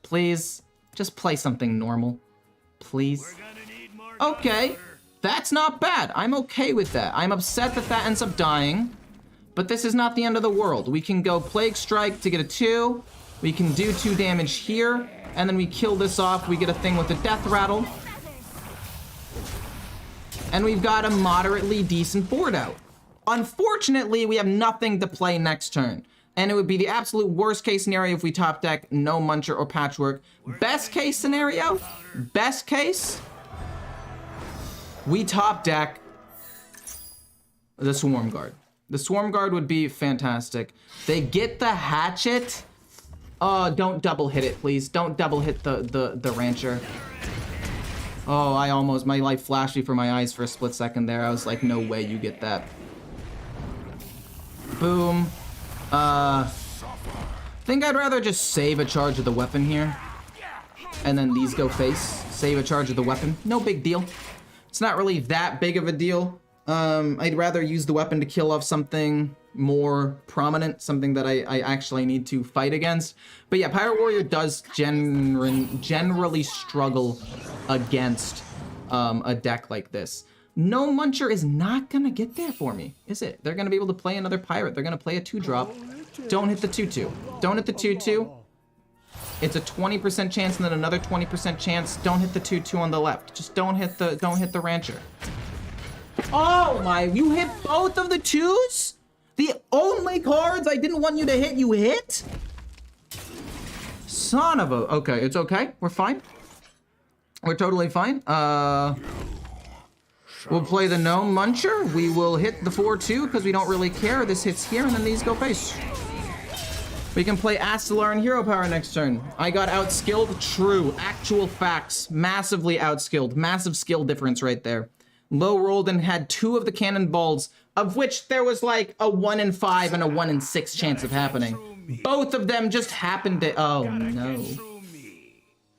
Please, just play something normal. Please. Okay, that's not bad. I'm okay with that. I'm upset that that ends up dying. But this is not the end of the world. We can go Plague Strike to get a 2. We can do 2 damage here. And then we kill this off. We get a thing with a Death Rattle. And we've got a moderately decent board out. Unfortunately, we have nothing to play next turn. And it would be the absolute worst case scenario if we top deck no Muncher or Patchwork. Best case scenario, best case, we top deck the Swarm Guard. The Swarm Guard would be fantastic. They get the Hatchet. Oh, don't double hit it, please. Don't double hit the Rancher. Oh, my life flashed before my eyes for a split second there. I was like, no way you get that. Boom. Think I'd rather just save a charge of the weapon here. And then these go face. Save a charge of the weapon. No big deal. It's not really that big of a deal. I'd rather use the weapon to kill off something more prominent, something that I actually need to fight against. But yeah, Pirate Warrior does generally struggle against a deck like this. No Muncher is not gonna get there for me, is it? They're gonna be able to play another Pirate. They're gonna play a 2-drop. Don't hit the 2/2. Don't hit the 2/2. It's a 20% chance and then another 20% chance. Don't hit the 2/2 on the left. Just don't hit the Rancher. Oh my, you hit both of the 2s? The only cards I didn't want you to hit, you hit? Son of a... Okay, it's okay. We're fine. We're totally fine. We'll play the Gnome Muncher. We will hit the 4/2 because we don't really care. This hits here and then these go face. We can play Astelar and Hero Power next turn. I got outskilled. True. Actual facts. Massively outskilled. Massive skill difference right there. Low rolled and had 2 of the cannonballs, of which there was like a 1 in 5 and a 1 in 6 chance of happening. Both of them just happened to... Oh, no.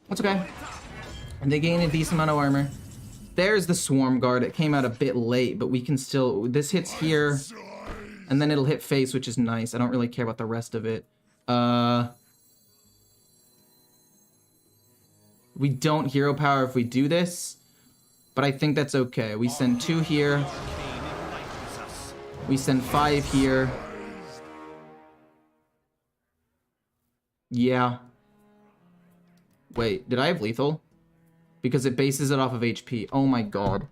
That's okay. And they gain a decent amount of armor. There's the Swarm Guard. It came out a bit late, but we can still... This hits here, and then it'll hit face, which is nice. I don't really care about the rest of it. We don't Hero Power if we do this. But I think that's okay. We send 2 here. We send 5 here. Yeah. Wait, did I have lethal? Because it bases it off of HP. Oh my god.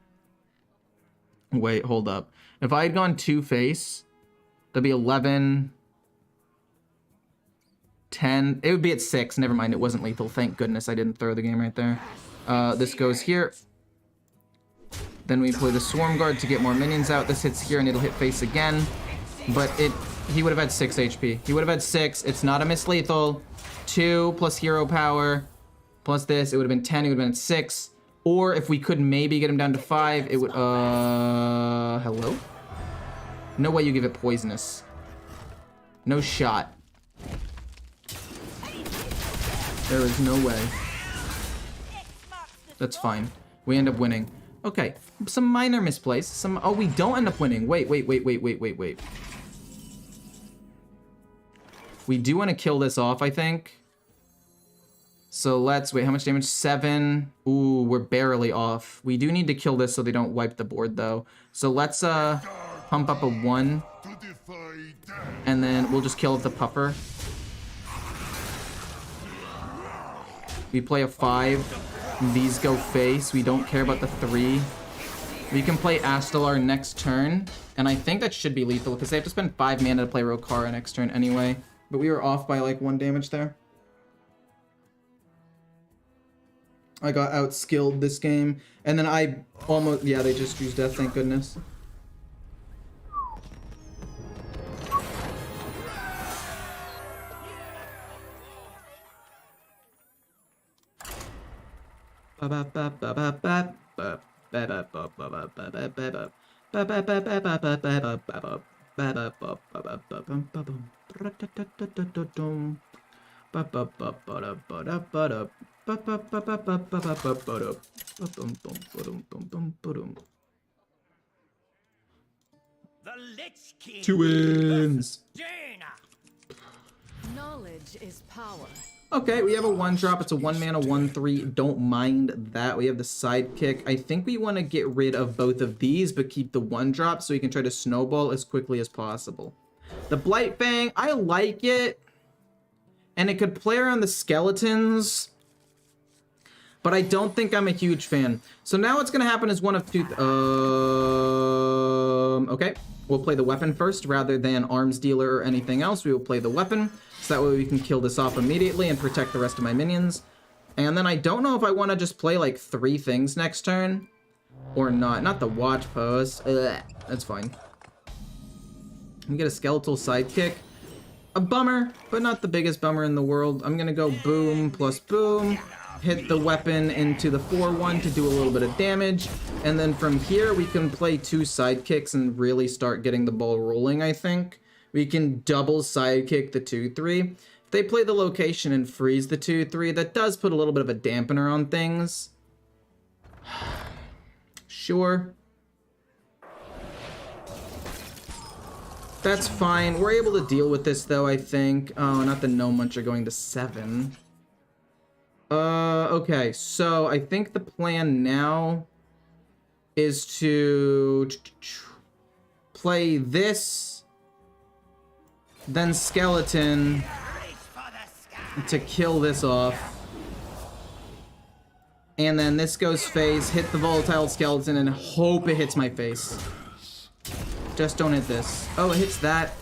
Wait, hold up. If I had gone 2 face, that'd be 11... 10... It would be at 6. Never mind, it wasn't lethal. Thank goodness I didn't throw the game right there. This goes here. Then we play the Swarm Guard to get more minions out. This hits here and it'll hit face again. But he would have had 6 HP. He would have had 6. It's not a mislethal. 2 plus Hero Power plus this. It would have been 10. It would have been 6. Or if we could maybe get him down to 5, it would, hello? No way you give it poisonous. No shot. There is no way. That's fine. We end up winning. Okay, some minor misplays. Oh, we don't end up winning. Wait. We do want to kill this off, I think. So let's, wait, how much damage? 7. Ooh, we're barely off. We do need to kill this so they don't wipe the board, though. So let's pump up a 1. And then we'll just kill the puffer. We play a 5. These go face. We don't care about the 3. We can play Astalar next turn. And I think that should be lethal because they have to spend 5 mana to play Rokara next turn anyway. But we were off by like 1 damage there. I got outskilled this game. And then I almost, yeah, they just used death, thank goodness. The Lich King. 2 wins. Knowledge is power. Okay, we have a 1-drop. It's a 1 mana 1/3. Don't mind that. We have the sidekick. I think we want to get rid of both of these, but keep the 1-drop so we can try to snowball as quickly as possible. The Blightfang, I like it. And it could play around the skeletons. But I don't think I'm a huge fan. So now what's going to happen is one of two... okay. We'll play the weapon first rather than arms dealer or anything else. We will play the weapon. So that way we can kill this off immediately and protect the rest of my minions. And then I don't know if I want to just play like 3 things next turn. Or not. Not the watch post. Ugh, that's fine. We get a skeletal sidekick. A bummer, but not the biggest bummer in the world. I'm going to go boom plus boom. Hit the weapon into the 4/1 to do a little bit of damage. And then from here, we can play 2 sidekicks and really start getting the ball rolling, I think. We can double sidekick the 2/3. If they play the location and freeze the 2/3, that does put a little bit of a dampener on things. Sure. That's fine. We're able to deal with this, though, I think. Oh, not the Gnome Muncher going to 7. Okay, so I think the plan now is to play this, then Skeleton to kill this off. And then this goes face, hit the Volatile Skeleton, and hope it hits my face. Just don't hit this. Oh, it hits that.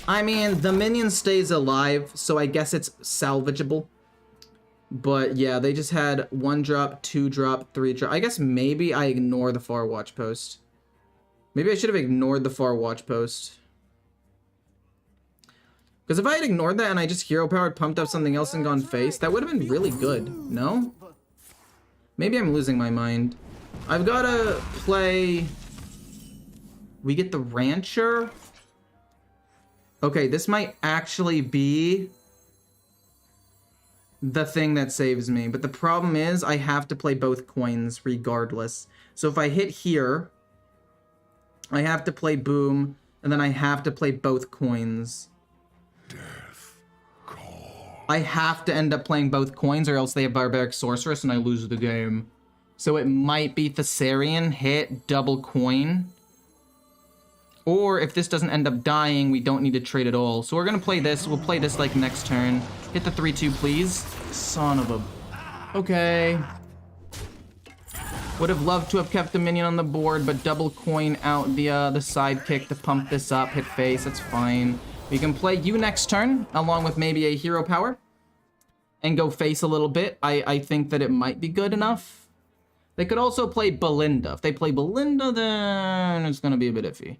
I mean, the minion stays alive, so I guess it's salvageable. But yeah, they just had 1-drop, 2-drop, 3-drop. I guess maybe I ignore the far watch post. Maybe I should have ignored the far watch post. Because if I had ignored that and I just hero powered, pumped up something else and gone face, that would have been really good. No? Maybe I'm losing my mind. I've got to play... We get the Rancher. Okay, this might actually be the thing that saves me. But the problem is I have to play both coins regardless. So if I hit here, I have to play boom, and then I have to play both coins. Death call. I have to end up playing both coins or else they have Barbaric Sorceress and I lose the game. So it might be Thessarian, hit, double coin. Or if this doesn't end up dying, we don't need to trade at all. So we're going to play this. We'll play this like next turn. Hit the 3/2, please. Son of a... Okay. Would have loved to have kept the minion on the board, but double coin out the sidekick to pump this up. Hit face. That's fine. We can play you next turn, along with maybe a hero power. And go face a little bit. I think that it might be good enough. They could also play Belinda. If they play Belinda, then it's going to be a bit iffy.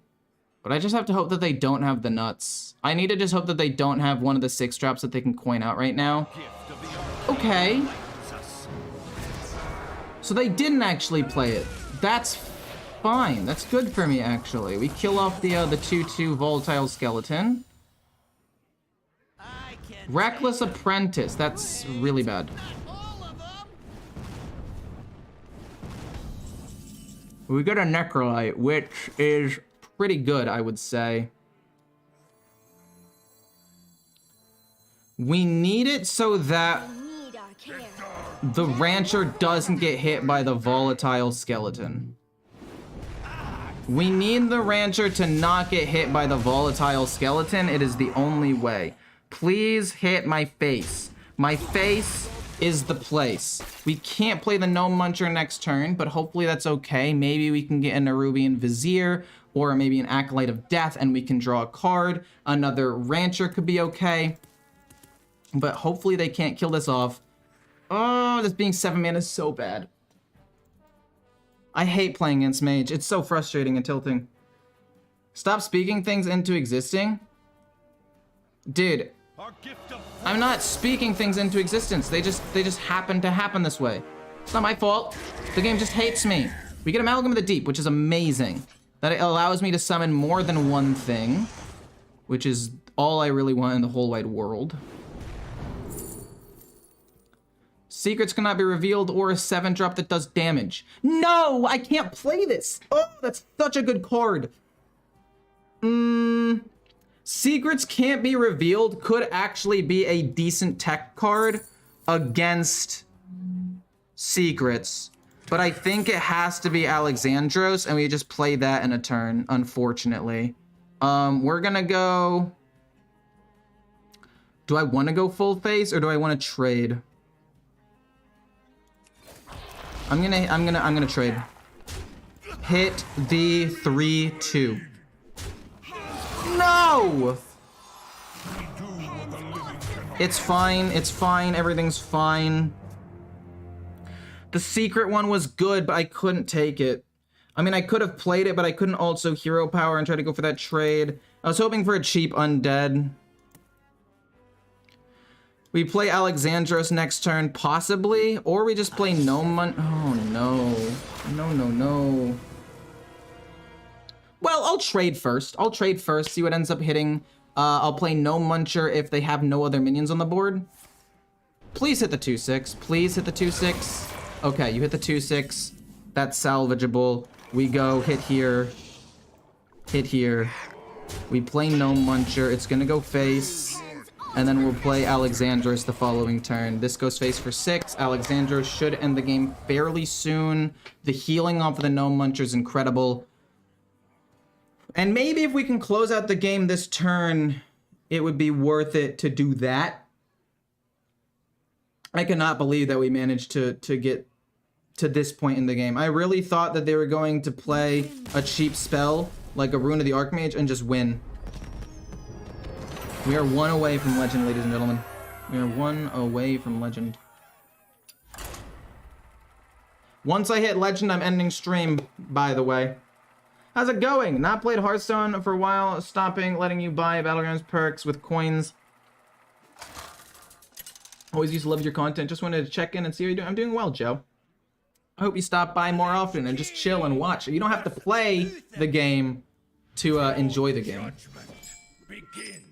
But I just have to hope that they don't have the nuts. I need to just hope that they don't have one of the 6-drops that they can coin out right now. Okay. So they didn't actually play it. That's fine. That's good for me, actually. We kill off the 2/2 volatile skeleton. Reckless Apprentice. That's really bad. We got a Necrolite, which is pretty good, I would say. We need it so that Need our care. the Rancher doesn't get hit by the volatile skeleton. We need the Rancher to not get hit by the volatile skeleton. It is the only way. Please hit my face. My face is the place. We can't play the Gnome Muncher next turn, but hopefully that's okay. Maybe we can get an Nerubian Vizier or maybe an Acolyte of Death and we can draw a card. Another Rancher could be okay. But hopefully they can't kill this off. Oh, this being 7 mana is so bad. I hate playing against Mage. It's so frustrating and tilting. Stop speaking things into existing. Dude, Our gift of I'm not speaking things into existence. They just happen to happen this way. It's not my fault. The game just hates me. We get Amalgam of the Deep, which is amazing. That it allows me to summon more than one thing, which is all I really want in the whole wide world. Secrets cannot be revealed or a 7-drop that does damage. No, I can't play this. Oh, that's such a good card. Secrets can't be revealed could actually be a decent tech card against Secrets. But I think it has to be Alexandros, and we just play that in a turn, unfortunately. We're gonna go... Do I want to go full face, or do I want to trade? I'm gonna trade. Hit the 3/2. No! It's fine, everything's fine. The secret one was good, but I couldn't take it. I mean, I could have played it, but I couldn't also hero power and try to go for that trade. I was hoping for a cheap undead. We play Alexandros next turn, possibly, or we just play Gnome. Oh no. No. Well, I'll trade first. See what ends up hitting. I'll play Gnome Muncher if they have no other minions on the board. Please hit the 2/6. Please hit the 2/6. Okay, you hit the 2/6. That's salvageable. We go hit here. Hit here. We play Gnome Muncher. It's gonna go face. And then we'll play Alexandros the following turn. This goes face for 6. Alexandros should end the game fairly soon. The healing off of the Gnome Muncher is incredible. And maybe if we can close out the game this turn, it would be worth it to do that. I cannot believe that we managed to get to this point in the game. I really thought that they were going to play a cheap spell, like a Rune of the Archmage, and just win. We are 1 away from Legend, ladies and gentlemen. We are 1 away from Legend. Once I hit Legend, I'm ending stream, by the way. How's it going? Not played Hearthstone for a while, stopping letting you buy Battlegrounds perks with coins. Always used to love your content. Just wanted to check in and see how you're doing. I'm doing well, Joe. I hope you stop by more often and just chill and watch. You don't have to play the game to enjoy the game. Judgment begins.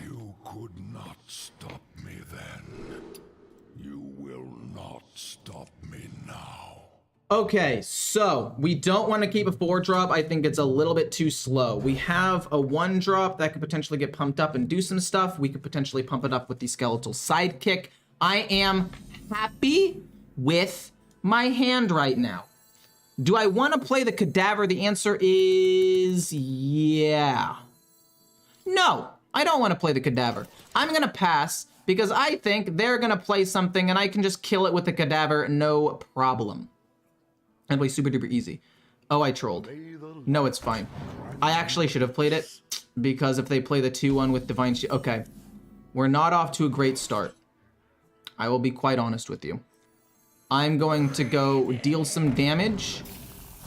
You could not stop me then. You will not stop me now. Okay, so we don't want to keep a 4-drop. I think it's a little bit too slow. We have a 1-drop that could potentially get pumped up and do some stuff. We could potentially pump it up with the Skeletal Sidekick. I am happy with my hand right now. Do I want to play the Cadaver? The answer is yeah. No, I don't want to play the Cadaver. I'm going to pass because I think they're going to play something and I can just kill it with the Cadaver, no problem. And play super duper easy. Oh, I trolled. No, it's fine. I actually should have played it because if they play the 2/1 with Divine Shield. Okay, we're not off to a great start. I will be quite honest with you. I'm going to go deal some damage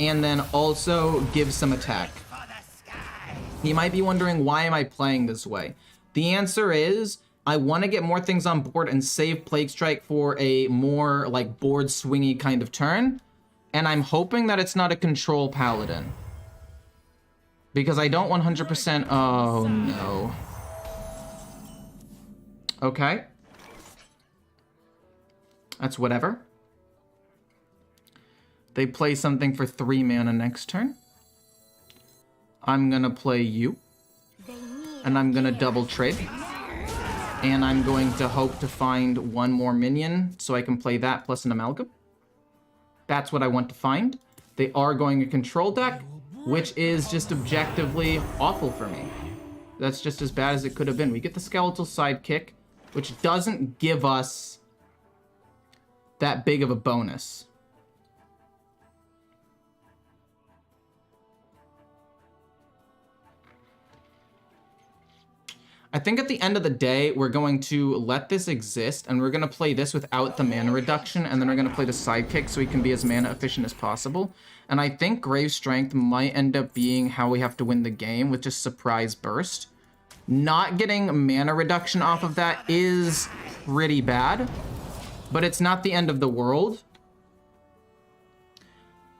and then also give some attack. You might be wondering, why am I playing this way? The answer is I want to get more things on board and save Plague Strike for a more like board swingy kind of turn. And I'm hoping that it's not a control Paladin. Because I don't 100%... Oh, no. Okay. That's whatever. They play something for 3 mana next turn. I'm gonna play you. And I'm gonna double trade. And I'm going to hope to find 1 more minion so I can play that plus an amalgam. That's what I want to find. They are going a control deck, which is just objectively awful for me. That's just as bad as it could have been. We get the Skeletal Sidekick, which doesn't give us that big of a bonus. I think at the end of the day, we're going to let this exist, and we're going to play this without the mana reduction, and then we're going to play the sidekick so we can be as mana efficient as possible. And I think Grave Strength might end up being how we have to win the game with just Surprise Burst. Not getting mana reduction off of that is pretty bad, but it's not the end of the world.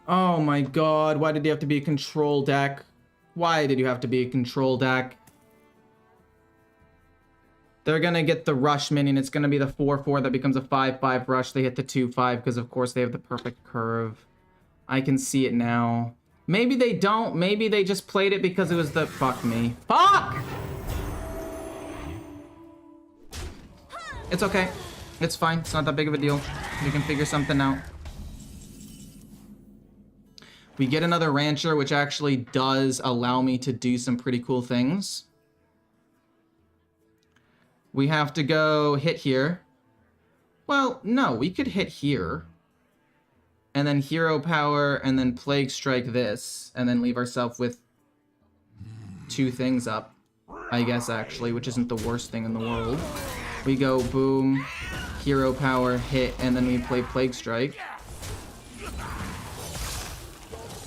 Oh my god, why did you have to be a control deck? Why did you have to be a control deck? They're going to get the rush minion. It's going to be the 4/4 that becomes a 5/5 rush. They hit the 2/5 because, of course, they have the perfect curve. I can see it now. Maybe they don't. Maybe they just played it because it was the... Fuck me. Fuck! It's okay. It's fine. It's not that big of a deal. We can figure something out. We get another Rancher, which actually does allow me to do some pretty cool things. We have to go hit here. Well, no, we could hit here. And then Hero Power, and then Plague Strike this. And then leave ourselves with 2 things up. I guess, actually, which isn't the worst thing in the world. We go boom, Hero Power, hit, and then we play Plague Strike.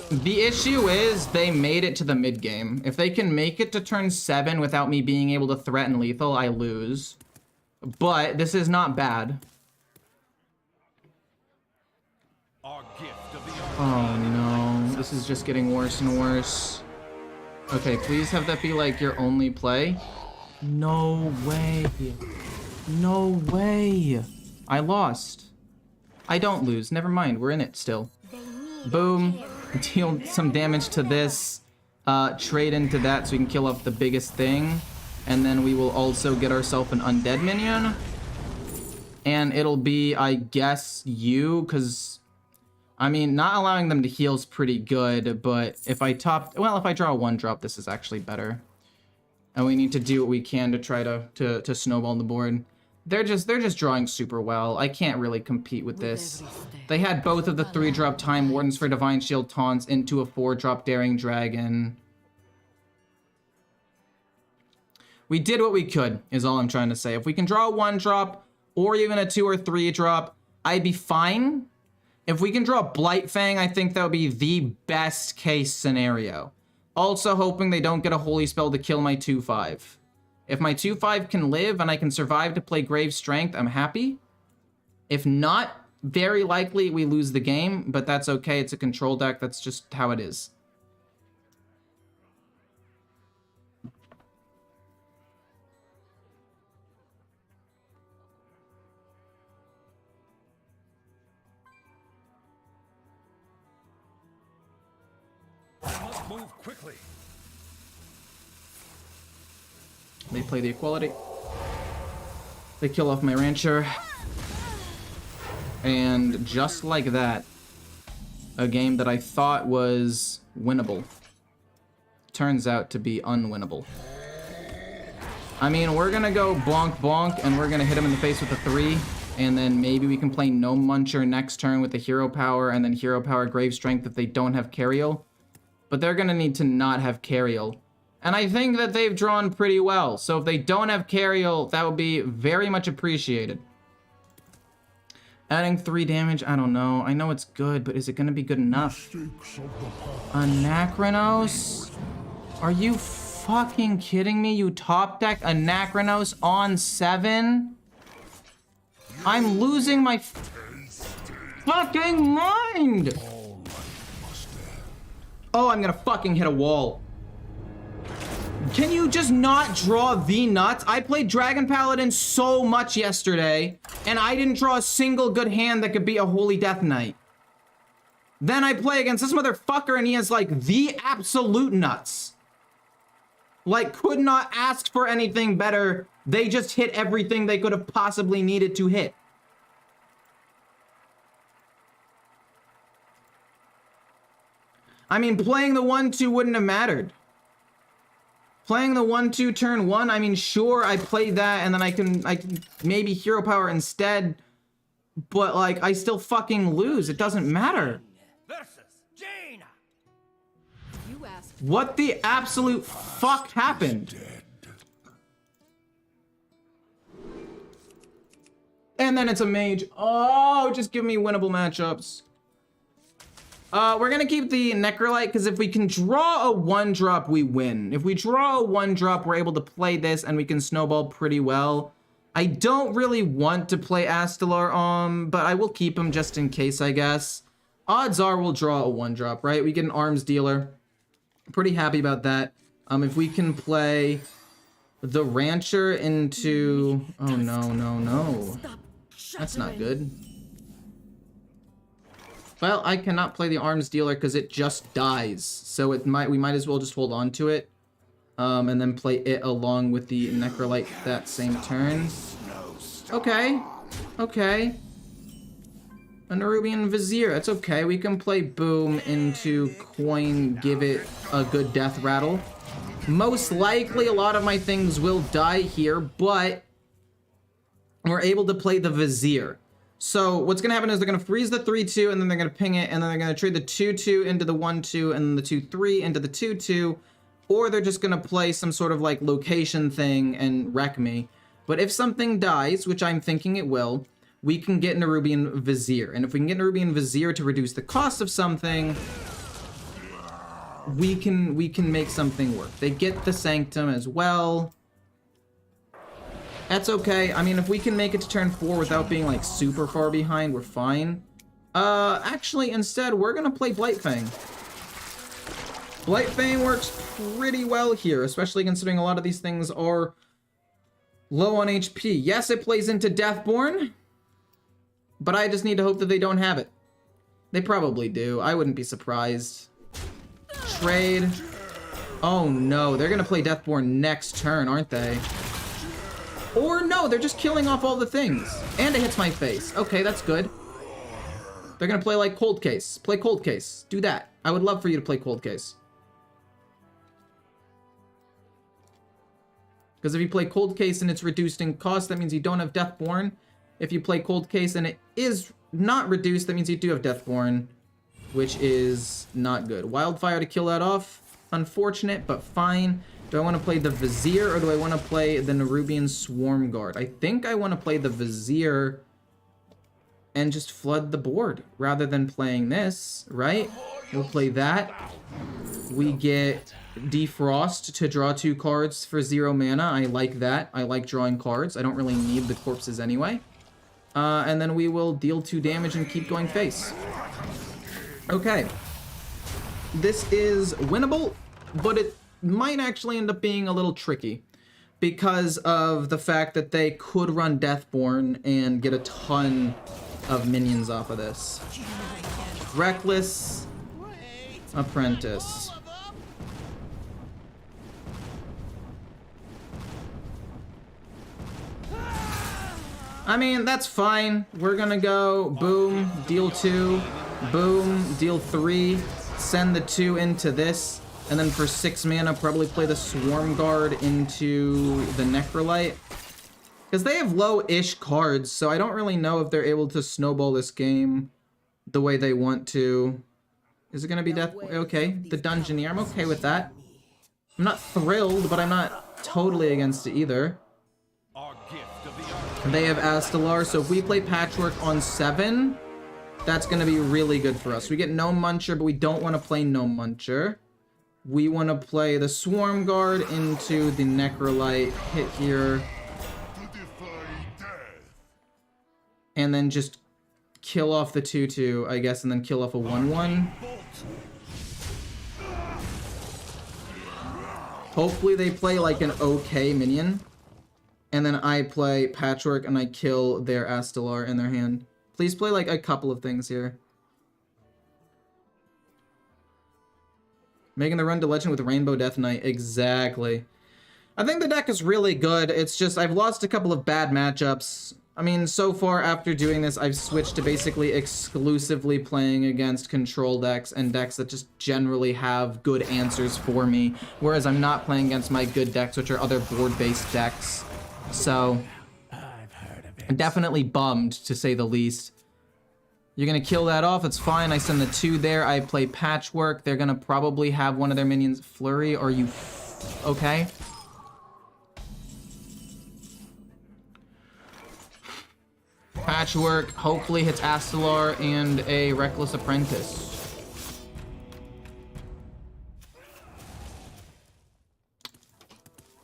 The issue is they made it to the mid game. If they can make it to turn 7 without me being able to threaten lethal, I lose. But this is not bad. Oh no, this is just getting worse and worse. Okay, please have that be like your only play. No way. No way. I lost. I don't lose. Never mind, we're in it still. Boom. Deal some damage to this, trade into that so we can kill off the biggest thing, and then we will also get ourselves an undead minion, and it'll be, I guess, you, because, I mean, not allowing them to heal is pretty good, but if I if I draw a 1-drop, this is actually better, and we need to do what we can to try to snowball the board. They're just drawing super well. I can't really compete with this. They had both of the 3-drop Time Wardens for Divine Shield taunts into a 4-drop Daring Dragon. We did what we could, is all I'm trying to say. If we can draw a 1-drop, or even a 2 or 3-drop, I'd be fine. If we can draw Blight Fang, I think that would be the best case scenario. Also hoping they don't get a Holy Spell to kill my 2/5. If my 2/5 can live and I can survive to play Grave Strength, I'm happy. If not, very likely we lose the game, but that's okay. It's a control deck. That's just how it is. I must move quickly. They play the Equality. They kill off my Rancher. And just like that, a game that I thought was winnable turns out to be unwinnable. I mean, we're gonna go bonk bonk, and we're gonna hit him in the face with a 3, and then maybe we can play Gnome Muncher next turn with the Hero Power, and then Hero Power Grave Strength if they don't have Cariel. But they're gonna need to not have Cariel. And I think that they've drawn pretty well. So if they don't have Cariel, that would be very much appreciated. Adding 3 damage, I don't know. I know it's good, but is it going to be good enough? Anachronos? Are you fucking kidding me? You top deck Anachronos on 7? I'm losing my fucking mind! Oh, I'm gonna fucking hit a wall. Can you just not draw the nuts? I played Dragon Paladin so much yesterday, and I didn't draw a single good hand that could be a Holy Death Knight. Then I play against this motherfucker, and he has, like, the absolute nuts. Like, could not ask for anything better. They just hit everything they could have possibly needed to hit. I mean, playing the 1-2 wouldn't have mattered. Playing the 1-2 turn 1, I mean, sure, I played that, and then I can maybe hero power instead, but, like, I still fucking lose. It doesn't matter. Versus Jaina. You asked. What the absolute fuck happened? And then it's a mage. Oh, just give me winnable matchups. We're gonna keep the Necrolite, because if we can draw a 1-drop, we win. If we draw a 1-drop, we're able to play this, and we can snowball pretty well. I don't really want to play Astalar, but I will keep him just in case, I guess. Odds are we'll draw a 1-drop, right? We get an arms dealer. Pretty happy about that. If we can play the Rancher into... Oh, no. That's not good. Well, I cannot play the arms dealer because it just dies. So we might as well just hold on to it. And then play it along with the Necrolite that same turn. Okay. A Nerubian Vizier. That's okay. We can play Boom into Coin, give it a good death rattle. Most likely a lot of my things will die here, but we're able to play the Vizier. So what's going to happen is they're going to freeze the 3-2, and then they're going to ping it, and then they're going to trade the 2-2 into the 1-2, and then the 2-3 into the 2-2, or they're just going to play some sort of like location thing and wreck me. But if something dies, which I'm thinking it will, we can get Nerubian Vizier. And if we can get Nerubian Vizier to reduce the cost of something, we can make something work. They get the Sanctum as well. That's okay. I mean, if we can make it to turn 4 without being, like, super far behind, we're fine. Actually, instead, we're gonna play Blightfang. Blightfang works pretty well here, especially considering a lot of these things are low on HP. Yes, it plays into Deathborn, but I just need to hope that they don't have it. They probably do. I wouldn't be surprised. Trade. Oh, no. They're gonna play Deathborn next turn, aren't they? Or no, they're just killing off all the things. And it hits my face. Okay, that's good. They're gonna play like Cold Case. Play Cold Case. Do that. I would love for you to play Cold Case. Because if you play Cold Case and it's reduced in cost, that means you don't have Deathborn. If you play Cold Case and it is not reduced, that means you do have Deathborn, which is not good. Wildfire to kill that off. Unfortunate, but fine. Do I want to play the Vizier, or do I want to play the Nerubian Swarm Guard? I think I want to play the Vizier and just flood the board, rather than playing this, right? We'll play that. We get Defrost to draw 2 cards for 0 mana. I like that. I like drawing cards. I don't really need the corpses anyway. And then we will deal 2 damage and keep going face. Okay. This is winnable, but it might actually end up being a little tricky because of the fact that they could run Deathborn and get a ton of minions off of this. Reckless Apprentice. I mean, that's fine. We're gonna go boom, deal 2, boom, deal 3, send the 2 into this. And then for 6 mana, probably play the Swarm Guard into the Necrolite. Because they have low-ish cards, so I don't really know if they're able to snowball this game the way they want to. Is it going to be Death? Okay, the Dungeoneer. I'm okay with that. I'm not thrilled, but I'm not totally against it either. They have Astalar, so if we play Patchwork on 7, that's going to be really good for us. We get Gnome Muncher, but we don't want to play Gnome Muncher. We want to play the Swarm Guard into the Necrolite hit here. And then just kill off the 2/2, I guess, and then kill off a 1/1. Hopefully they play like an okay minion. And then I play Patchwork and I kill their Astellar in their hand. Please play like a couple of things here. Making the run to Legend with Rainbow Death Knight. Exactly. I think the deck is really good. It's just I've lost a couple of bad matchups. I mean, so far after doing this, I've switched to basically exclusively playing against control decks and decks that just generally have good answers for me. Whereas I'm not playing against my good decks, which are other board-based decks. So, I'm definitely bummed, to say the least. You're gonna kill that off, it's fine. I send the 2 there, I play Patchwork. They're gonna probably have one of their minions Flurry. Are you okay? Patchwork hopefully hits Astellar and a Reckless Apprentice.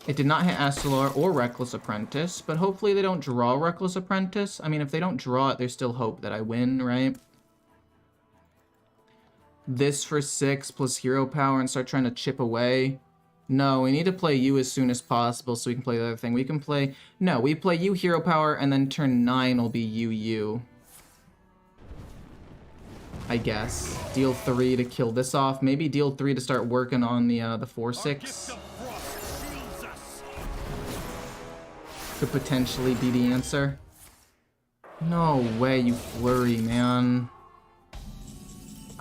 It did not hit Astellar or Reckless Apprentice, but hopefully they don't draw Reckless Apprentice. I mean, if they don't draw it, there's still hope that I win, right? This for 6 plus hero power and start trying to chip away. No, we need to play you as soon as possible so we can play the other thing. We can play... No, we play you hero power and then turn 9 will be you. I guess. Deal 3 to kill this off. Maybe deal 3 to start working on the 4/6. Could potentially be the answer. No way, you Flurry, man.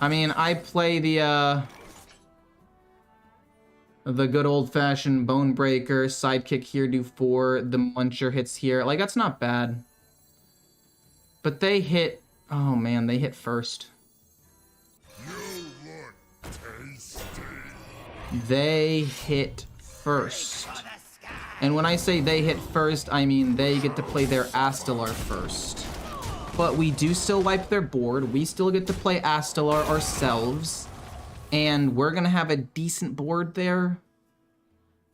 I mean, I play the good old-fashioned Bone Breaker, sidekick here, do 4, the Muncher hits here. Like, that's not bad. But they hit... Oh, man, they hit first. They hit first. And when I say they hit first, I mean they get to play their Astellar first. But we do still wipe their board. We still get to play Astellar ourselves. And we're going to have a decent board there.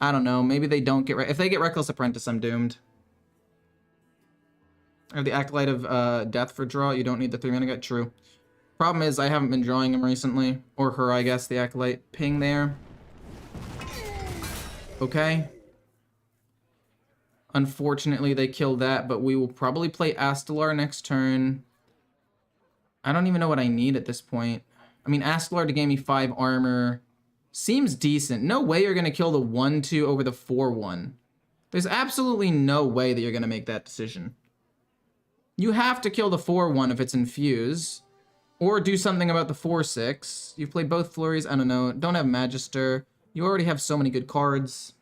I don't know. Maybe they don't get... If they get Reckless Apprentice, I'm doomed. I have the Acolyte of Death for draw. You don't need the 3-mana guy. True. Problem is, I haven't been drawing him recently. Or her, I guess, the Acolyte. Ping there. Okay. Unfortunately, they killed that, but we will probably play Astellar next turn. I don't even know what I need at this point. I mean, Astellar to gain me 5 armor seems decent. No way you're going to kill the 1/2 over the 4/1. There's absolutely no way that you're going to make that decision. You have to kill the 4/1 if it's infused. Or do something about the 4/6. You've played both Flurries. I don't know. Don't have Magister. You already have so many good cards.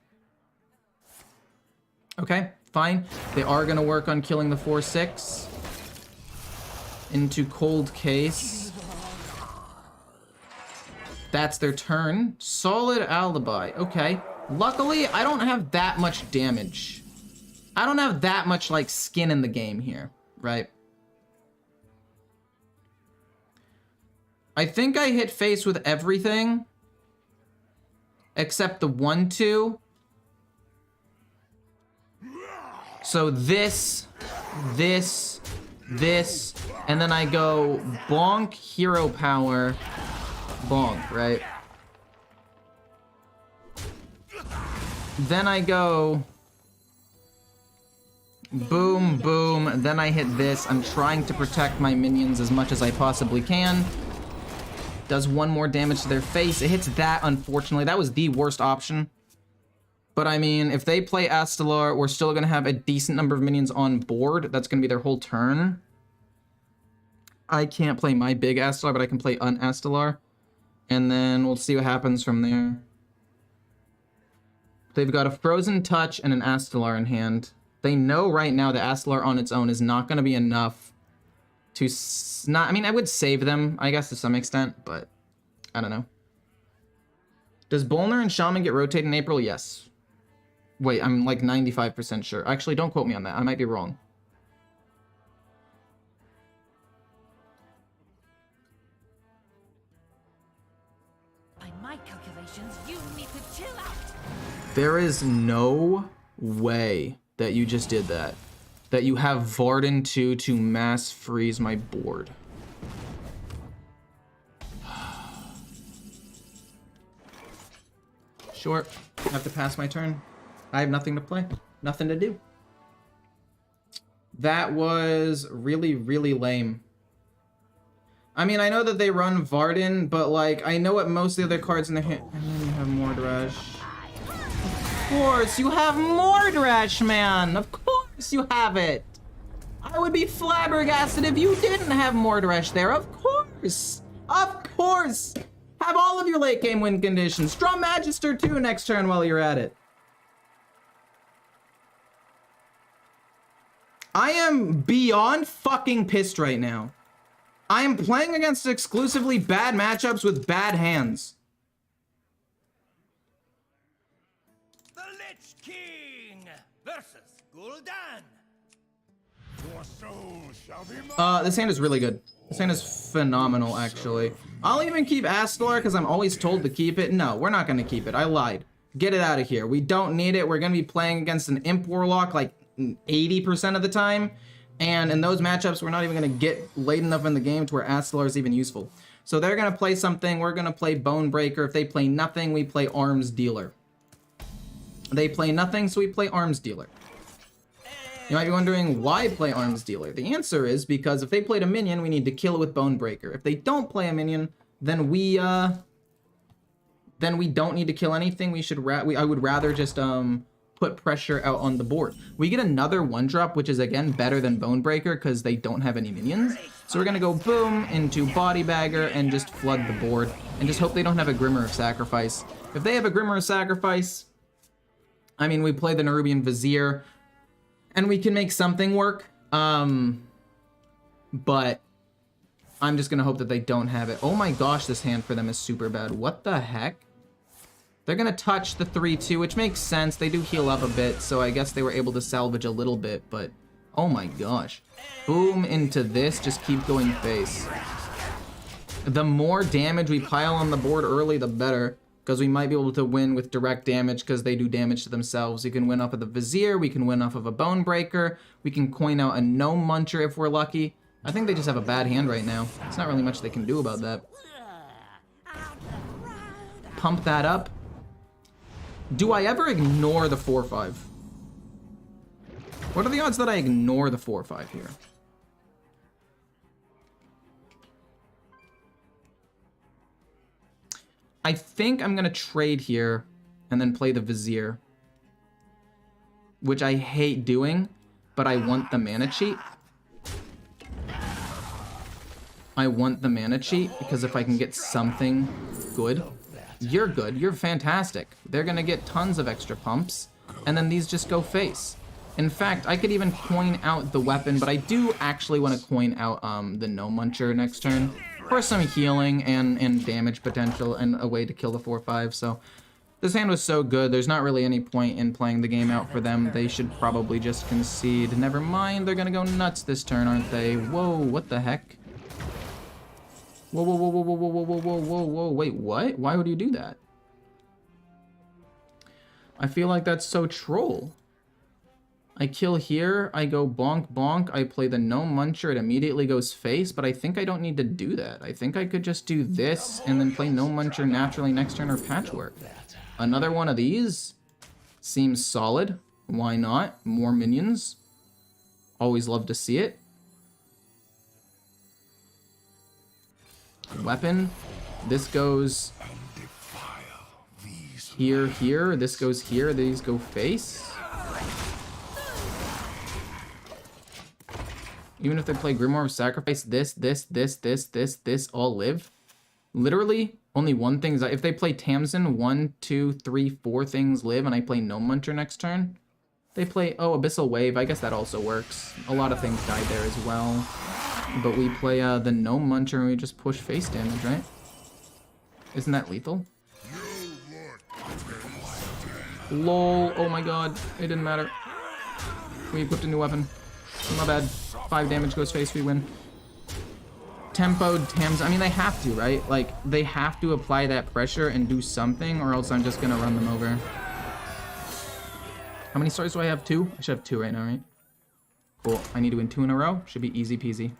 Okay, fine. They are going to work on killing the 4/6. Into Cold Case. That's their turn. Solid Alibi. Okay. Luckily, I don't have that much damage. I don't have that much, like, skin in the game here, right? I think I hit face with everything. Except the 1/2. So this, and then I go bonk, hero power, bonk, right? Then I go boom, boom, then I hit this. I'm trying to protect my minions as much as I possibly can. Does 1 more damage to their face. It hits that, unfortunately. That was the worst option. But I mean, if they play Astellar, we're still going to have a decent number of minions on board. That's going to be their whole turn. I can't play my big Astellar, but I can play un-Astellar. And then we'll see what happens from there. They've got a Frozen Touch and an Astellar in hand. They know right now that Astellar on its own is not going to be enough to not... I mean, I would save them, I guess, to some extent, but I don't know. Does Bolner and Shaman get rotated in April? Yes. Wait, I'm like 95% sure. Actually, don't quote me on that. I might be wrong. my calculations, you need to chill out. There is no way that you just did that. That you have Varden 2 to mass freeze my board. Sure, I have to pass my turn. I have nothing to play, nothing to do. That was really, really lame. I mean, I know that they run Varden, but like, I know what most of the other cards in their hand. And then you have Mordrash. Of course, you have Mordrash, man. Of course you have it. I would be flabbergasted if you didn't have Mordrash there. Of course. Of course. Have all of your late game win conditions. Draw Magister 2 next turn while you're at it. I am beyond fucking pissed right now. I am playing against exclusively bad matchups with bad hands. The Lich King versus Gul'dan. Your soul shall be mine. This hand is really good. This hand is phenomenal, actually. I'll even keep Astalar because I'm always told to keep it. No, we're not going to keep it. I lied. Get it out of here. We don't need it. We're going to be playing against an Imp Warlock like 80% of the time. And in those matchups, we're not even going to get late enough in the game to where Astalar is even useful. So they're going to play something. We're going to play Bone Breaker. If they play nothing, we play Arms Dealer. They play nothing, so we play Arms Dealer. You might be wondering why play Arms Dealer. The answer is because if they played a minion, we need to kill it with Bone Breaker. If they don't play a minion, then we don't need to kill anything. We should I would rather just put pressure out on the board. We get another 1-drop, which is again better than Bone Breaker because they don't have any minions. So we're gonna go boom into Body Bagger and just flood the board and just hope they don't have a Grimmer of Sacrifice. If they have a Grimmer of Sacrifice, I mean, we play the Nerubian Vizier and we can make something work. But I'm just gonna hope that they don't have it. Oh my gosh, this hand for them is super bad. What the heck? They're gonna touch the 3-2, which makes sense. They do heal up a bit, so I guess they were able to salvage a little bit, but oh my gosh. Boom into this, just keep going face. The more damage we pile on the board early, the better, because we might be able to win with direct damage because they do damage to themselves. We can win off of the Vizier, we can win off of a Bone Breaker, we can coin out a Gnome Muncher if we're lucky. I think they just have a bad hand right now. There's not really much they can do about that. Pump that up. Do I ever ignore the 4-5? What are the odds that I ignore the 4-5 here? I think I'm gonna trade here and then play the Vizier, which I hate doing, but I want the mana cheat. I want the mana cheat because if I can get something good. You're good, you're fantastic. They're gonna get tons of extra pumps, and then these just go face. In fact, I could even coin out the weapon, but I do actually want to coin out the Gnome Muncher next turn for some healing and damage potential and a way to kill the 4-5. So this hand was so good, there's not really any point in playing the game out for them. They should probably just concede. Never mind, they're gonna go nuts this turn, aren't they? Whoa, what the heck? Whoa, whoa, whoa, whoa, whoa, whoa, whoa, whoa, whoa, whoa, wait, what? Why would you do that? I feel like that's so troll. I kill here, I go bonk, bonk, I play the Gnome Muncher, it immediately goes face, but I think I don't need to do that. I think I could just do this and then play Gnome Muncher naturally next turn or Patchwork. Another one of these seems solid. Why not? More minions. Always love to see it. Weapon. This goes here, here. This goes here. These go face. Even if they play Grimoire of Sacrifice, this all live. Literally, only one thing is if they play Tamsin, 1, 2, 3, 4 things live, and I play Gnome Muncher next turn. They play, oh, Abyssal Wave. I guess that also works. A lot of things died there as well. But we play the Gnome Muncher and we just push face damage, right? Isn't that lethal? LOL, oh my god, it didn't matter. We equipped a new weapon. My bad. 5 damage goes face, we win. tempoed Tams. I mean, they have to, right? Like, they have to apply that pressure and do something, or else I'm just gonna run them over. How many stars do I have? 2? I should have 2 right now, right? Cool. I need to win 2 in a row. Should be easy peasy.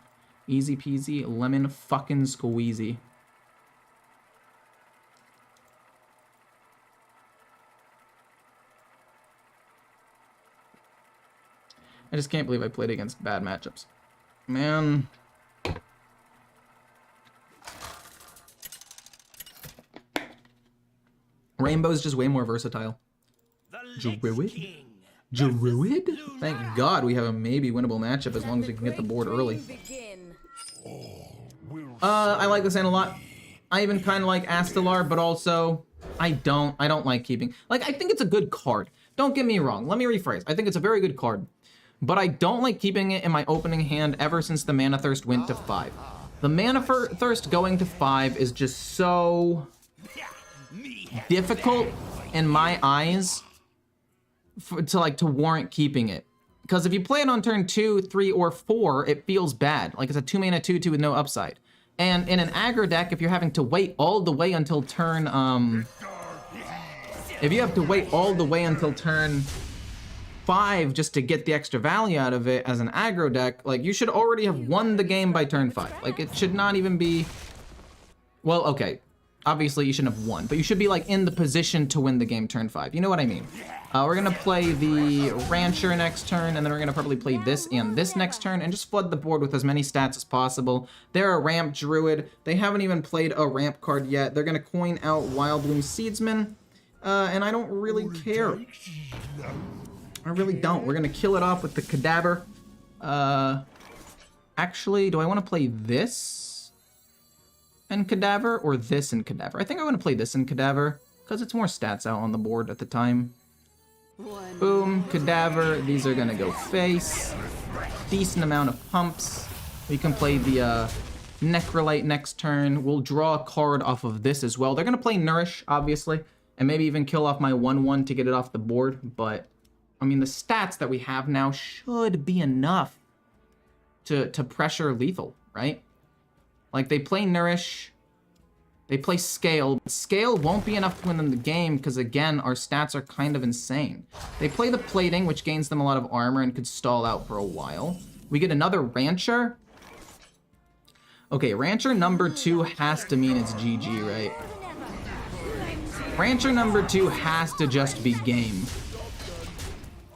Easy peasy, lemon fucking squeezy. I just can't believe I played against bad matchups. Man. Rainbow's just way more versatile. Druid? Druid? Thank God we have a maybe winnable matchup as long as we can get the board early. I like this hand a lot. I even kind of like Astalar, but also I don't like keeping. Like, I think it's a good card. Don't get me wrong. Let me rephrase. I think it's a very good card. But I don't like keeping it in my opening hand ever since the Mana Thirst went to 5. The Mana Thirst going to 5 is just so difficult in my eyes to warrant keeping it. Because if you play it on turn 2, 3, or 4, it feels bad. Like, it's a 2-mana 2/2 with no upside. And in an aggro deck, if you're having to wait all the way until turn, if you have to wait all the way until turn 5 just to get the extra value out of it as an aggro deck, like, you should already have won the game by turn 5. Like, it should not even be, well, okay, obviously you shouldn't have won, but you should be, like, in the position to win the game turn 5. You know what I mean? We're gonna play the Rancher next turn, and then we're gonna probably play this and this next turn, and just flood the board with as many stats as possible. They're a ramp druid. They haven't even played a ramp card yet. They're gonna coin out Wildbloom Seedsman, and I don't really care. I really don't. We're gonna kill it off with the Cadaver. Actually, do I want to play this and Cadaver or this and Cadaver? I think I want to play this and Cadaver because it's more stats out on the board at the time. Boom, Cadaver. These are gonna go face. Decent amount of pumps. We can play the Necrolite next turn. We'll draw a card off of this as well. They're gonna play Nourish, obviously, and maybe even kill off my 1/1 to get it off the board, but I mean, the stats that we have now should be enough to pressure lethal, right? Like, they play Nourish, they play Scale. Scale won't be enough to win them the game because, again, our stats are kind of insane. They play the Plating, which gains them a lot of armor and could stall out for a while. We get another Rancher. Okay, Rancher number 2 has to mean it's GG, right? Rancher number 2 has to just be game.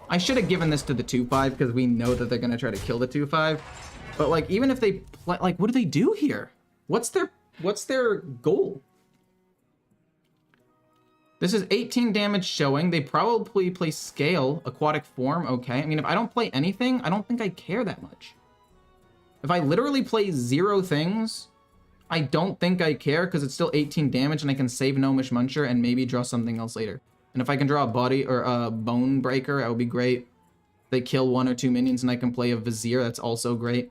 I should have given this to the 2/5 because we know that they're going to try to kill the 2/5. But, like, even if they play, like, what do they do here? What's their goal? This is 18 damage showing. They probably play Scale, Aquatic Form, okay. I mean, if I don't play anything, I don't think I care that much. If I literally play 0 things, I don't think I care because it's still 18 damage and I can save Gnomish Muncher and maybe draw something else later. And if I can draw a body or a Bone Breaker, that would be great. They kill 1 or 2 minions and I can play a Vizier, that's also great.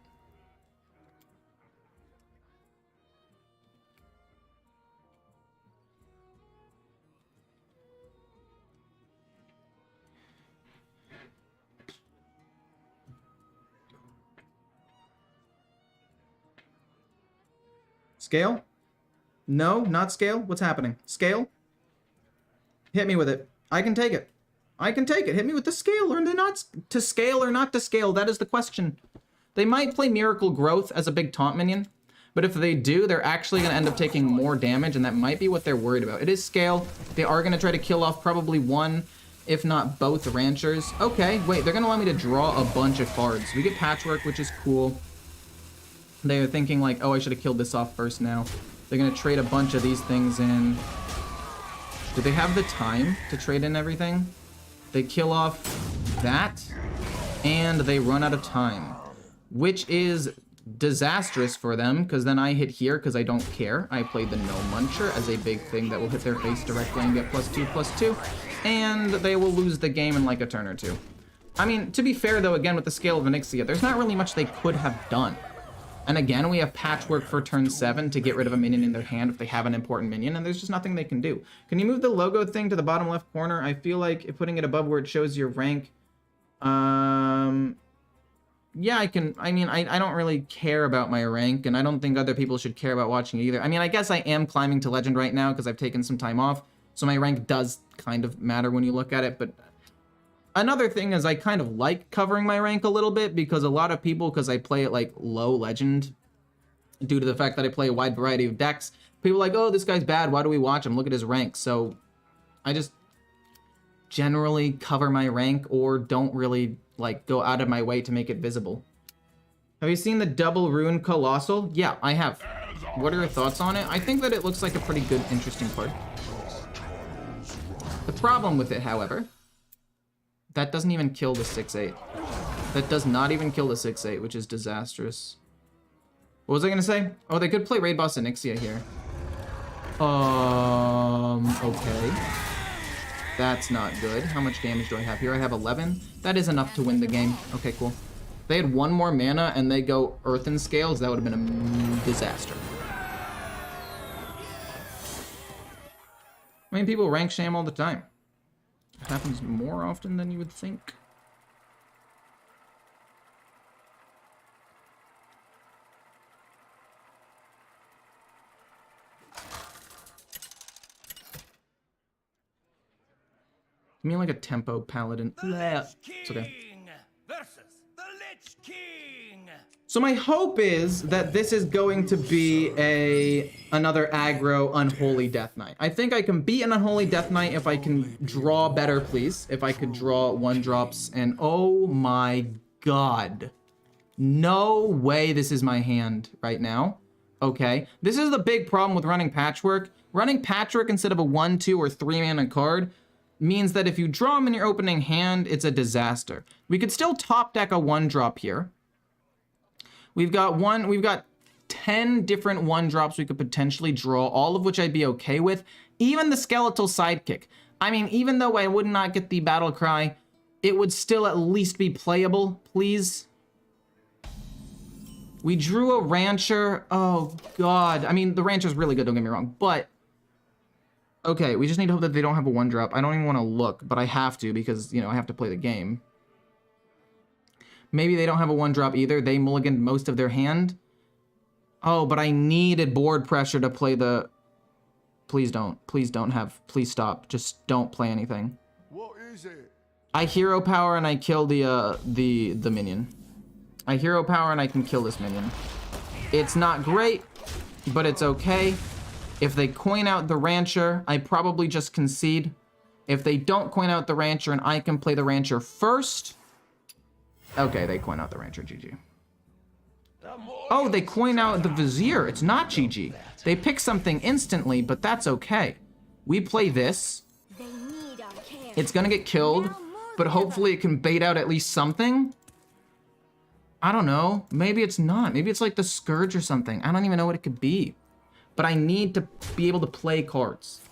Scale? No, not Scale. What's happening? Scale? Hit me with it. I can take it. I can take it. Hit me with the Scale or not to Scale or not to Scale. That is the question. They might play Miracle Growth as a big taunt minion, but if they do, they're actually going to end up taking more damage, and that might be what they're worried about. It is Scale. They are going to try to kill off probably 1, if not both Ranchers. Okay, wait, they're going to allow me to draw a bunch of cards. We get Patchwork, which is cool. They're thinking like, oh, I should have killed this off first now. They're going to trade a bunch of these things in. Do they have the time to trade in everything? They kill off that, and they run out of time, which is disastrous for them, because then I hit here because I don't care. I played the Gnome Muncher as a big thing that will hit their face directly and get +2/+2, and they will lose the game in like a turn or 2. I mean, to be fair though, again with the Scale of Onyxia, there's not really much they could have done. And again, we have Patchwork for turn 7 to get rid of a minion in their hand if they have an important minion, and there's just nothing they can do. Can you move the logo thing to the bottom left corner? I feel like if putting it above where it shows your rank, yeah, I don't really care about my rank, and I don't think other people should care about watching it either. I mean, I guess I am climbing to Legend right now because I've taken some time off, so my rank does kind of matter when you look at it, but another thing is I kind of like covering my rank a little bit because a lot of people, because I play at like low Legend, due to the fact that I play a wide variety of decks, people are like, oh, this guy's bad, why do we watch him? Look at his rank. So I just generally cover my rank or don't really like go out of my way to make it visible. Have you seen the double rune Colossal? Yeah, I have. What are your thoughts on it? I think that it looks like a pretty good, interesting card. The problem with it, however, that doesn't even kill the 6/8. That does not even kill the 6/8, which is disastrous. What was I gonna say? Oh, they could play Raid Boss Onyxia here. Okay. That's not good. How much damage do I have here? I have 11. That is enough to win the game. Okay, cool. If they had one more mana and they go Earthen Scales, that would have been a disaster. I mean, people rank sham all the time. It happens more often than you would think. Give me like a tempo paladin. It's okay. Versus the Lich King. So my hope is that this is going to be another aggro Unholy Death Knight. I think I can beat an Unholy Death Knight if I can draw better, please. If I could draw 1-drops, and oh my god. No way this is my hand right now. Okay. This is the big problem with running Patchwork. Running Patchwork instead of a 1, 2, or 3 mana card means that if you draw them in your opening hand, it's a disaster. We could still top deck a 1-drop here. We've got 10 different 1-drops we could potentially draw, all of which I'd be okay with. Even the Skeletal Sidekick. I mean, even though I would not get the Battle Cry, it would still at least be playable, please. We drew a Rancher. Oh, God. I mean, the Rancher's really good, don't get me wrong, but okay, we just need to hope that they don't have a 1-drop. I don't even want to look, but I have to because, you know, I have to play the game. Maybe they don't have a 1-drop either. They mulliganed most of their hand. Oh, but I needed board pressure to play the... Please don't. Please don't have... Please stop. Just don't play anything. What is it? I hero power and I kill the minion. I hero power and I can kill this minion. It's not great, but it's okay. If they coin out the Rancher, I probably just concede. If they don't coin out the Rancher and I can play the Rancher first... Okay, they coin out the Rancher, GG. Oh, they coin out the Vizier. It's not GG. They pick something instantly, but that's okay. We play this. It's gonna get killed, but hopefully it can bait out at least something. I don't know. Maybe it's not. Maybe it's like the Scourge or something. I don't even know what it could be. But I need to be able to play cards.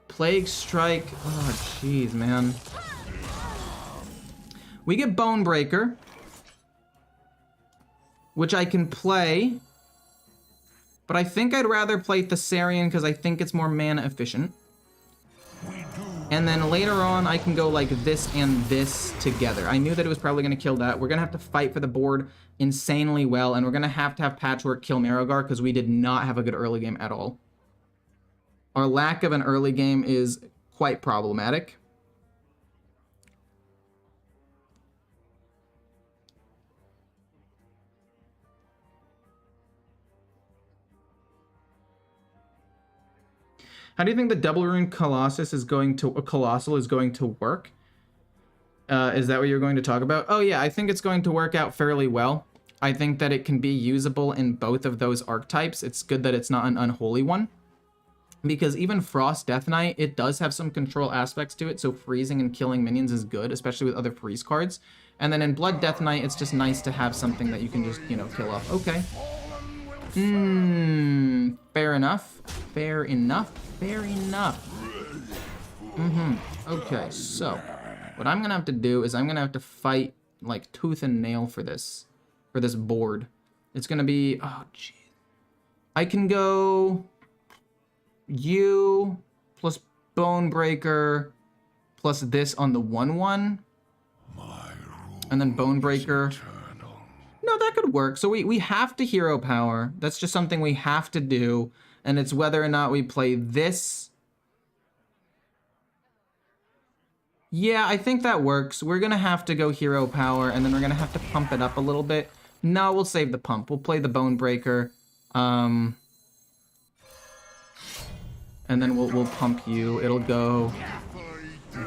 Plague Strike. Oh, jeez, man. We get Bonebreaker, which I can play. But I think I'd rather play Thessarian because I think it's more mana efficient. And then later on, I can go like this and this together. I knew that it was probably going to kill that. We're going to have to fight for the board insanely well, and we're going to have Patchwork kill Marogar because we did not have a good early game at all. Our lack of an early game is quite problematic. How do you think the double rune Colossal is going to work? Is that what you're going to talk about? Oh yeah, I think it's going to work out fairly well. I think that it can be usable in both of those archetypes. It's good that it's not an unholy one. Because even Frost Death Knight, it does have some control aspects to it, so freezing and killing minions is good, especially with other freeze cards. And then in Blood Death Knight, it's just nice to have something that you can just, you know, kill off. Okay. Fair enough. Fair enough. Fair enough. Okay, so what I'm gonna have to do is I'm gonna have to fight like tooth and nail for this board. It's gonna be, oh jeez. I can go you plus Bonebreaker plus this on the 1/1, and then Bonebreaker No, that could work. So we have to hero power. That's just something we have to do. And it's whether or not we play this. Yeah, I think that works. We're going to have to go hero power, and then we're going to have to pump it up a little bit. No, we'll save the pump. We'll play the Bone Breaker. And then we'll pump you. It'll go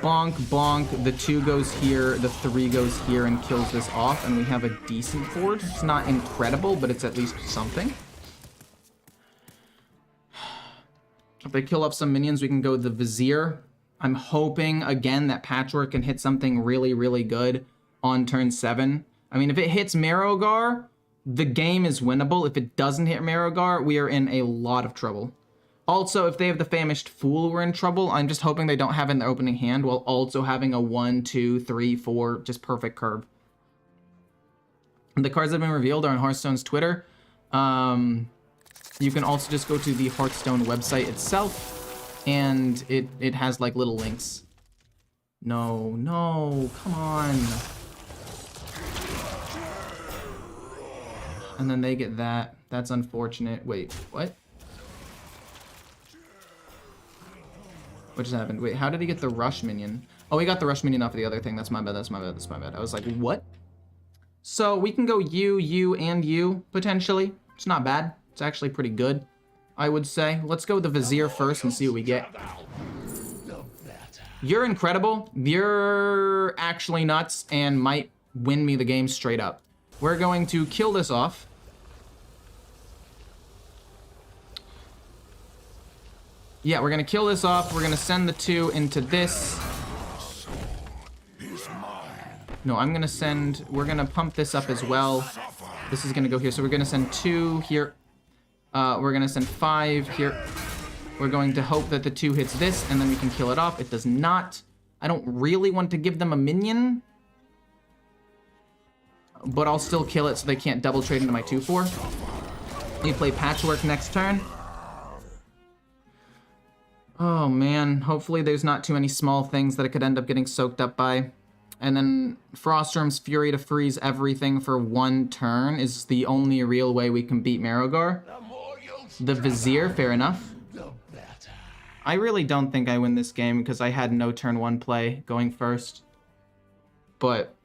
bonk, bonk. The 2 goes here, the 3 goes here and kills this off, and we have a decent board. It's not incredible, but it's at least something. If they kill off some minions, we can go the Vizier. I'm hoping, again, that Patchwork can hit something really, really good on turn 7. I mean, if it hits Marrowgar, the game is winnable. If it doesn't hit Marrowgar, we are in a lot of trouble. Also, if they have the Famished Fool, we're in trouble. I'm just hoping they don't have it in their opening hand while also having a 1, 2, 3, 4, just perfect curve. The cards that have been revealed are on Hearthstone's Twitter. You can also just go to the Hearthstone website itself. And it has like little links. No, come on. And then they get that. That's unfortunate. Wait, what? What just happened? Wait, how did he get the rush minion? Oh, he got the rush minion off of the other thing. That's my bad, that's my bad, that's my bad. I was like, what? So we can go you, and you, potentially. It's not bad. It's actually pretty good, I would say. Let's go with the Vizier first and see what we get. You're incredible. You're actually nuts and might win me the game straight up. We're going to kill this off. Yeah, we're going to kill this off. We're going to send the 2 into this. No, I'm going to send... We're going to pump this up as well. This is going to go here. So we're going to send 2 here. We're going to send 5 here. We're going to hope that the 2 hits this, and then we can kill it off. It does not. I don't really want to give them a minion. But I'll still kill it so they can't double trade into my 2/4. You play Patchwork next turn. Oh, man. Hopefully there's not too many small things that it could end up getting soaked up by. And then Frostworm's Fury to freeze everything for 1 turn is the only real way we can beat Marrowgar. The Vizier, fair enough. I really don't think I win this game because I had no turn 1 play going first. But...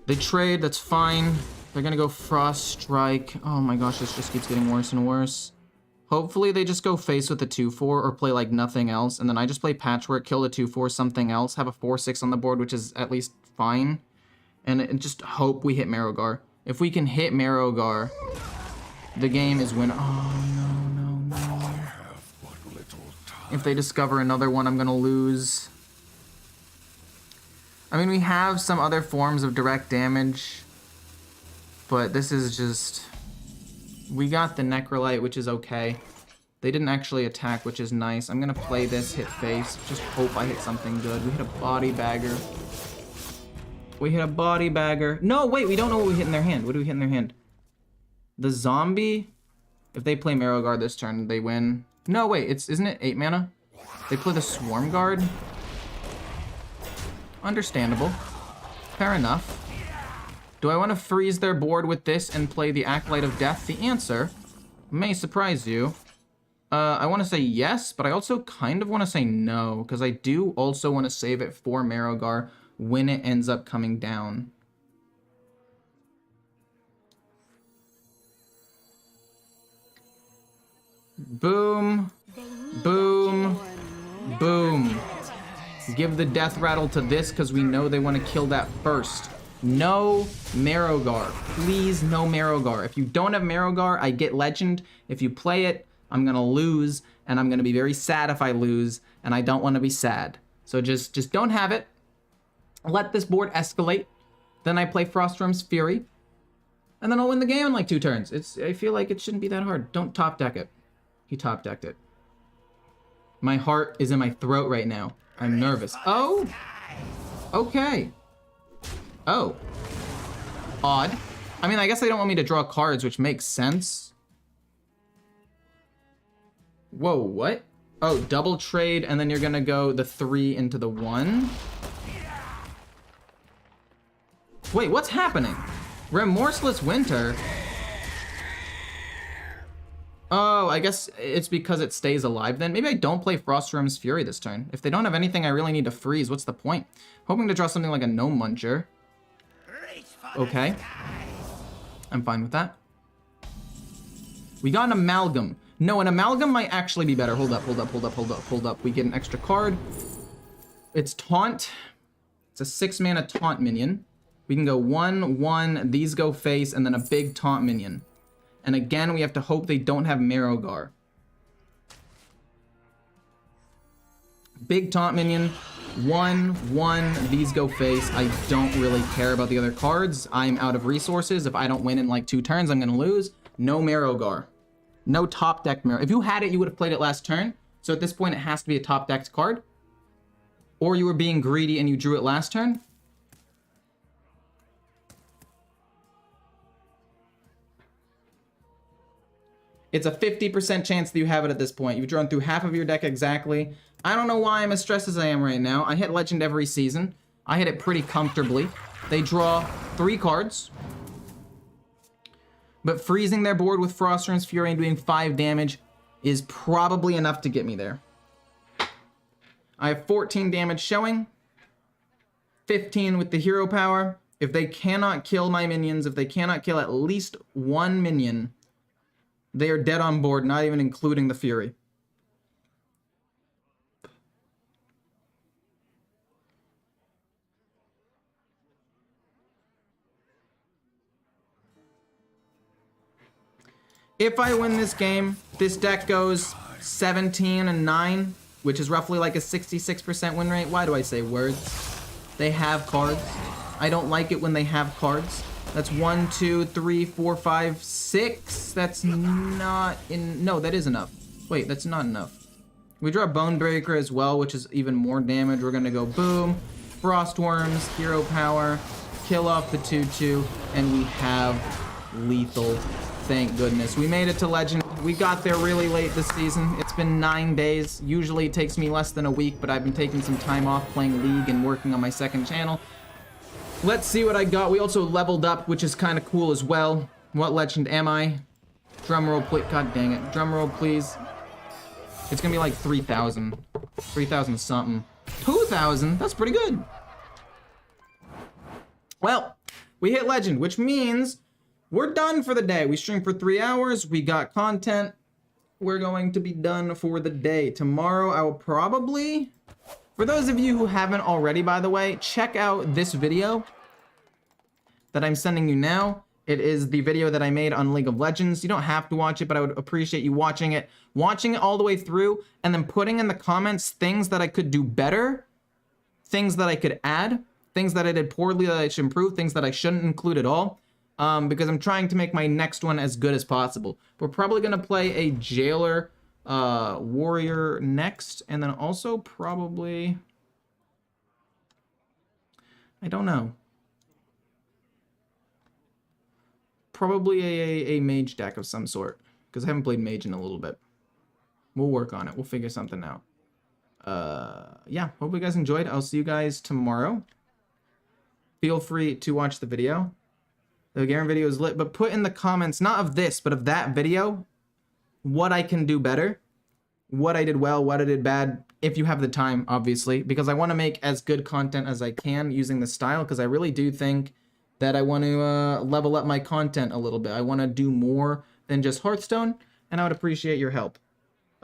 they trade, that's fine. They're gonna go Frost Strike. Oh my gosh, this just keeps getting worse and worse. Hopefully they just go face with the 2/4 or play like nothing else, and then I just play Patchwork, kill the 2/4, something else, have a 4/6 on the board, which is at least fine. And just hope we hit Marrowgar. If we can hit Marrowgar, the game is win. Oh, no. If they discover another one, I'm gonna lose. I mean, we have some other forms of direct damage, but this is just... We got the Necrolite, which is okay. They didn't actually attack, which is nice. I'm gonna play this, hit face. Just hope I hit something good. We hit a Body Bagger. We hit a Body Bagger. No, wait, we don't know what we hit in their hand. What do we hit in their hand? The Zombie? If they play Marrowgar this turn, they win. No, wait, isn't it 8 mana? They play the Swarm Guard? Understandable. Fair enough. Do I want to freeze their board with this and play the Acolyte of Death? The answer may surprise you. I want to say yes, but I also kind of want to say no, because I do also want to save it for Marrowgar when it ends up coming down. Boom. Boom. Boom. Give the Death Rattle to this, because we know they want to kill that first. No Marrowgar. Please, no Marrowgar. If you don't have Marrowgar, I get Legend. If you play it, I'm going to lose, and I'm going to be very sad if I lose, and I don't want to be sad. So just don't have it. Let this board escalate. Then I play Frostworm's Fury, and then I'll win the game in like 2 turns. I feel like it shouldn't be that hard. Don't top deck it. He top decked it. My heart is in my throat right now. I'm nervous. Oh! Okay. Oh. Odd. I mean, I guess they don't want me to draw cards, which makes sense. Whoa, what? Oh, double trade, and then you're gonna go the 3 into the 1? Wait, what's happening? Remorseless Winter? Oh, I guess it's because it stays alive then. Maybe I don't play Frostworm's Fury this turn. If they don't have anything I really need to freeze, what's the point? Hoping to draw something like a Gnome Muncher. Okay. I'm fine with that. We got an Amalgam. No, an Amalgam might actually be better. Hold up, hold up, hold up, hold up, hold up. We get an extra card. It's Taunt. It's a 6-mana Taunt minion. We can go 1/1, these go face, and then a big Taunt minion. And again, we have to hope they don't have Marrowgar. Big Taunt minion, 1/1, these go face. I don't really care about the other cards. I'm out of resources. If I don't win in like 2 turns, I'm gonna lose. No Marrowgar. No top deck Marrow. If you had it, you would have played it last turn. So at this point, it has to be a top decked card. Or you were being greedy and you drew it last turn. It's a 50% chance that you have it at this point. You've drawn through half of your deck exactly. I don't know why I'm as stressed as I am right now. I hit Legend every season. I hit it pretty comfortably. They draw 3 cards. But freezing their board with Frostworm's Fury and doing 5 damage is probably enough to get me there. I have 14 damage showing. 15 with the hero power. If they cannot kill my minions, if they cannot kill at least 1 minion, they are dead on board, not even including the Fury. If I win this game, this deck goes 17-9, which is roughly like a 66% win rate. Why do I say words? They have cards. I don't like it when they have cards. That's 1, 2, 3, 4, 5, 6. That's not in... No, that is enough. Wait, that's not enough. We draw Bonebreaker as well, which is even more damage. We're gonna go boom, Frostworms, hero power, kill off the 2/2, and we have lethal. Thank goodness. We made it to Legend. We got there really late this season. It's been 9 days. Usually it takes me less than a week, but I've been taking some time off playing League and working on my second channel. Let's see what I got. We also leveled up, which is kind of cool as well. What Legend am I? Drumroll, please. God dang it. Drumroll, please. It's gonna be like 3,000. 3,000 something. 2,000? That's pretty good. Well, we hit Legend, which means we're done for the day. We streamed for 3 hours. We got content. We're going to be done for the day. Tomorrow, I will probably... For those of you who haven't already, by the way, check out this video that I'm sending you now. It is the video that I made on League of Legends. You don't have to watch it, but I would appreciate you watching it all the way through, and then putting in the comments things that I could do better, things that I could add, things that I did poorly that I should improve, things that I shouldn't include at all, because I'm trying to make my next one as good as possible. We're probably going to play a Jailer Warrior next, and then also probably... I don't know. Probably a mage deck of some sort, because I haven't played mage in a little bit. We'll work on it. We'll figure something out. Yeah, hope you guys enjoyed. I'll see you guys tomorrow. Feel free to watch the video. The Garen video is lit, but put in the comments, not of this, but of that video, what I can do better, what I did well, what I did bad, if you have the time, obviously, because I want to make as good content as I can using this style, because I really do think that I want to level up my content a little bit. I want to do more than just Hearthstone, and I would appreciate your help.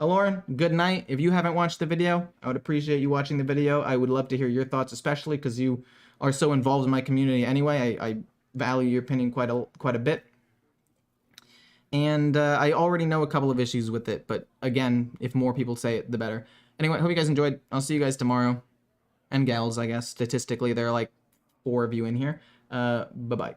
Aloran, good night. If you haven't watched the video, I would appreciate you watching the video. I would love to hear your thoughts, especially because you are so involved in my community anyway. I value your opinion quite a bit. And I already know a couple of issues with it, but again, if more people say it, the better. Anyway, hope you guys enjoyed. I'll see you guys tomorrow. And gals, I guess. Statistically, there are like 4 of you in here. Bye-bye.